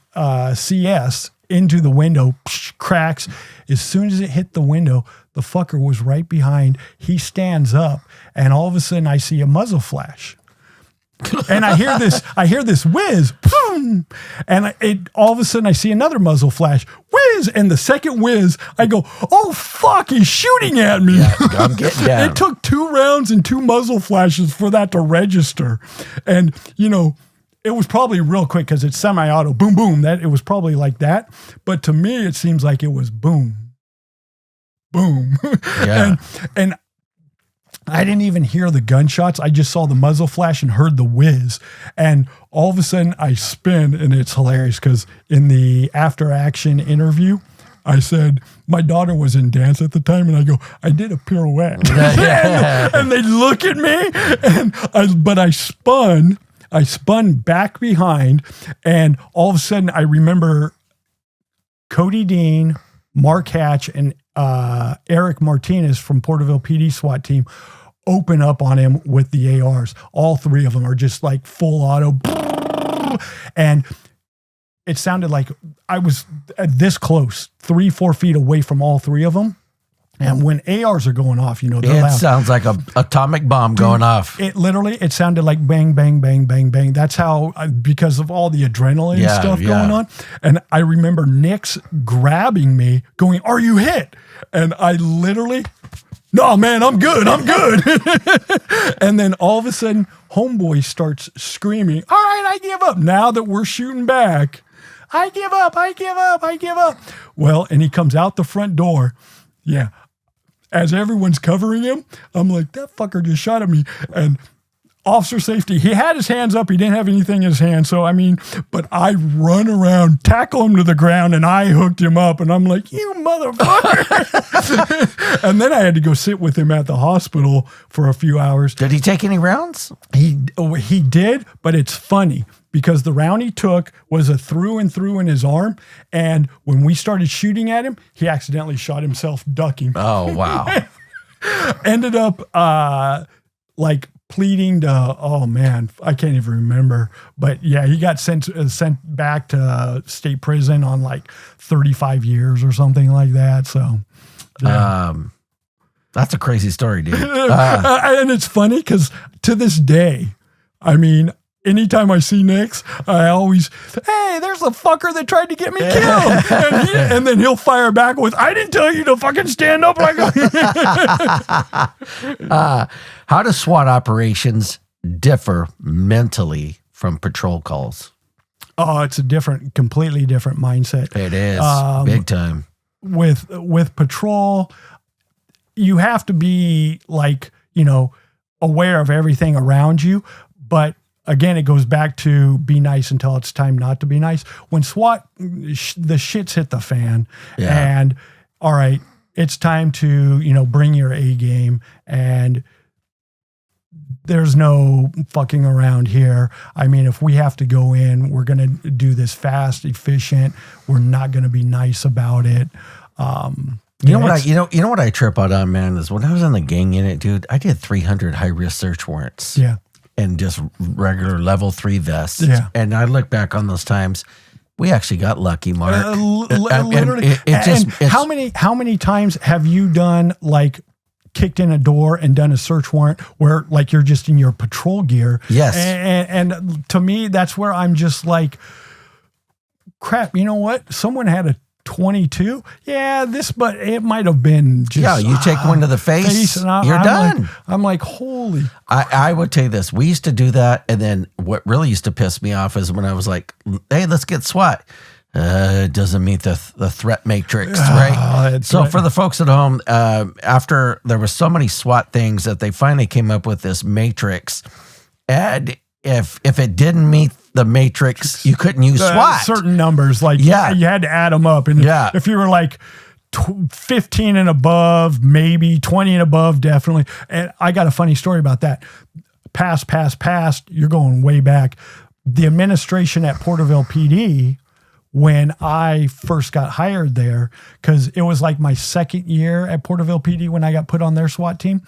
CS into the window, cracks. As soon as it hit the window, the fucker was right behind. He stands up, and all of a sudden I see a muzzle flash. And I hear this whiz, boom, and all of a sudden I see another muzzle flash, whiz, and the second whiz, I go, oh fuck, he's shooting at me. Yeah, I'm getting down. It took 2 rounds and 2 muzzle flashes for that to register, and it was probably real quick because it's semi-auto, boom, boom. That it was probably like that, but to me it seems like it was boom, boom, Yeah. and I didn't even hear the gunshots. I just saw the muzzle flash and heard the whiz. And all of a sudden I spin, and it's hilarious because in the after action interview, I said, my daughter was in dance at the time, and I go, I did a pirouette. and they look at me, but I spun back behind, and all of a sudden I remember Cody Dean, Mark Hatch, and Eric Martinez from Porterville PD SWAT team open up on him with the ARs. All 3 of them are just like full auto. And it sounded like I was this close, 3-4 feet away from all 3 of them. And when ARs are going off, they're loud. It sounds like an atomic bomb going off. It sounded like bang, bang, bang, bang, bang. That's how, because of all the adrenaline stuff going on. And I remember Nick's grabbing me going, are you hit? And I literally, no, man, I'm good. And then all of a sudden, homeboy starts screaming, all right, I give up. Now that we're shooting back, I give up. Well, and he comes out the front door. Yeah. As everyone's covering him, I'm like, that fucker just shot at me. And officer safety, he had his hands up. He didn't have anything in his hand. So, but I run around, tackle him to the ground, and I hooked him up. And I'm like, you motherfucker. And then I had to go sit with him at the hospital for a few hours. Did he take any rounds? He did, but it's funny because the round he took was a through and through in his arm. And when we started shooting at him, he accidentally shot himself ducking. Oh, wow. Ended up pleading to, oh man, I can't even remember. But yeah, he got sent back to state prison on 35 years or something like that. So yeah. That's a crazy story, dude. And it's funny because to this day, anytime I see Nick's, I always, hey, there's a fucker that tried to get me killed. And then he'll fire back with, I didn't tell you to fucking stand up like How do SWAT operations differ mentally from patrol calls? Oh, it's a completely different mindset. It is, big time. With patrol, you have to be aware of everything around you. But again, it goes back to be nice until it's time not to be nice. When SWAT, the shit's hit the fan, and all right, it's time to, bring your A game, and there's no fucking around here. If we have to go in, we're going to do this fast, efficient. We're not going to be nice about it. You know what I trip out on, man, is when I was in the gang unit, dude, I did 300 high-risk search warrants. Yeah. And just regular level 3 vests. Yeah. And I look back on those times, we actually got lucky, Mark. Literally. How many times have you done kicked in a door and done a search warrant where you're just in your patrol gear? Yes. And to me, that's where I'm just like, crap, you know what? Someone had a 22. Yeah, but it might have been just. Yeah, you take one to the face, and you're done. I'm like, holy. I would tell you this. We used to do that. And then what really used to piss me off is when I was like, hey, let's get SWAT. It doesn't meet the threat matrix, right? So for the folks at home, after there were so many SWAT things that they finally came up with this matrix. And if it didn't meet the matrix, you couldn't use SWAT. Certain numbers, you had to add them up. And if you were 15 and above, maybe 20 and above, definitely. And I got a funny story about that. Past, you're going way back. The administration at Porterville PD, when I first got hired there, because it was my second year at Porterville PD when I got put on their SWAT team.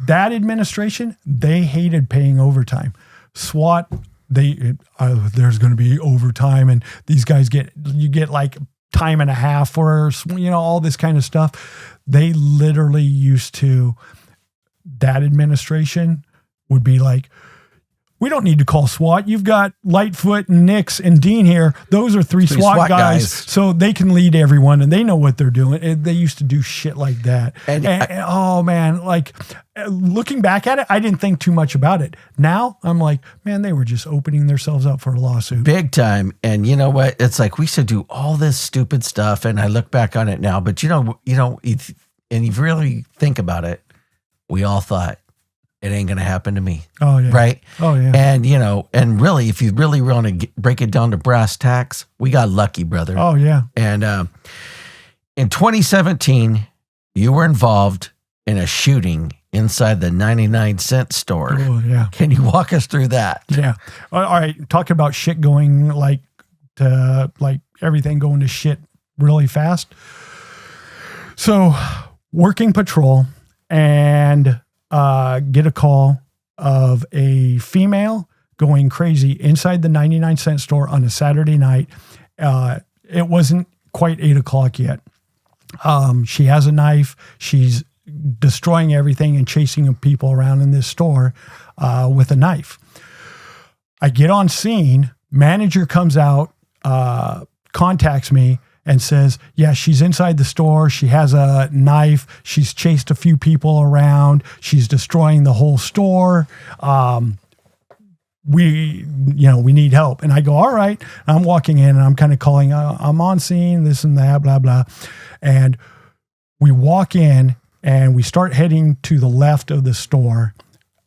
That administration, they hated paying overtime. SWAT, there's going to be overtime, and these guys get time and a half for, all this kind of stuff. They literally used to, that administration, would be like, we don't need to call SWAT. You've got Lightfoot and Nix and Dean here. Those are three SWAT guys, so they can lead everyone and they know what they're doing. And they used to do shit like that. And oh man, like looking back at it, I didn't think too much about it. Now I'm like, man, they were just opening themselves up for a lawsuit. Big time. And you know what? It's like we should do all this stupid stuff. And I look back on it now, but and you really think about it, we all thought, it ain't going to happen to me. Oh, yeah. Right? Oh, yeah. And, and really, if you really want to break it down to brass tacks, we got lucky, brother. Oh, yeah. And in 2017, you were involved in a shooting inside the 99-cent store. Oh, yeah. Can you walk us through that? Yeah. All right. Talking about shit going like everything going to shit really fast. So working patrol and get a call of a female going crazy inside the 99-cent store on a Saturday night. It wasn't quite 8:00 yet. She has a knife. She's destroying everything and chasing people around in this store with a knife. I get on scene. Manager comes out, contacts me, and says, yeah, she's inside the store. She has a knife. She's chased a few people around. She's destroying the whole store. We need help. And I go, all right. And I'm walking in and I'm kind of calling, I'm on scene, this and that, blah, blah. And we walk in and we start heading to the left of the store.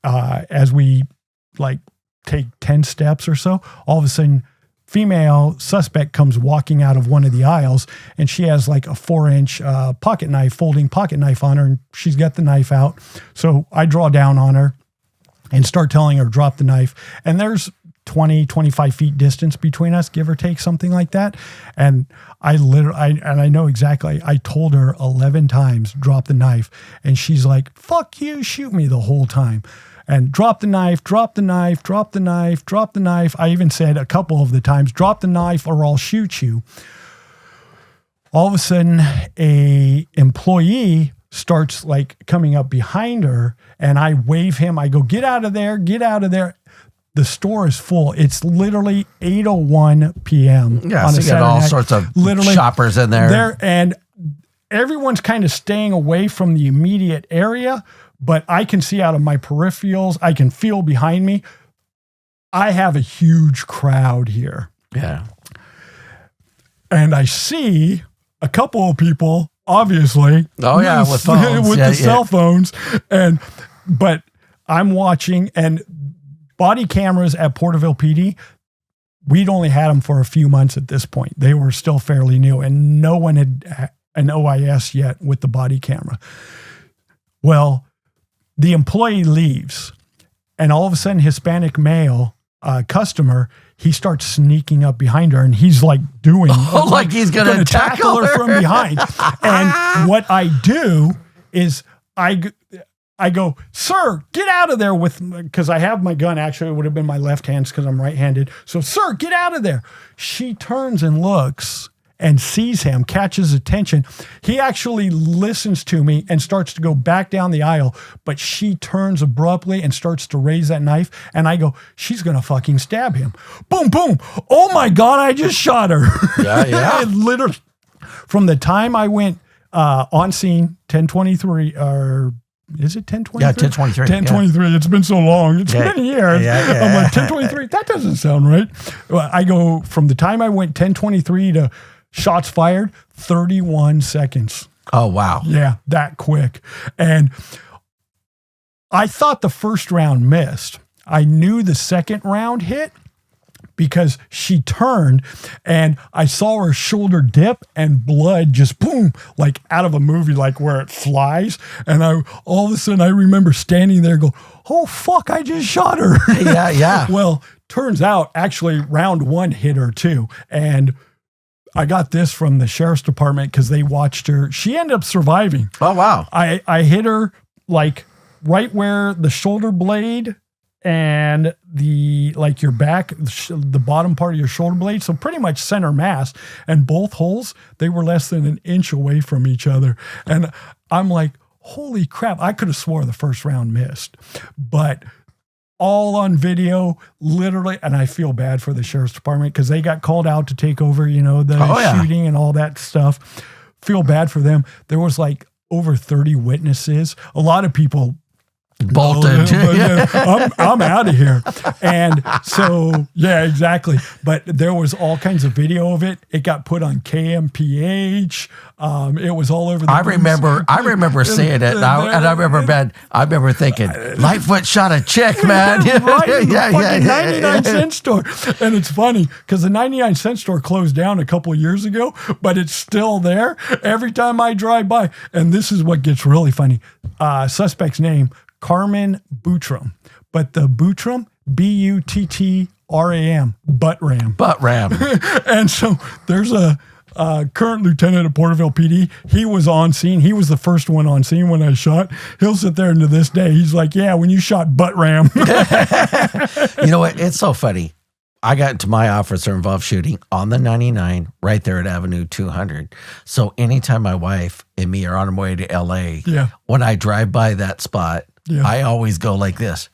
As we take 10 steps or so, all of a sudden, female suspect comes walking out of one of the aisles and she has like a 4-inch folding pocket knife on her, and she's got the knife out. So I draw down on her and start telling her, drop the knife. And there's 20, 25 feet distance between us, give or take, something like that. And I know exactly, I told her 11 times, drop the knife. And she's like, fuck you, shoot me the whole time. And drop the knife, drop the knife, drop the knife, drop the knife. I even said a couple of the times, drop the knife or I'll shoot you. All of a sudden, a employee starts coming up behind her, and I wave him. I go, get out of there, get out of there. The store is full. It's literally 8:01 p.m. Yeah, on so a you Saturday got all night. sorts of shoppers in there. And everyone's kind of staying away from the immediate area, but I can see out of my peripherals. I can feel behind me. I have a huge crowd here. Yeah. And I see a couple of people, obviously. Oh, yeah, with phones. with the cell phones. But I'm watching, and body cameras at Porterville PD, we'd only had them for a few months at this point. They were still fairly new, and no one had an OIS yet with the body camera. Well, the employee leaves, and all of a sudden, Hispanic male customer, he starts sneaking up behind her, and he's doing like he's gonna tackle her from behind. And what I do is I go, sir, get out of there because I have my gun. Actually, it would have been my left hand because I'm right-handed. So, sir, get out of there. She turns and looks and sees him, catches attention. He actually listens to me and starts to go back down the aisle, but she turns abruptly and starts to raise that knife. And I go, she's going to fucking stab him. Boom, boom. Oh my God, I just shot her. Yeah. Literally, from the time I went on scene, 10:23, or is it 10:23? Yeah, 10:23. 10:23. It's been so long. It's been years. Yeah. I'm like, 10:23. That doesn't sound right. I go from the time I went 10:23 to shots fired, 31 seconds. Oh, wow. Yeah, that quick. And I thought the first round missed. I knew the second round hit because she turned and I saw her shoulder dip and blood just boom, out of a movie, where it flies. And all of a sudden I remember standing there go, oh fuck, I just shot her. Yeah. Well, turns out actually round one hit her too. And I got this from the sheriff's department because they watched her. She ended up surviving. Oh, wow. I hit her right where the shoulder blade and the your back, the bottom part of your shoulder blade. So pretty much center mass, and both holes, they were less than an inch away from each other. And I'm like, holy crap. I could have swore the first round missed, but all on video, literally. And I feel bad for the sheriff's department because they got called out to take over, the shooting and all that stuff. Feel bad for them. There was like over 30 witnesses. A lot of people bolted. I'm out of here. And so, yeah, exactly. But there was all kinds of video of it. It got put on KMPH. It was all over the I remember seeing it. And I remember thinking, Lightfoot shot a chick, man. Right, yeah, 99-cent store. And it's funny because the 99-cent store closed down a couple of years ago, but it's still there every time I drive by. And this is what gets really funny. Suspect's name, Carmen Buttram, but the Buttram, Buttram, butt ram. And so there's a current lieutenant of Porterville PD. He was on scene. He was the first one on scene when I shot. He'll sit there and to this day, he's like, yeah, when you shot butt ram. You know what? It's so funny. I got into my officer involved shooting on the 99 right there at Avenue 200. So anytime my wife and me are on our way to LA, when I drive by that spot, I always go like this.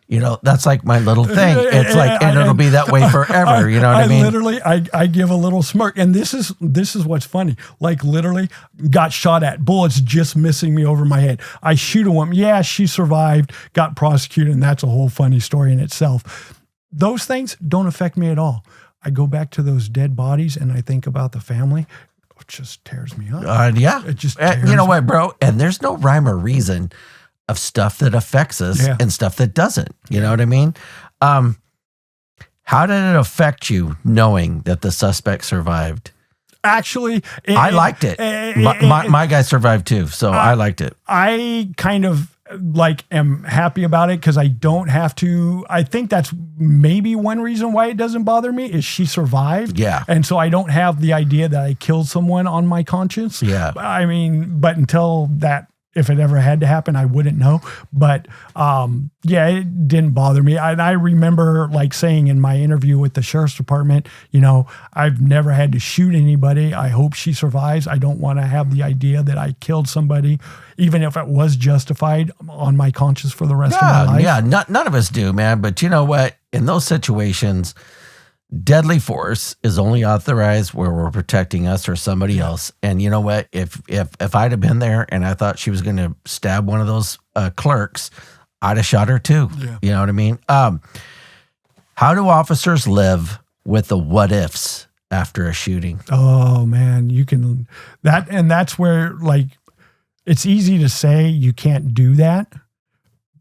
That's like my little thing. It's like, and it'll be that way forever. You know what I mean? Literally, I give a little smirk. And this is what's funny. Like literally got shot at, bullets just missing me over my head. I shoot a woman. Yeah, she survived, got prosecuted. And that's a whole funny story in itself. Those things don't affect me at all. I go back to those dead bodies and I think about the family. It just tears me up. It just tears you know what, bro? And there's no rhyme or reason of stuff that affects us and stuff that doesn't. You know what I mean? How did it affect you knowing that the suspect survived? Actually, I liked it. My guy survived too, so I liked it. I kind of am happy about it because I don't have to. I think that's maybe one reason why it doesn't bother me is she survived. Yeah. And so I don't have the idea that I killed someone on my conscience. Yeah. I mean, but until that, if it ever had to happen, I wouldn't know. But it didn't bother me. And I remember saying in my interview with the sheriff's department, I've never had to shoot anybody. I hope she survives. I don't want to have the idea that I killed somebody, even if it was justified, on my conscience for the rest of my life. Yeah, none of us do, man. But you know what? In those situations, deadly force is only authorized where we're protecting us or somebody else. And you know what? If I'd have been there and I thought she was going to stab one of those clerks, I'd have shot her too. Yeah. You know what I mean? How do officers live with the what ifs after a shooting? Oh man, you can that's where it's easy to say you can't do that,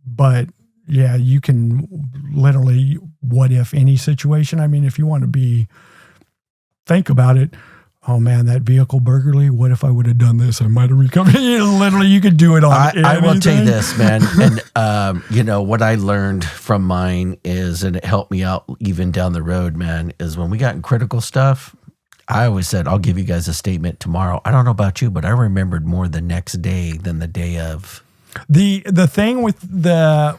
but yeah, you can literally what if any situation. I mean, if you want to think about it, oh man, that vehicle burglary, what if I would have done this? I might have recovered. Literally, you could do it on anything. I will tell you this, man. And, what I learned from mine is, and it helped me out even down the road, man, is when we got in critical stuff, I always said, I'll give you guys a statement tomorrow. I don't know about you, but I remembered more the next day than the day of. The thing with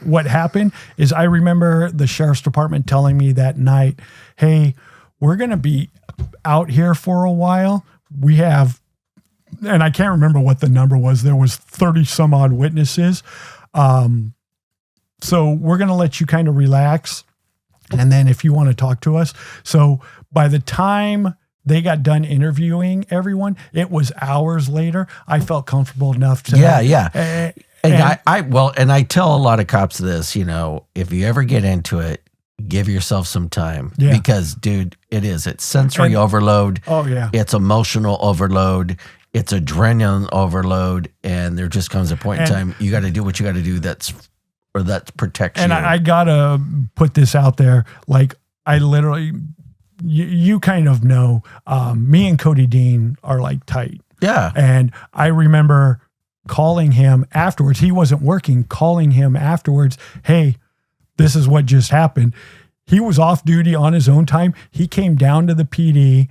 what happened is I remember the sheriff's department telling me that night, hey, we're going to be out here for a while. We have, and I can't remember what the number was. There was 30 some odd witnesses. So we're going to let you kind of relax. And then if you want to talk to us. So by the time they got done interviewing everyone, it was hours later. I felt comfortable enough to. Yeah. And I tell a lot of cops this, if you ever get into it, give yourself some time because dude, it's sensory overload. Oh yeah. It's emotional overload. It's adrenaline overload. And there just comes a point in time, you got to do what you got to do. That protects you. And I got to put this out there. I literally, you kind of know, me and Cody Dean are tight. Yeah. And I remember calling him afterwards. He wasn't working, calling him afterwards. Hey, this is what just happened. He was off duty on his own time. He came down to the PD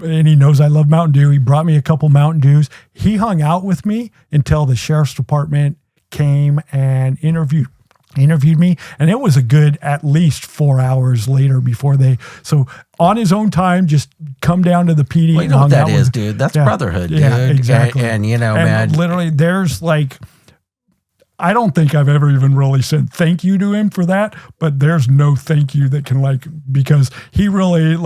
and he knows I love Mountain Dew. He brought me a couple Mountain Dews. He hung out with me until the sheriff's department came and interviewed me. And it was a good, at least 4 hours later before so on his own time, just come down to the PD. Well, you know what that is, dude? That's brotherhood, dude. Yeah, exactly. And man. Literally there's I don't think I've ever even really said thank you to him for that, but there's no thank you that can because he really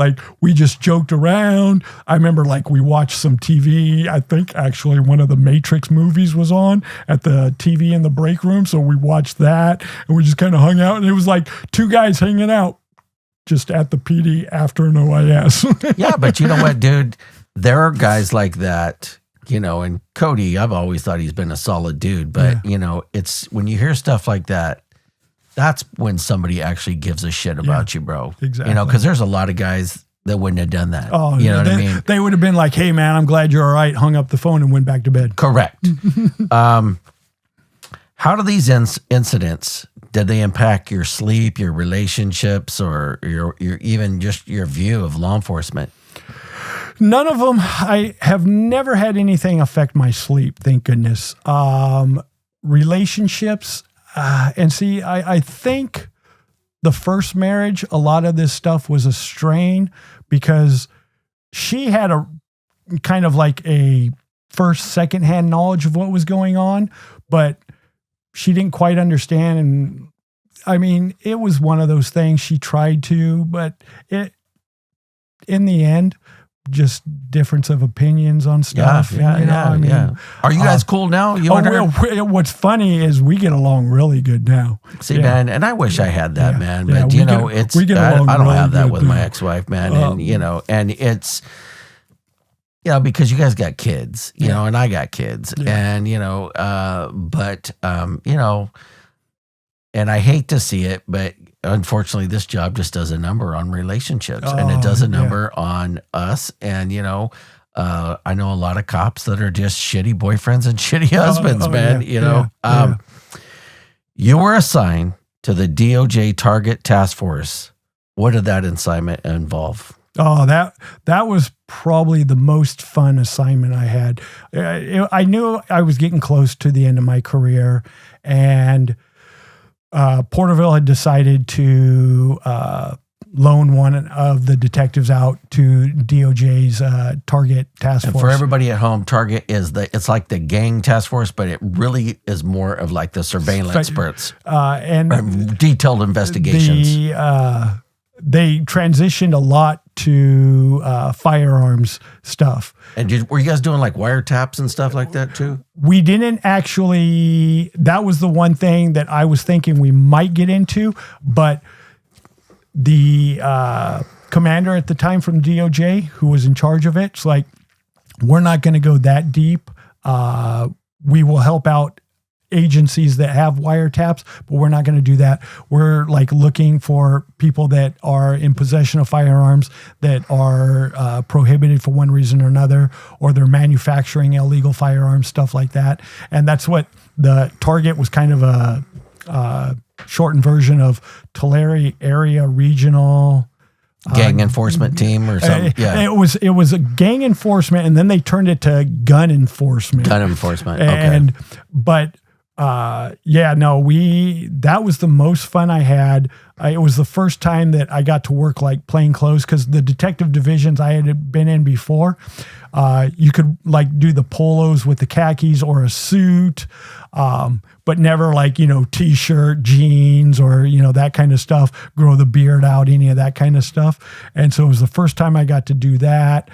we just joked around. I remember we watched some TV. I think actually one of the Matrix movies was on at the TV in the break room. So we watched that and we just kind of hung out, and it was two guys hanging out just at the PD after an OIS. Yeah. But you know what, dude, there are guys like that. And Cody, I've always thought he's been a solid dude, but it's when you hear stuff like that, that's when somebody actually gives a shit about you, bro. Exactly. Because there's a lot of guys that wouldn't have done that. Oh, you know what I mean? They would have been like, "Hey, man, I'm glad you're all right." Hung up the phone and went back to bed. Correct. How do these incidents, did they impact your sleep, your relationships, or your even just your view of law enforcement? None of them. I have never had anything affect my sleep, thank goodness. Relationships, and see, I think the first marriage, a lot of this stuff was a strain because she had a kind of a secondhand knowledge of what was going on, but she didn't quite understand. And I mean, it was one of those things. She tried to, but in the end, just difference of opinions on stuff. Yeah. Are you guys cool now? What's funny is we get along really good now. See, man, and I wish I had that, man. But we get along I don't really have that good with my ex-wife, man. And it's because you guys got kids, and I got kids, and and I hate to see it, but unfortunately, this job just does a number on relationships, and it does a number on us. And, I know a lot of cops that are just shitty boyfriends and shitty husbands, man. You were assigned to the DOJ Target Task Force. What did that assignment involve? Oh, that was probably the most fun assignment I had. I knew I was getting close to the end of my career, and Porterville had decided to loan one of the detectives out to DOJ's Target Task Force. And for everybody at home, Target is it's like the gang task force, but it really is more of the surveillance spurts and detailed investigations. They transitioned a lot to firearms stuff. And were you guys doing wiretaps and stuff like that too? We didn't actually. That was the one thing that I was thinking we might get into, but the commander at the time from DOJ, who was in charge of it, it's we're not going to go that deep. We will help out agencies that have wiretaps, but we're not going to do that. We're looking for people that are in possession of firearms that are prohibited for one reason or another, or they're manufacturing illegal firearms, stuff like that. And that's what the Target was kind of a shortened version of Tulare Area Regional Gang enforcement team or something. Yeah, it was a gang enforcement, and then they turned it to gun enforcement. Gun enforcement. And but that was the most fun I had. It was the first time that I got to work plain clothes, because the detective divisions I had been in before, you could do the polos with the khakis or a suit, but never t-shirt, jeans, or that kind of stuff. Grow the beard out, any of that kind of stuff. And so it was the first time I got to do that.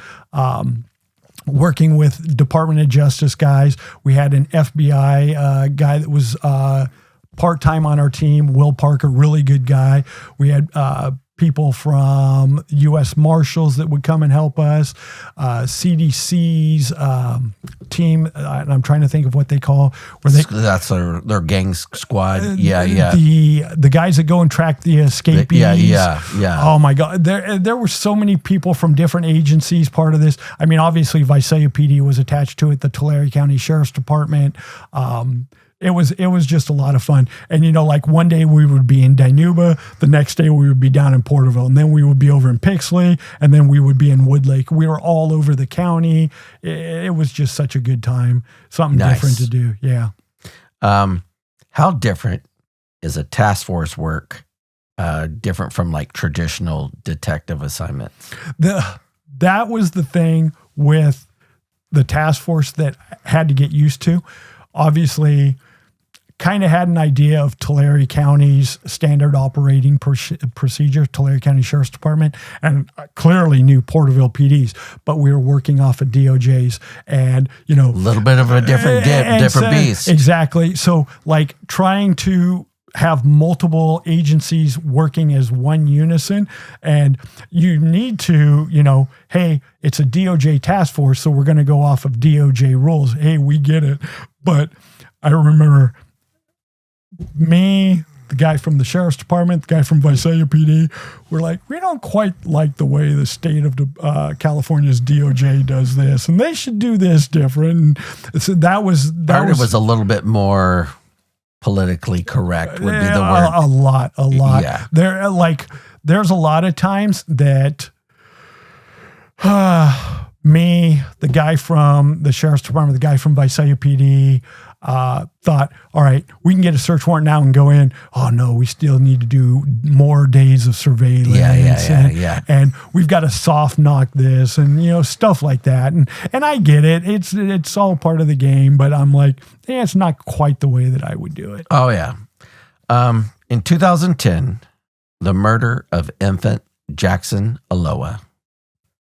Working with Department of Justice guys. We had an FBI guy that was part-time on our team, Will Parker, really good guy. We had people from U.S. Marshals that would come and help us, CDC's team, and I'm trying to think of what they call. That's their gang squad. The guys that go and track the escapees. Yeah. Oh my God, there were so many people from different agencies part of this. I mean, obviously Visalia PD was attached to it, the Tulare County Sheriff's Department. It was just a lot of fun. And, one day we would be in Dinuba, the next day we would be down in Porterville, and then we would be over in Pixley, and then we would be in Woodlake. We were all over the county. It was just such a good time. Something different to do. Yeah. How different is a task force work different from traditional detective assignments? That was the thing with the task force that I had to get used to. Obviously, kind of had an idea of Tulare County's standard operating procedure, Tulare County Sheriff's Department, and clearly knew Porterville PD's, but we were working off of DOJ's, and a little bit of a different beast. Exactly. So like trying to have multiple agencies working as one unison, and you need to, hey, it's a DOJ task force, so we're going to go off of DOJ rules. Hey, we get it. But I remember me, the guy from the Sheriff's Department, the guy from Visalia PD, we're like, we don't quite like the way the state of California's DOJ does this, and they should do this different. And so that was a little bit more politically correct would be the word. A lot. Yeah. There's a lot of times that me, the guy from the Sheriff's Department, the guy from Visalia PD, thought, all right, we can get a search warrant now and go in. Oh no, we still need to do more days of surveillance. And we've got to soft knock this and, stuff like that. And I get it. It's all part of the game, but I'm like, it's not quite the way that I would do it. Oh yeah. In 2010, the murder of infant Jackson Aloha.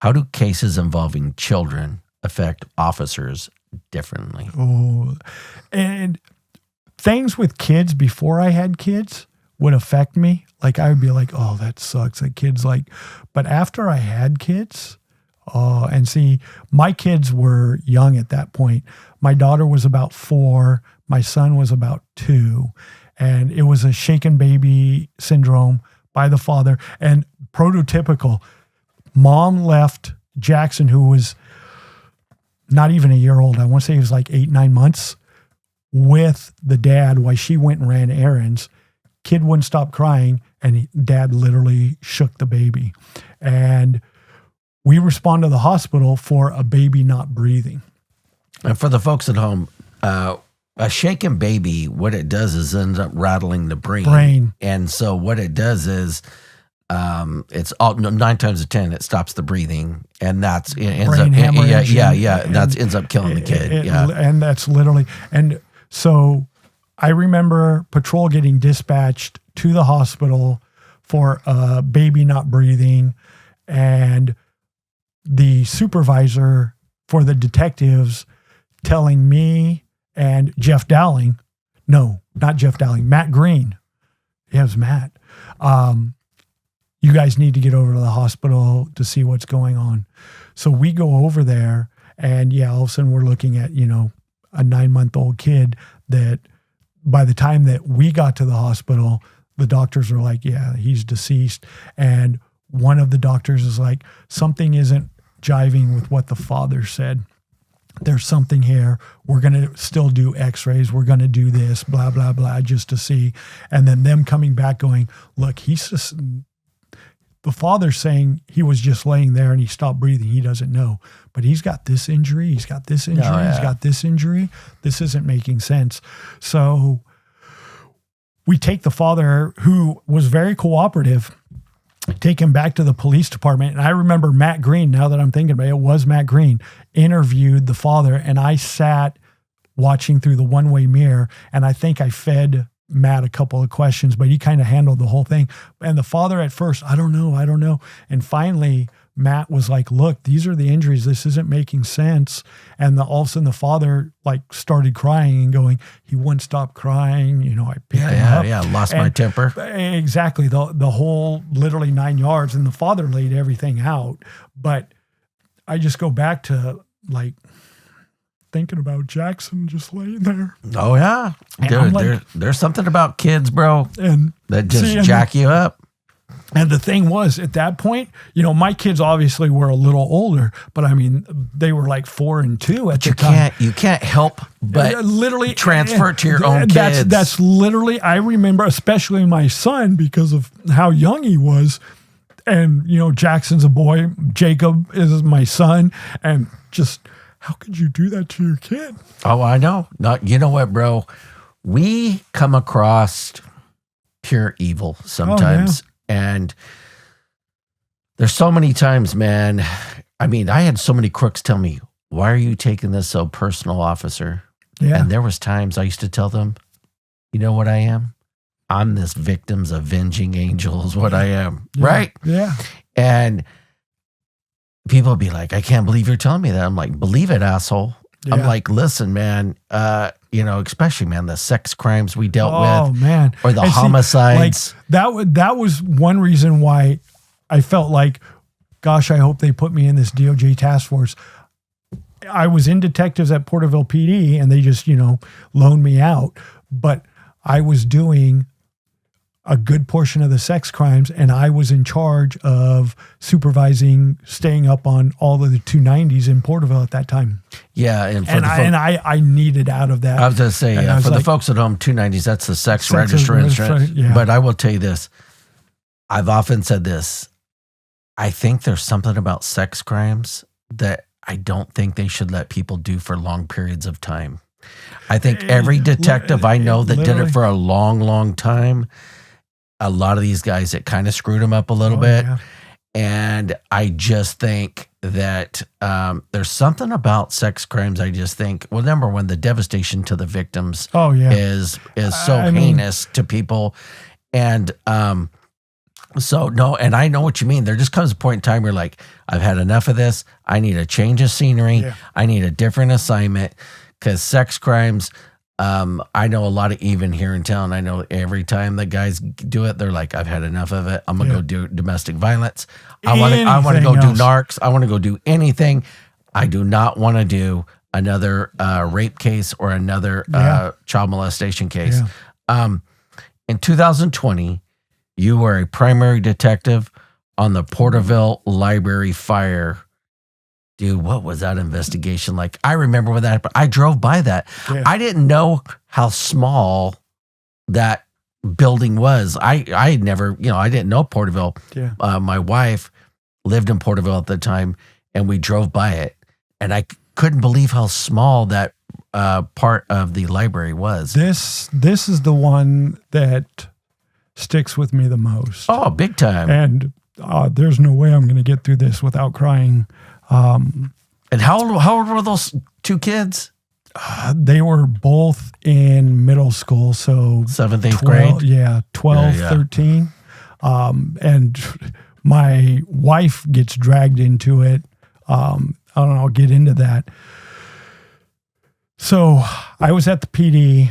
How do cases involving children affect officers differently? Oh, and things with kids before I had kids would affect me. Like I would be like, oh, that sucks. That kid's but after I had kids, and see, my kids were young at that point. My daughter was about 4. My son was about 2. And it was a shaken baby syndrome by the father, and prototypical. Mom left Jackson, who was not even a year old. I want to say he was like 8-9 months, with the dad while she went and ran errands. Kid wouldn't stop crying, and dad literally shook the baby. And we respond to the hospital for a baby not breathing. And for the folks at home, a shaken baby, what it does is ends up rattling the brain. And so what it does is, it's all 9 times out of 10 it stops the breathing, and that's ends up killing the kid. And that's literally, and so I remember patrol getting dispatched to the hospital for a baby not breathing, and the supervisor for the detectives telling me and Jeff Dowling, no, not Jeff Dowling, Matt Green. Yeah, it was Matt. You guys need to get over to the hospital to see what's going on. So we go over there, and all of a sudden we're looking at, a 9-month-old kid that by the time that we got to the hospital, the doctors were like, yeah, he's deceased. And one of the doctors is like, something isn't jiving with what the father said. There's something here. We're going to still do x-rays. We're going to do this, blah, blah, blah, just to see. And then them coming back going, look, he's just... The father's saying he was just laying there and he stopped breathing. He doesn't know. But he's got this injury. He's got this injury. He's got this injury. This isn't making sense. So we take the father, who was very cooperative, take him back to the police department. And I remember Matt Green, now that I'm thinking about it, it was Matt Green, interviewed the father. And I sat watching through the one-way mirror, and I think I fed Matt a couple of questions, but he kind of handled the whole thing. And the father at first, I don't know. And finally, Matt was like, look, these are the injuries. This isn't making sense. And all of a sudden the father started crying and going, he wouldn't stop crying. I picked him up. Yeah, lost my temper. Exactly. The whole literally 9 yards, and the father laid everything out. But I just go back to thinking about Jackson just laying there. Oh yeah, dude, there's something about kids, bro, and that just jack you up. And the thing was, at that point, my kids obviously were a little older, but I mean, they were like 4 and 2 at the time. You can't help but literally transfer it to your own kids. That's literally, I remember, especially my son, because of how young he was. And, Jackson's a boy, Jacob is my son, and just... How could you do that to your kid? Oh, I know. You know what, bro? We come across pure evil sometimes. And there's so many times, man. I mean, I had so many crooks tell me, why are you taking this so personal, officer? Yeah. And there was times I used to tell them, you know what I am? I'm this victim's avenging angel is what I am. Yeah. Right? Yeah. And people will be like, I can't believe you're telling me that. I'm like, believe it, asshole. Yeah. I'm like, listen, man, especially, man, the sex crimes we dealt with. Oh, man. Or the homicides. That was one reason why I felt like, gosh, I hope they put me in this DOJ task force. I was in detectives at Porterville PD and they just, loaned me out. But I was doing a good portion of the sex crimes and I was in charge of supervising, staying up on all of the 290s in Porterville at that time. Yeah. I needed out of that. I was going to say, for the folks at home, 290s, that's the sex register. Yeah. But I will tell you this. I've often said this. I think there's something about sex crimes that I don't think they should let people do for long periods of time. I think every detective I know that did it for a long, long time, a lot of these guys, it kind of screwed them up a little bit. Yeah. And I just think that there's something about sex crimes. I just think, well, number one, the devastation to the victims is so heinous to people. And so, no, and I know what you mean. There just comes a point in time where like, I've had enough of this. I need a change of scenery. Yeah. I need a different assignment because sex crimes, I know a lot of even here in town. I know every time the guys do it, they're like, I've had enough of it. I'm going to go do domestic violence. I want to go do narcs. I want to go do anything. I do not want to do another rape case or another child molestation case. Yeah. In 2020, you were a primary detective on the Porterville Library fire. Dude, what was that investigation like? I remember when that, I drove by that. Yeah. I didn't know how small that building was. I had never, I didn't know Porterville. Yeah. My wife lived in Porterville at the time and we drove by it and I couldn't believe how small that part of the library was. This is the one that sticks with me the most. Oh, big time. And there's no way I'm going to get through this without crying. And how old were those two kids? They were both in middle school. So 7th, 8th grade? Yeah, 12, 13. And my wife gets dragged into it. I don't know, I'll get into that. So I was at the PD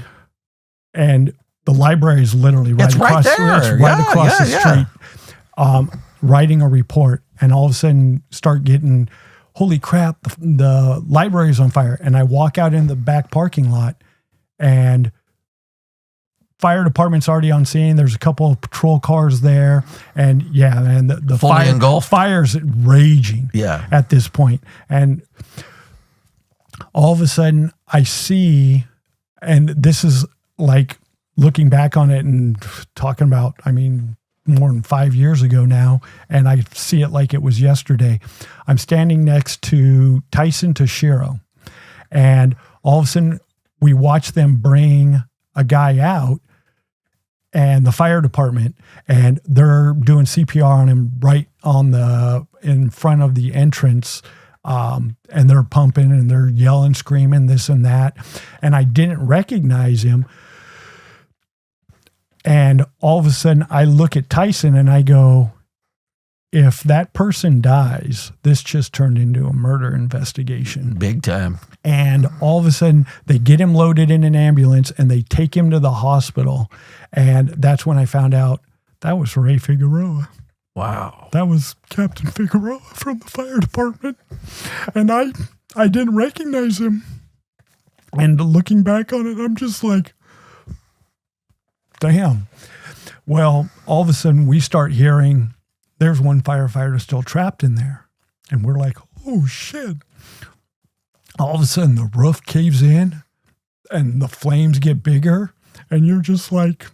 and the library is literally right across the street, writing a report, and all of a sudden start getting, holy crap, the library is on fire. And I walk out in the back parking lot and fire department's already on scene. There's a couple of patrol cars there. And the fire's raging at this point. And all of a sudden I see, and this is like, looking back on it and talking about, more than 5 years ago now, and I see it like it was yesterday. I'm standing next to Tyson Toshiro, and all of a sudden we watch them bring a guy out and the fire department, and they're doing CPR on him right in front of the entrance. And they're pumping and they're yelling, screaming, this and that. And I didn't recognize him. And all of a sudden I look at Tyson and I go, if that person dies, this just turned into a murder investigation. Big time. And all of a sudden they get him loaded in an ambulance and they take him to the hospital. And that's when I found out that was Ray Figueroa. Wow. That was Captain Figueroa from the fire department. And I didn't recognize him. And looking back on it, I'm just like, damn. Well, all of a sudden we start hearing there's one firefighter still trapped in there. And we're like, oh shit. All of a sudden the roof caves in and the flames get bigger. And you're just like,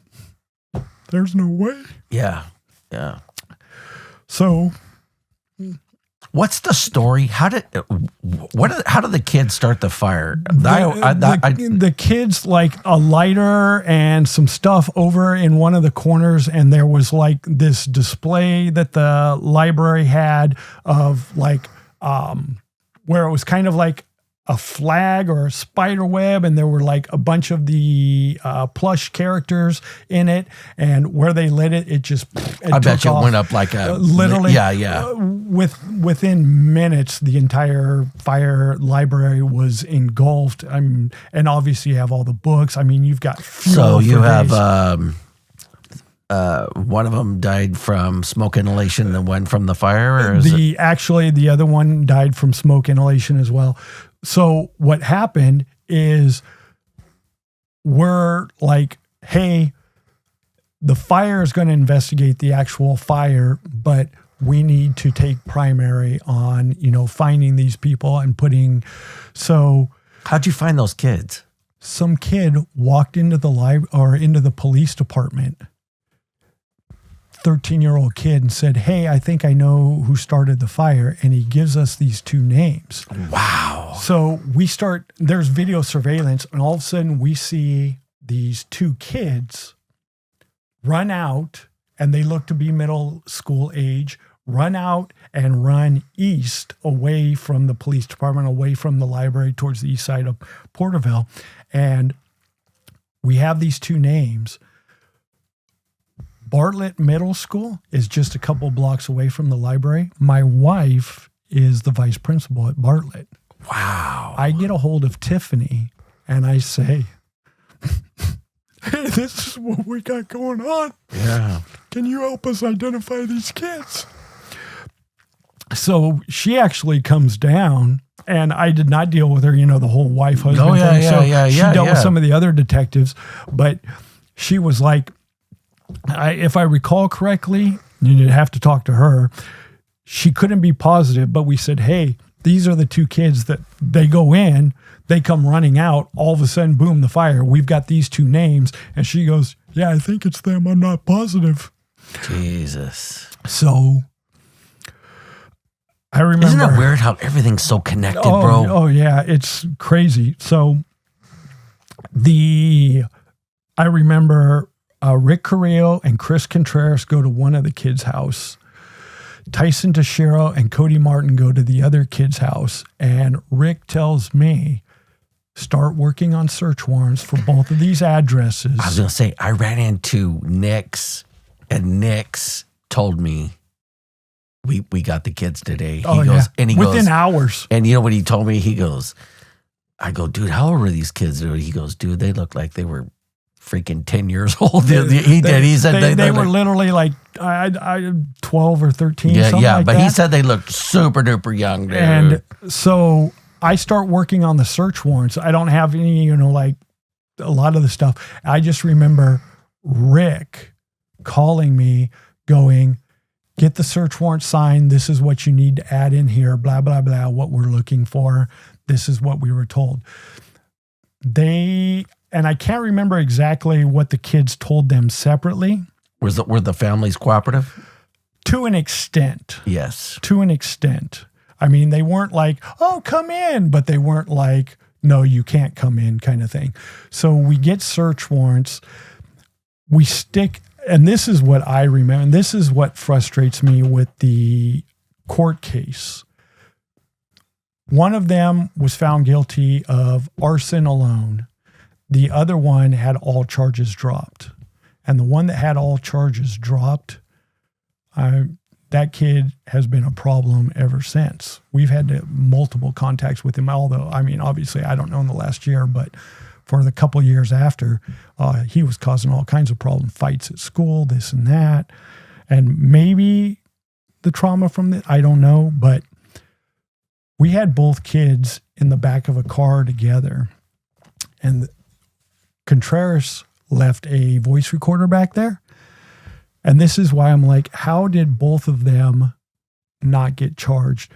there's no way. Yeah. Yeah. So what's the story? How did the kids start the fire? The kids, like a lighter and some stuff over in one of the corners, and there was like this display that the library had of like where it was kind of like a flag or a spider web, and there were like a bunch of the plush characters in it, and where they lit it, I bet you it went up like a literally. Yeah. Within minutes, the entire fire library was engulfed. And obviously you have all the books. I mean, you've got fuel. So you for have days. One of them died from smoke inhalation, and one from the fire, or is it? Actually, the other one died from smoke inhalation as well. So what happened is we're like, hey, the fire is going to investigate the actual fire, but we need to take primary on, finding these people and so. How'd you find those kids? Some kid walked into the into the police department, 13-year-old kid, and said, hey, I think I know who started the fire. And he gives us these two names. Wow. So there's video surveillance, and all of a sudden we see these two kids run out, and they look to be middle school age, run out and run east away from the police department, away from the library towards the east side of Porterville. And we have these two names. Bartlett Middle School is just a couple blocks away from the library. My wife is the vice principal at Bartlett. Wow. I get a hold of Tiffany and I say, hey, this is what we got going on. Yeah. Can you help us identify these kids? So she actually comes down, and I did not deal with her, the whole wife-husband thing. She dealt with some of the other detectives, but she was like, if I recall correctly, you'd have to talk to her. She couldn't be positive, but we said, hey, these are the two kids that they go in, they come running out, all of a sudden, boom, the fire. We've got these two names. And she goes, yeah, I think it's them. I'm not positive. Jesus. So I remember. Isn't it weird how everything's so connected, bro? Oh, yeah. It's crazy. So I remember Rick Carrillo and Chris Contreras go to one of the kids' house. Tyson Teixeira and Cody Martin go to the other kid's house. And Rick tells me, start working on search warrants for both of these addresses. I was going to say, I ran into Nick's, and Nick's told me, we got the kids today. He goes, and within hours. And you know what he told me? He goes, I go, dude, how old were these kids? He goes, dude, they look like they were freaking 10 years old. He did. He said they were literally like 12 or 13. Yeah, but he said they looked super duper young, dude. And so I start working on the search warrants. I don't have any, like a lot of the stuff. I just remember Rick calling me going, get the search warrant signed. This is what you need to add in here, blah, blah, blah, what we're looking for. This is what we were told. And I can't remember exactly what the kids told them separately. Were the families cooperative? To an extent. Yes. To an extent. I mean, they weren't like, oh, come in, but they weren't like, no, you can't come in kind of thing. So we get search warrants. We stick, and this is what I remember, and this is what frustrates me with the court case. One of them was found guilty of arson alone. The other one had all charges dropped. And the one that had all charges dropped, that kid has been a problem ever since. We've had multiple contacts with him, although, I mean, obviously, I don't know in the last year, but for the couple years after, he was causing all kinds of problems, fights at school, this and that. And maybe the trauma from it, I don't know, but we had both kids in the back of a car together. And Contreras left a voice recorder back there. And this is why I'm like, how did both of them not get charged?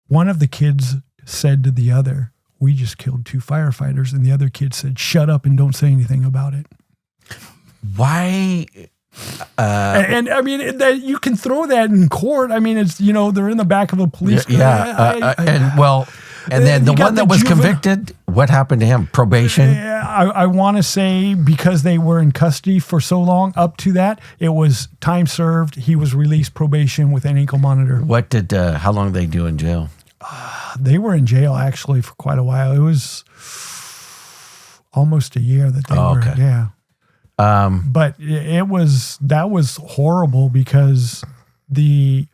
One of the kids said to the other, we just killed 2 firefighters. And the other kid said, shut up and don't say anything about it. Why? And I mean, you can throw that in court. I mean, it's, they're in the back of a police car. Yeah. And then the one that was convicted, what happened to him? Probation? I want to say because they were in custody for so long, up to that, it was time served. He was released probation with an ankle monitor. How long did they do in jail? They were in jail actually for quite a while. It was almost a year that they were. Okay. Yeah. But that was horrible because we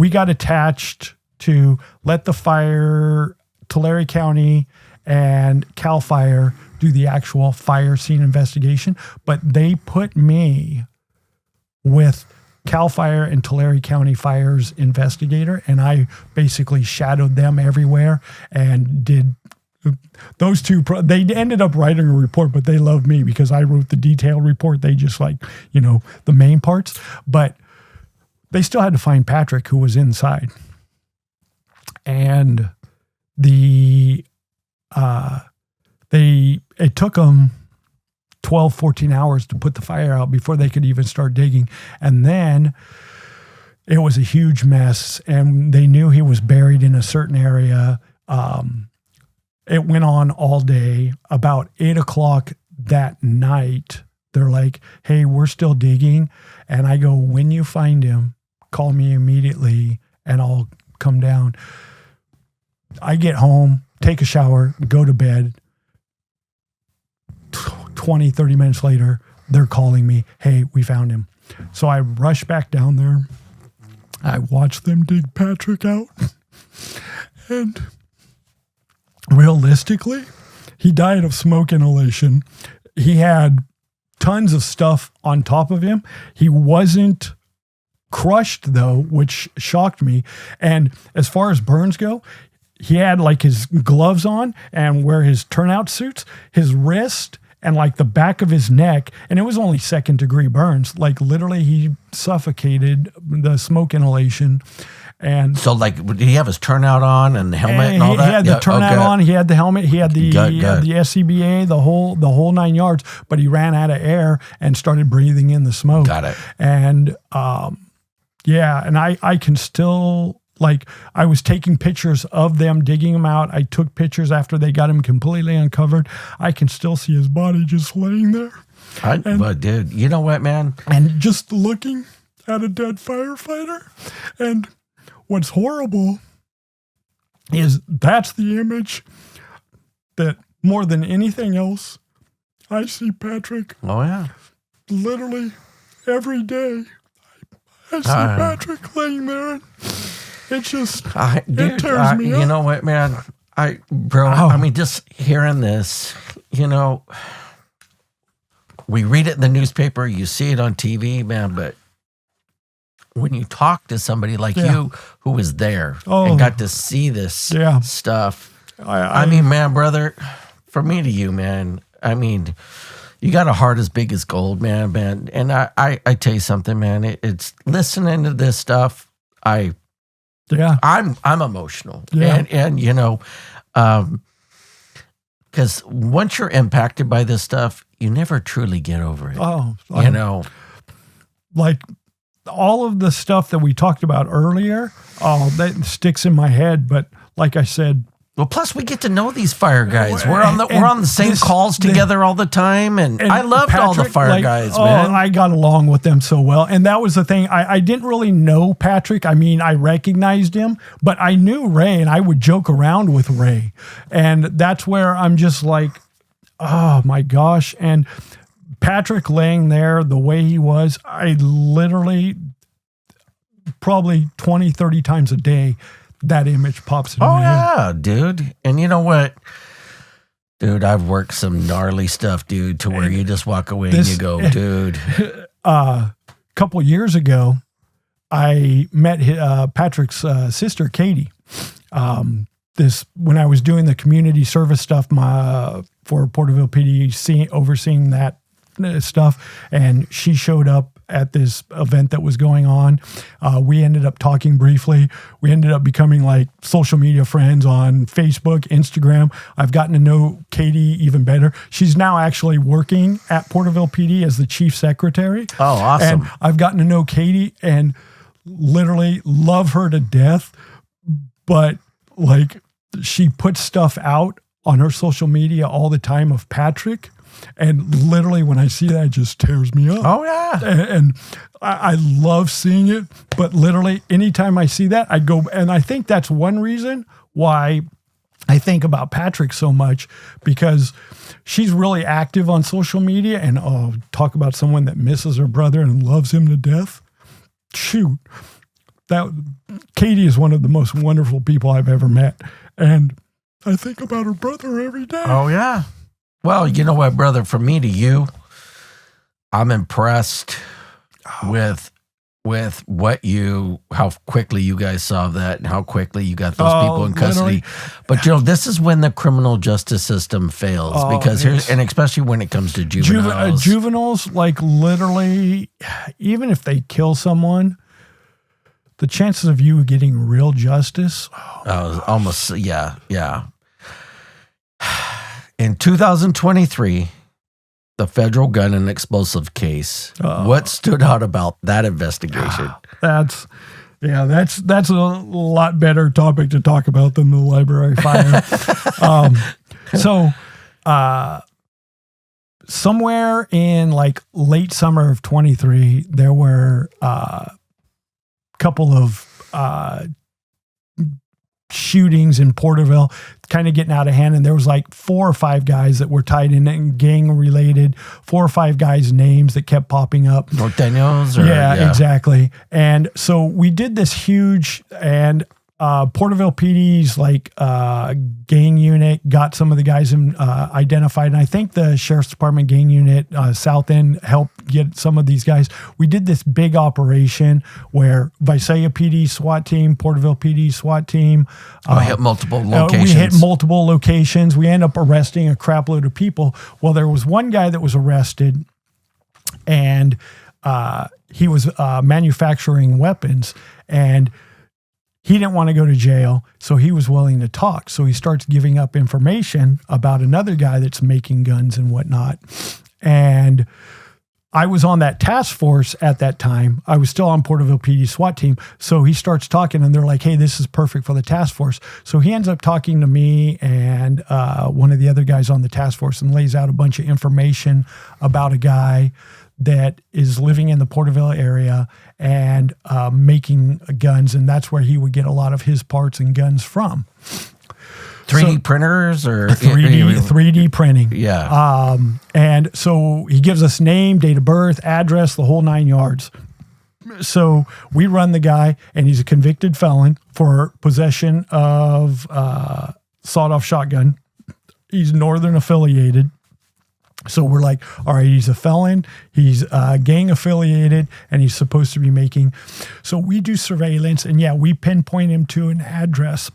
got attached to let the fire, Tulare County and CAL FIRE do the actual fire scene investigation, but they put me with CAL FIRE and Tulare County Fire's investigator, and I basically shadowed them everywhere and did those two. They ended up writing a report, but they loved me because I wrote the detailed report. They just the main parts, but they still had to find Patrick, who was inside. And it took them 12, 14 hours to put the fire out before they could even start digging. And then it was a huge mess, and they knew he was buried in a certain area. It went on all day. About 8:00 that night, they're like, hey, we're still digging. And I go, when you find him, call me immediately and I'll come down. I get home, take a shower, go to bed. 20, 30 minutes later, they're calling me, hey, we found him. So I rush back down there. I watch them dig Patrick out. And realistically, he died of smoke inhalation. He had tons of stuff on top of him. He wasn't crushed, though, which shocked me. And as far as burns go, he had his gloves on and where his turnout suits, his wrist and the back of his neck. And it was only 2nd-degree burns. Literally he suffocated the smoke inhalation. And so did he have his turnout on and the helmet and all that? He had the turnout on. He had the helmet. He had the SCBA, the whole 9 yards. But he ran out of air and started breathing in the smoke. Got it. And and I can still I was taking pictures of them digging him out. I took pictures after they got him completely uncovered. I can still see his body just laying there. But dude, you know what, man? And just looking at a dead firefighter. And what's horrible is that's the image that more than anything else, I see Patrick. Oh, yeah. Literally every day. I see Patrick laying there. It just it tears me up. You know what, man? Just hearing this, we read it in the newspaper, you see it on TV, man, but when you talk to somebody like you who was there and got to see this stuff, I mean, man, brother, from me to you, man, I mean, you got a heart as big as gold, man. And I tell you something, man, it's listening to this stuff, I'm emotional. Yeah. And because once you're impacted by this stuff, you never truly get over it. Oh, all of the stuff that we talked about earlier, that sticks in my head. But like I said, well, plus we get to know these fire guys. We're on the same calls together all the time, and I loved Patrick, all the fire guys, man. I got along with them so well, and that was the thing. I didn't really know Patrick. I mean, I recognized him, but I knew Ray, and I would joke around with Ray, and that's where I'm just like, oh my gosh. And Patrick laying there the way he was, I literally probably 20, 30 times a day, that image pops in my head. Oh, yeah, dude. And you know what? Dude, I've worked some gnarly stuff, dude, to where you just walk away and you go, dude. A couple years ago, I met Patrick's sister, Katie. When I was doing the community service stuff for Porterville PD, overseeing that stuff, and she showed up at this event that was going on. We ended up talking briefly. We ended up becoming social media friends on Facebook, Instagram. I've gotten to know Katie even better. She's now actually working at Porterville PD as the chief secretary. Oh, awesome. And I've gotten to know Katie and literally love her to death. But she puts stuff out on her social media all the time of Patrick. And literally when I see that, it just tears me up. Oh, yeah. And I love seeing it. But literally anytime I see that, I go, and I think that's one reason why I think about Patrick so much, because she's really active on social media, and talk about someone that misses her brother and loves him to death. Shoot. Katie is one of the most wonderful people I've ever met. And I think about her brother every day. Oh, yeah. Well, you know what, brother, from me to you, I'm impressed with how quickly you guys solved that and how quickly you got those people in custody. Literally. But, this is when the criminal justice system fails, because and especially when it comes to juveniles. Juveniles, like literally, even if they kill someone, the chances of you getting real justice. Almost, yeah. In 2023, the federal gun and explosive case. What stood out about that investigation? That's a lot better topic to talk about than the library fire. Somewhere in like late summer of 23, there were a couple of shootings in Porterville, kind of getting out of hand. And there was like 4 or 5 guys that were tied in and gang related, 4 or 5 guys' names that kept popping up. Norteños? Yeah, exactly. And so we did this huge, and Porterville PD's like gang unit got some of the guys identified. And I think the Sheriff's Department gang unit, South End, helped get some of these guys. We did this big operation where Visalia PD SWAT team, Porterville PD SWAT team. Hit multiple locations. We hit multiple locations. We ended up arresting a crap load of people. Well, there was one guy that was arrested, and he was manufacturing weapons, and he didn't want to go to jail, so he was willing to talk. So he starts giving up information about another guy that's making guns and whatnot. And I was on that task force at that time. I was still on Porterville PD SWAT team. So he starts talking, and they're like, hey, this is perfect for the task force. So he ends up talking to me and one of the other guys on the task force, and lays out a bunch of information about a guy that is living in the Porterville area and making guns. And that's where he would get a lot of his parts and guns from. 3D printers or 3D printing. Yeah. And so he gives us name, date of birth, address, the whole 9 yards. So we run the guy, and he's a convicted felon for possession of sawed-off shotgun. He's Northern affiliated. So we're like, all right, he's a felon, he's gang affiliated, and he's supposed to be making. So we do surveillance, and yeah, we pinpoint him to an address,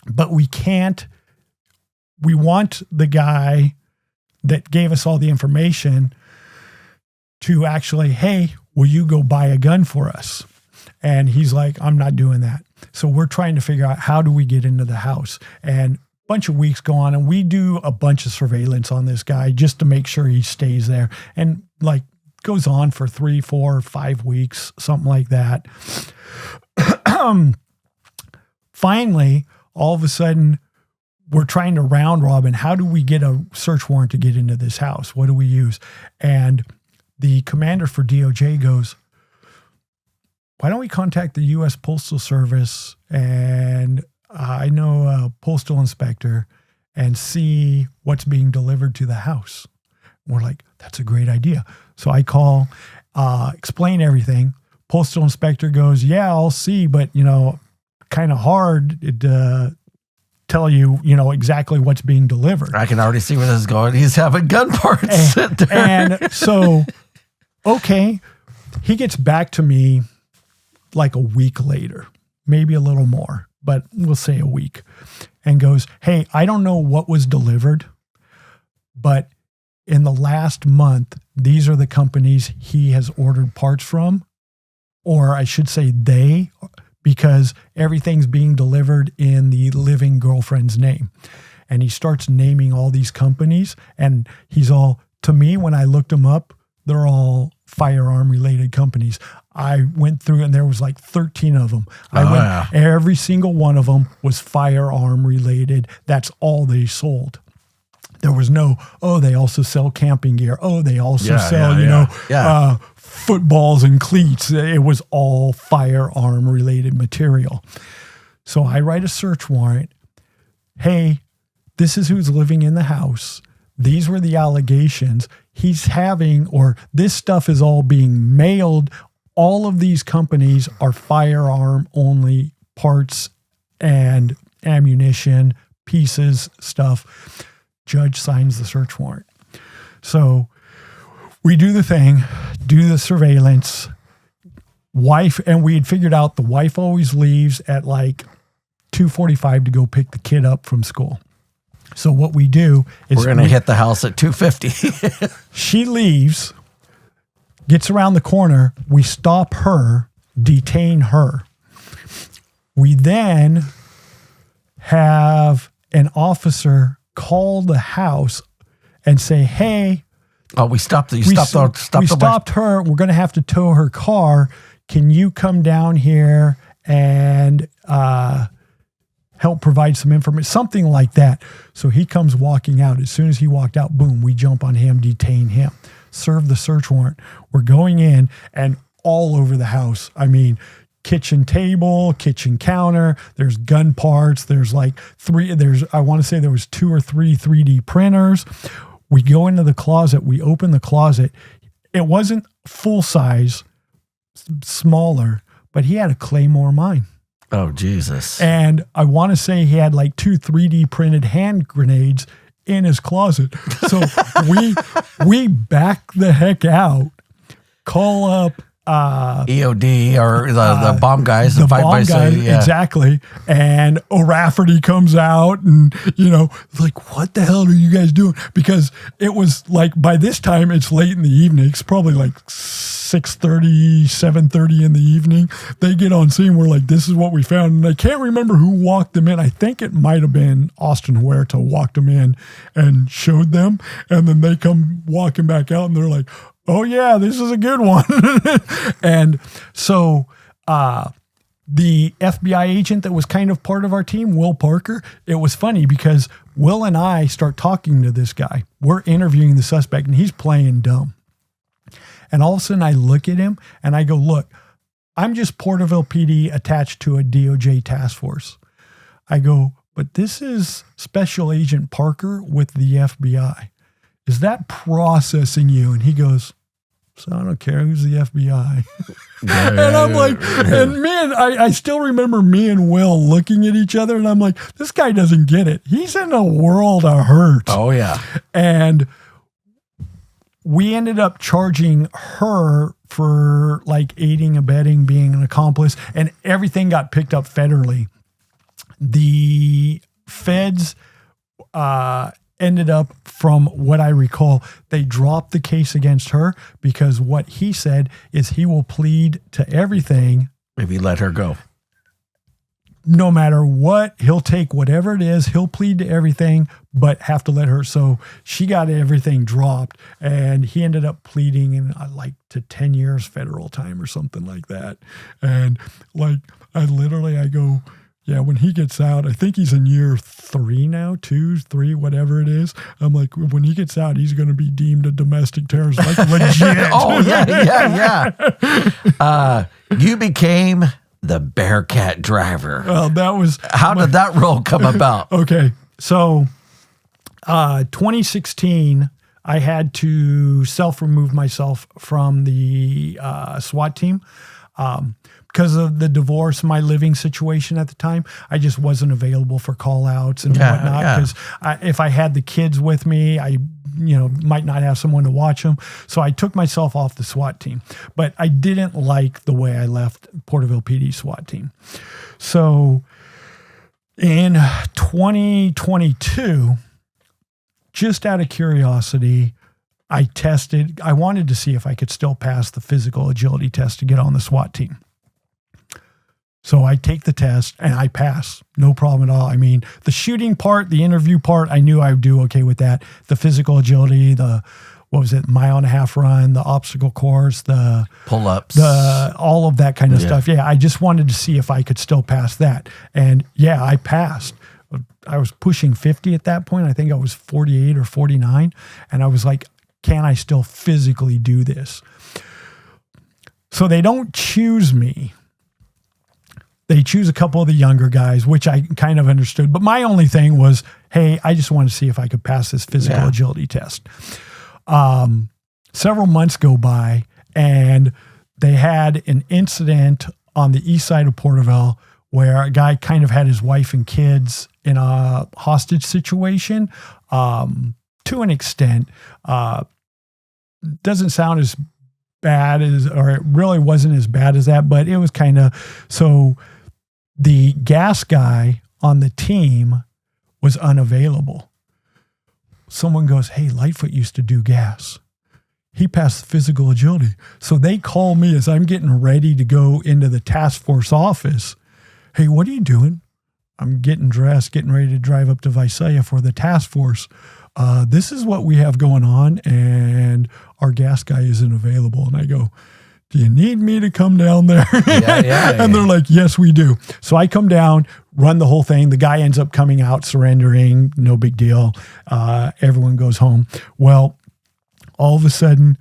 but we can't. We want the guy that gave us all the information to actually, hey, will you go buy a gun for us? And he's like, I'm not doing that. So we're trying to figure out, how do we get into the house? And bunch of weeks go on, and we do a bunch of surveillance on this guy just to make sure he stays there, and like goes on for 3, 4, 5 weeks, something like that. Finally, all of a sudden, we're trying to round robin. How do we get a search warrant to get into this house? What do we use? And the commander for DOJ goes, why don't we contact the U.S. Postal Service, and I know a postal inspector, and see what's being delivered to the house. We're like, that's a great idea. So I call, explain everything. Postal inspector goes, yeah, I'll see, but, kind of hard to tell you, exactly what's being delivered. I can already see where this is going. He's having gun parts sit there. And so, okay, he gets back to me like a week later, maybe a little more, but we'll say a week, and goes, hey, I don't know what was delivered, but in the last month, these are the companies he has ordered parts from, or I should say they, because everything's being delivered in the living girlfriend's name. And he starts naming all these companies, and he's all, to me, when I looked them up, they're all firearm related companies. I went through, and there was like 13 of them. Every single one of them was firearm related. That's all they sold. There was no, oh, they also sell camping gear. Oh, they also sell, footballs and cleats. It was all firearm related material. So I write a search warrant. Hey, this is who's living in the house. These were the allegations. He's having, or this stuff is all being mailed. All of these companies are firearm only parts and ammunition, pieces, stuff. Judge signs the search warrant. So we do the thing, do the surveillance. Wife, and we had figured out the wife always leaves at like 2:45 to go pick the kid up from school. So what we do is we're going to hit the house at 2:50. She leaves, gets around the corner. We stop her, detain her. We then have an officer call the house and say, hey, we stopped her. We're going to have to tow her car. Can you come down here and help provide some information? Something like that. So he comes walking out. As soon as he walked out, boom, we jump on him, detain him, serve the search warrant. We're going in and all over the house. I mean, kitchen table, kitchen counter, there's gun parts. There's like I want to say there was 2 or 3 3D printers. We go into the closet. We open the closet. It wasn't full size, smaller, but he had a Claymore mine. Oh, Jesus. And I want to say he had like 2 3D printed hand grenades in his closet. So we back the heck out, call up EOD or the bomb guys. The bomb guys, exactly. And O'Rafferty comes out and, like, what the hell are you guys doing? Because it was like, by this time, it's late in the evening. It's probably like 6:30, 7:30 in the evening. They get on scene. We're like, this is what we found. And I can't remember who walked them in. I think it might have been Austin Huerta walked them in and showed them. And then they come walking back out and they're like, oh yeah, this is a good one. And so the FBI agent that was kind of part of our team, Will Parker, it was funny because Will and I start talking to this guy. We're interviewing the suspect and he's playing dumb. And all of a sudden I look at him and I go, look, I'm just Porterville PD attached to a DOJ task force. I go, but this is Special Agent Parker with the FBI. Is that processing you? And he goes, so I don't care who's the FBI. And I'm like, and I still remember me and Will looking at each other and I'm like, this guy doesn't get it. He's in a world of hurt. Oh yeah. And we ended up charging her for like aiding, abetting, being an accomplice, and everything got picked up federally. The feds, ended up, from what I recall, they dropped the case against her because what he said is he will plead to everything. Maybe let her go. No matter what, he'll take whatever it is. He'll plead to everything, but have to let her. So she got everything dropped and he ended up pleading in like to 10 years federal time or something like that. And like, I go, yeah, when he gets out, I think he's in year 3 now, 2, 3, whatever it is. I'm like, when he gets out, he's going to be deemed a domestic terrorist, like legit. Oh, yeah. You became the Bearcat driver. Well, that was... How did that role come about? Okay, so 2016, I had to self-remove myself from the SWAT team. Because of the divorce, my living situation at the time, I just wasn't available for call outs and whatnot. Because if I had the kids with me, I might not have someone to watch them. So I took myself off the SWAT team. But I didn't like the way I left Porterville PD SWAT team. So in 2022, just out of curiosity, I wanted to see if I could still pass the physical agility test to get on the SWAT team. So I take the test and I pass. No problem at all. I mean, the shooting part, the interview part, I knew I would do okay with that. The physical agility, mile and a half run, the obstacle course, the pull-ups, all of that kind of stuff. Yeah, I just wanted to see if I could still pass that. And yeah, I passed. I was pushing 50 at that point. I think I was 48 or 49. And I was like, can I still physically do this? So they don't choose me. They choose a couple of the younger guys, which I kind of understood. But my only thing was, hey, I just want to see if I could pass this physical agility test. Several months go by, and they had an incident on the east side of Porterville where a guy kind of had his wife and kids in a hostage situation. To an extent, doesn't sound as bad as, or it really wasn't as bad as that, but it was kind of, so the gas guy on the team was unavailable. Someone goes, hey, Lightfoot used to do gas. He passed physical agility. So they call me as I'm getting ready to go into the task force office. Hey, what are you doing? I'm getting dressed, getting ready to drive up to Visalia for the task force. This is what we have going on, and our gas guy isn't available. And I go, do you need me to come down there? And they're like, yes, we do. So I come down, run the whole thing. The guy ends up coming out, surrendering. No big deal. Everyone goes home. Well, all of a sudden,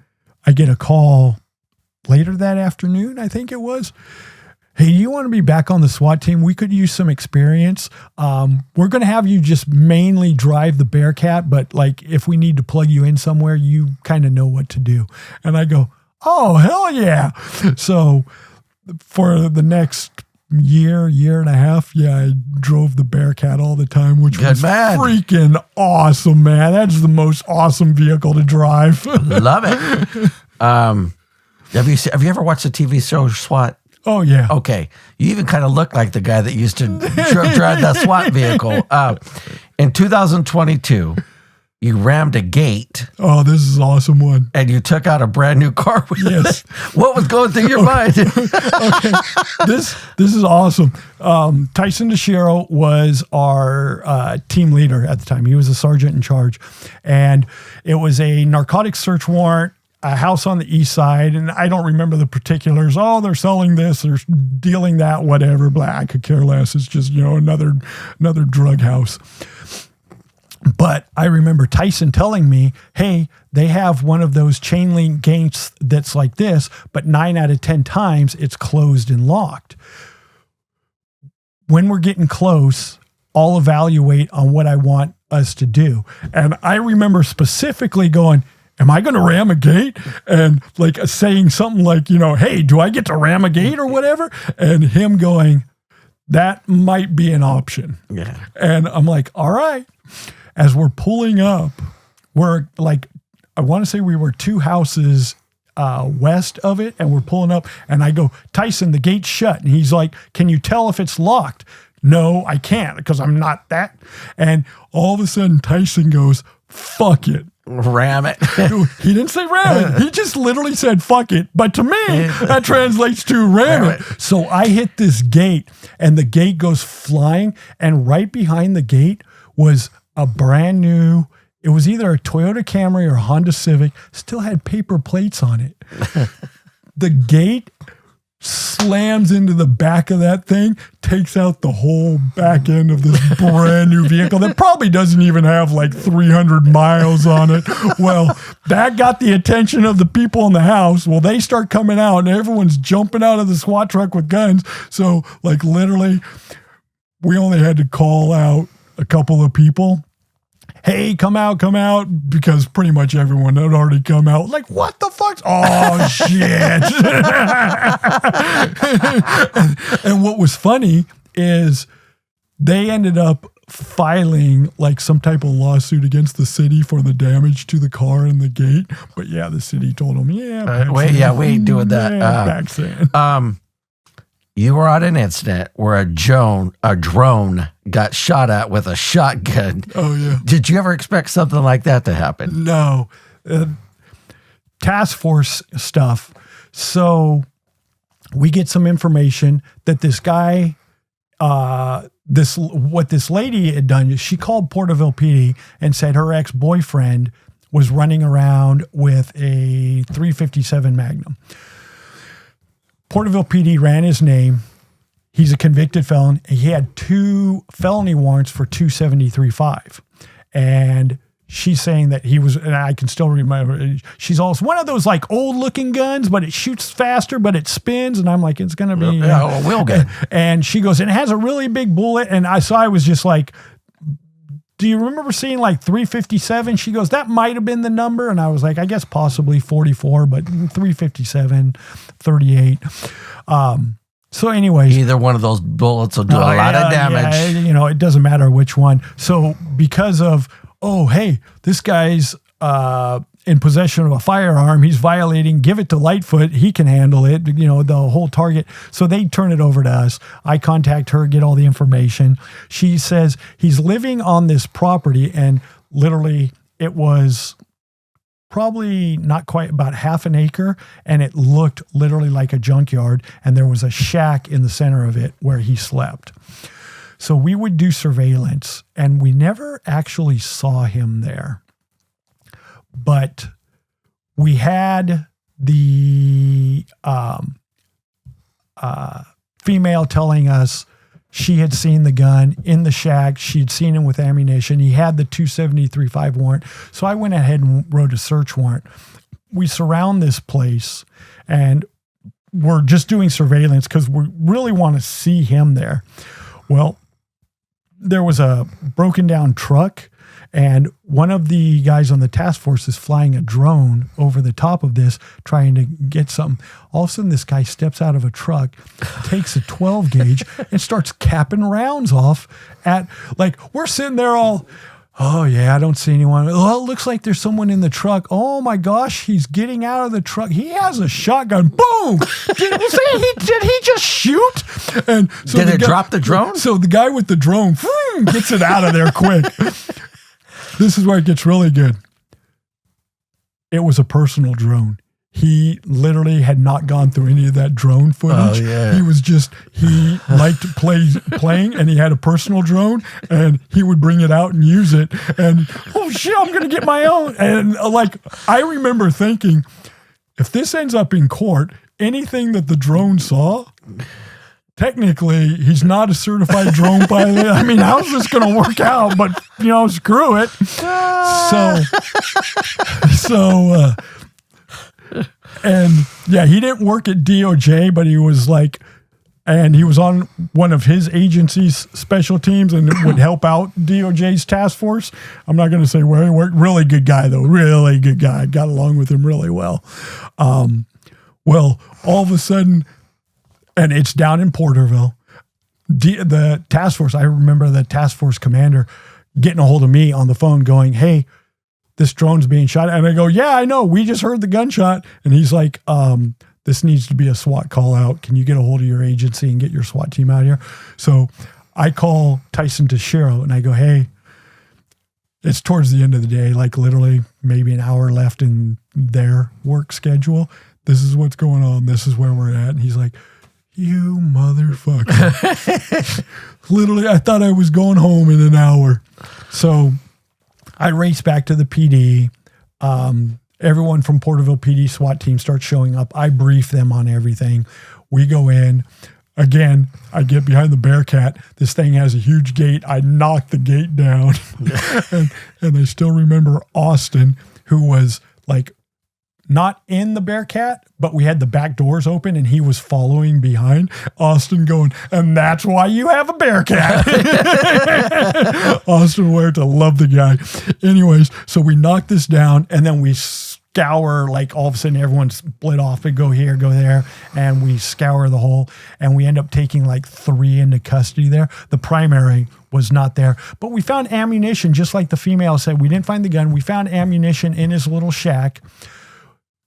I get a call later that afternoon, I think it was. Hey, you want to be back on the SWAT team? We could use some experience. We're going to have you just mainly drive the Bearcat, but like if we need to plug you in somewhere, you kind of know what to do. And I go, oh, hell yeah. So for the next year and a half, I drove the Bearcat all the time, which was freaking awesome, man. That's the most awesome vehicle to drive. Love it. Have you ever watched the TV show SWAT? Oh, yeah. Okay. You even kind of look like the guy that used to drive that SWAT vehicle. In 2022, you rammed a gate. Oh, this is an awesome one. And you took out a brand new car with it. What was going through your mind? Okay. This is awesome. Tyson DeShiro was our team leader at the time. He was a sergeant in charge. And it was a narcotics search warrant, a house on the east side, and I don't remember the particulars. Oh, they're selling this, they're dealing that, whatever. Blah, I could care less. It's just, another drug house. But I remember Tyson telling me, hey, they have one of those chain link gates that's like this, but 9 out of 10 times it's closed and locked. When we're getting close, I'll evaluate on what I want us to do. And I remember specifically going, am I going to ram a gate? And like saying something like, hey, do I get to ram a gate or whatever? And him going, that might be an option. Yeah. And I'm like, all right. As we're pulling up, we're like, I want to say we were 2 houses west of it, and we're pulling up, and I go, Tyson, the gate's shut. And he's like, can you tell if it's locked? No, I can't, because I'm not that. And all of a sudden, Tyson goes, fuck it. Ram it. He didn't say ram it. He just literally said fuck it. But to me, that translates to ram it. So I hit this gate, and the gate goes flying, and right behind the gate was a brand new, it was either a Toyota Camry or a Honda Civic, still had paper plates on it. The gate slams into the back of that thing, takes out the whole back end of this brand new vehicle that probably doesn't even have like 300 miles on it. Well, that got the attention of the people in the house. Well, they start coming out and everyone's jumping out of the SWAT truck with guns. So like literally we only had to call out a couple of people. Hey, come out, because pretty much everyone had already come out. Like, what the fuck? Oh, shit. And what was funny is they ended up filing like some type of lawsuit against the city for the damage to the car and the gate. But yeah, the city told them, we ain't doing that. You were on an incident where a drone got shot at with a shotgun. Oh, yeah. Did you ever expect something like that to happen? No. Task force stuff. So we get some information that this guy, what this lady had done is she called Porterville PD and said her ex-boyfriend was running around with a .357 Magnum. Porterville PD ran his name. He's a convicted felon. He had 2 felony warrants for 273.5. And she's saying that he was, and I can still remember, she's also one of those like old looking guns, but it shoots faster, but it spins. And I'm like, it's going to be a wheel gun. And she goes, and it has a really big bullet. And I was just like, do you remember seeing like 357? She goes, that might have been the number. And I was like, I guess possibly 44, but 357, 38. So anyways, either one of those bullets will do a lot of damage. Yeah, it doesn't matter which one. So because of, oh, hey, this guy's in possession of a firearm, he's violating, give it to Lightfoot, he can handle it, the whole target. So they turn it over to us. I contact her, get all the information. She says he's living on this property, and literally it was probably not quite, about half an acre, and it looked literally like a junkyard, and there was a shack in the center of it where he slept. So we would do surveillance, and we never actually saw him there. But we had the female telling us she had seen the gun in the shack. She'd seen him with ammunition. He had the 273.5 warrant. So I went ahead and wrote a search warrant. We surround this place, and we're just doing surveillance because we really want to see him there. Well, there was a broken down truck, and one of the guys on the task force is flying a drone over the top of this, trying to get something. All of a sudden, this guy steps out of a truck, takes a 12 gauge, and starts capping rounds off at, like, we're sitting there all, oh yeah, I don't see anyone. Oh, it looks like there's someone in the truck. Oh my gosh, he's getting out of the truck. He has a shotgun. Boom! Did he just shoot? And so did it drop the drone? So the guy with the drone gets it out of there quick. This is where it gets really good. It was a personal drone. He literally had not gone through any of that drone footage. Oh, yeah. He liked playing, and he had a personal drone, and he would bring it out and use it. And, oh shit, I'm going to get my own. And I remember thinking, if this ends up in court, anything that the drone saw, technically, he's not a certified drone pilot. I mean, how's this going to work out? But, screw it. And yeah, he didn't work at DOJ, but he was and he was on one of his agency's special teams and would help out DOJ's task force. I'm not going to say where he worked. Really good guy, though. Really good guy. Got along with him really well. Well, all of a sudden, and it's down in Porterville, the task force, I remember the task force commander getting a hold of me on the phone going, hey, this drone's being shot. And I go, yeah, I know. We just heard the gunshot. And he's like, this needs to be a SWAT call out. Can you get a hold of your agency and get your SWAT team out here? So I call Tyson Tashiro and I go, hey, it's towards the end of the day, like literally maybe an hour left in their work schedule. This is what's going on. This is where we're at. And he's like, you motherfucker. Literally, I thought I was going home in an hour. So I race back to the PD. Everyone from Porterville PD SWAT team starts showing up. I brief them on everything. We go in. Again, I get behind the Bearcat. This thing has a huge gate. I knock the gate down. and I still remember Austin, who was not in the Bearcat, but we had the back doors open and he was following behind. Austin going, and that's why you have a Bearcat. Austin Ware, I love the guy. Anyways, so we knock this down and then we scour, all of a sudden everyone's split off and go here, go there. And we scour the whole, and we end up taking 3 into custody there. The primary was not there, but we found ammunition, just like the female said. We didn't find the gun. We found ammunition in his little shack.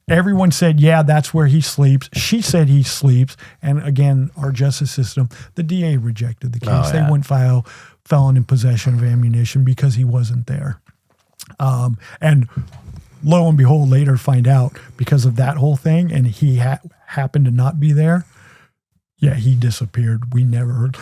Everyone said, yeah, that's where he sleeps. She said he sleeps. And again, our justice system, the DA rejected the case. Oh, yeah. They wouldn't file felon in possession of ammunition because he wasn't there. And lo and behold, later find out because of that whole thing, and he happened to not be there. Yeah, he disappeared. We never heard,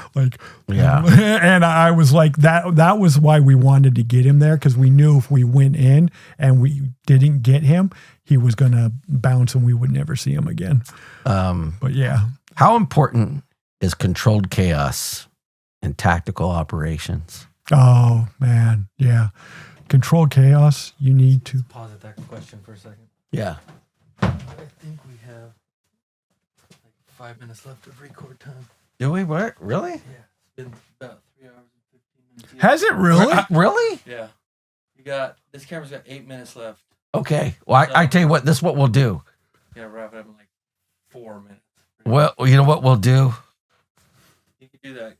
yeah. And I was like, that was why we wanted to get him there, because we knew if we went in and we didn't get him, he was going to bounce and we would never see him again. But yeah. How important is controlled chaos and tactical operations. Oh, man. Yeah. Controlled chaos, you need to. Pause at that question for a second. Yeah. I think we have like 5 minutes left of record time. Do we? What? Really? Yeah. It's been about 3 hours and 15 minutes. Has it really? Really? Yeah. This camera's got 8 minutes left. Okay. Well, I tell you what, this is what we'll do. Yeah, wrap it up in like 4 minutes. Well, you know what we'll do? You can do that.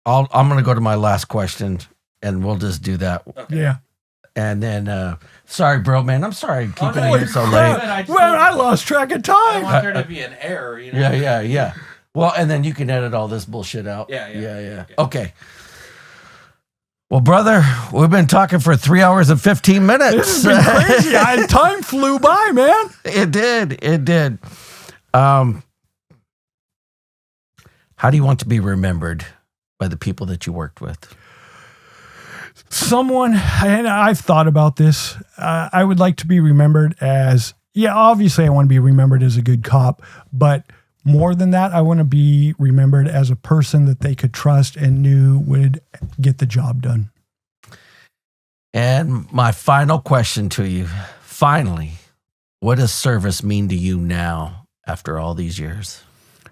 I'm going to go to my last question, and we'll just do that. Okay. Yeah. And then, sorry, bro, man. I'm sorry keeping no, you so late. Well, I lost track of I time. want there to be an error, you know? Yeah. Well, and then you can edit all this bullshit out. Yeah. Okay. Well, brother, we've been talking for 3 hours and 15 minutes. This has been crazy. Time flew by, man. It did. How do you want to be remembered by the people that you worked with? Someone, and I've thought about this, I would like to be remembered as, obviously I want to be remembered as a good cop, but more than that, I want to be remembered as a person that they could trust and knew would get the job done. And my final question to you, finally, what does service mean to you now after all these years?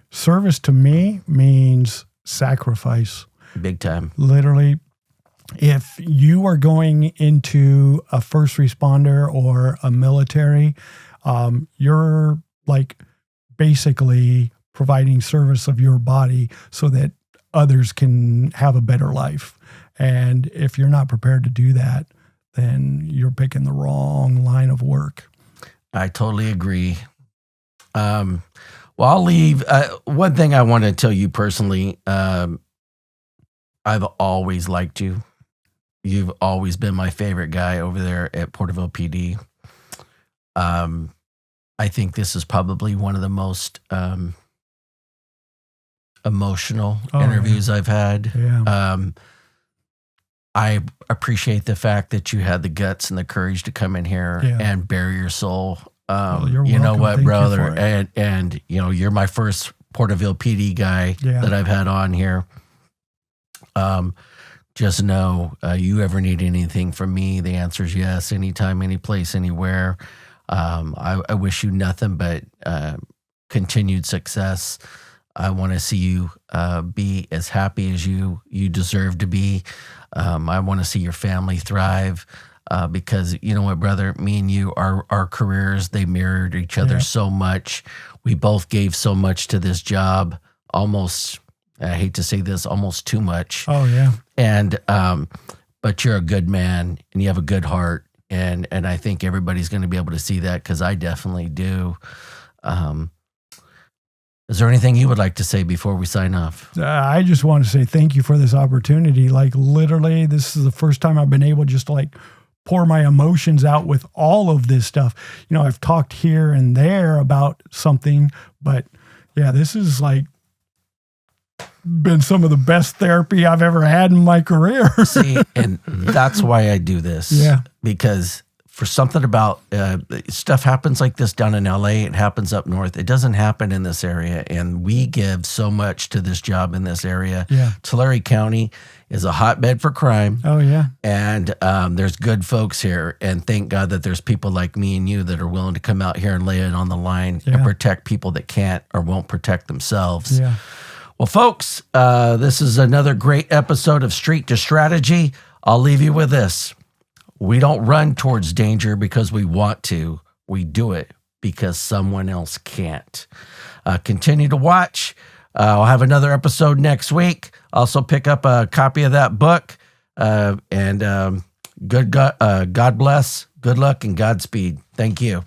Service to me means sacrifice. Big time. Literally, if you are going into a first responder or a military, you're like basically providing service of your body so that others can have a better life. And if you're not prepared to do that, then you're picking the wrong line of work. I totally agree. Well, I'll leave. One thing I want to tell you personally, I've always liked you. You've always been my favorite guy over there at Porterville PD. I think this is probably one of the most emotional interviews I've had. Yeah. I appreciate the fact that you had the guts and the courage to come in here and bare your soul. You're you know welcome. what, Thank brother? you for it. And you know, you're my first Porterville PD guy that I've had on here. Just know, you ever need anything from me, the answer is yes, anytime, any place, anywhere. I wish you nothing but continued success. I want to see you be as happy as you deserve to be. I want to see your family thrive because you know what, brother, me and you, our careers, they mirrored each other so much. We both gave so much to this job, almost, I hate to say this, almost too much. Oh, yeah. And, but you're a good man and you have a good heart. And I think everybody's going to be able to see that because I definitely do. Is there anything you would like to say before we sign off? I just want to say thank you for this opportunity. Like literally, this is the first time I've been able just to like pour my emotions out with all of this stuff. You know, I've talked here and there about something, but yeah, this is like been some of the best therapy I've ever had in my career. See, and that's why I do this. Yeah. Because for something about stuff happens like this down in LA, it happens up north. It doesn't happen in this area. And we give so much to this job in this area. Yeah. Tulare County is a hotbed for crime. Oh, yeah. And there's good folks here. And thank God that there's people like me and you that are willing to come out here and lay it on the line and protect people that can't or won't protect themselves. Yeah. Well, folks, this is another great episode of Street to Strategy. I'll leave you with this. We don't run towards danger because we want to. We do it because someone else can't. Continue to watch. I'll have another episode next week. Also pick up a copy of that book. God bless, good luck, and Godspeed. Thank you.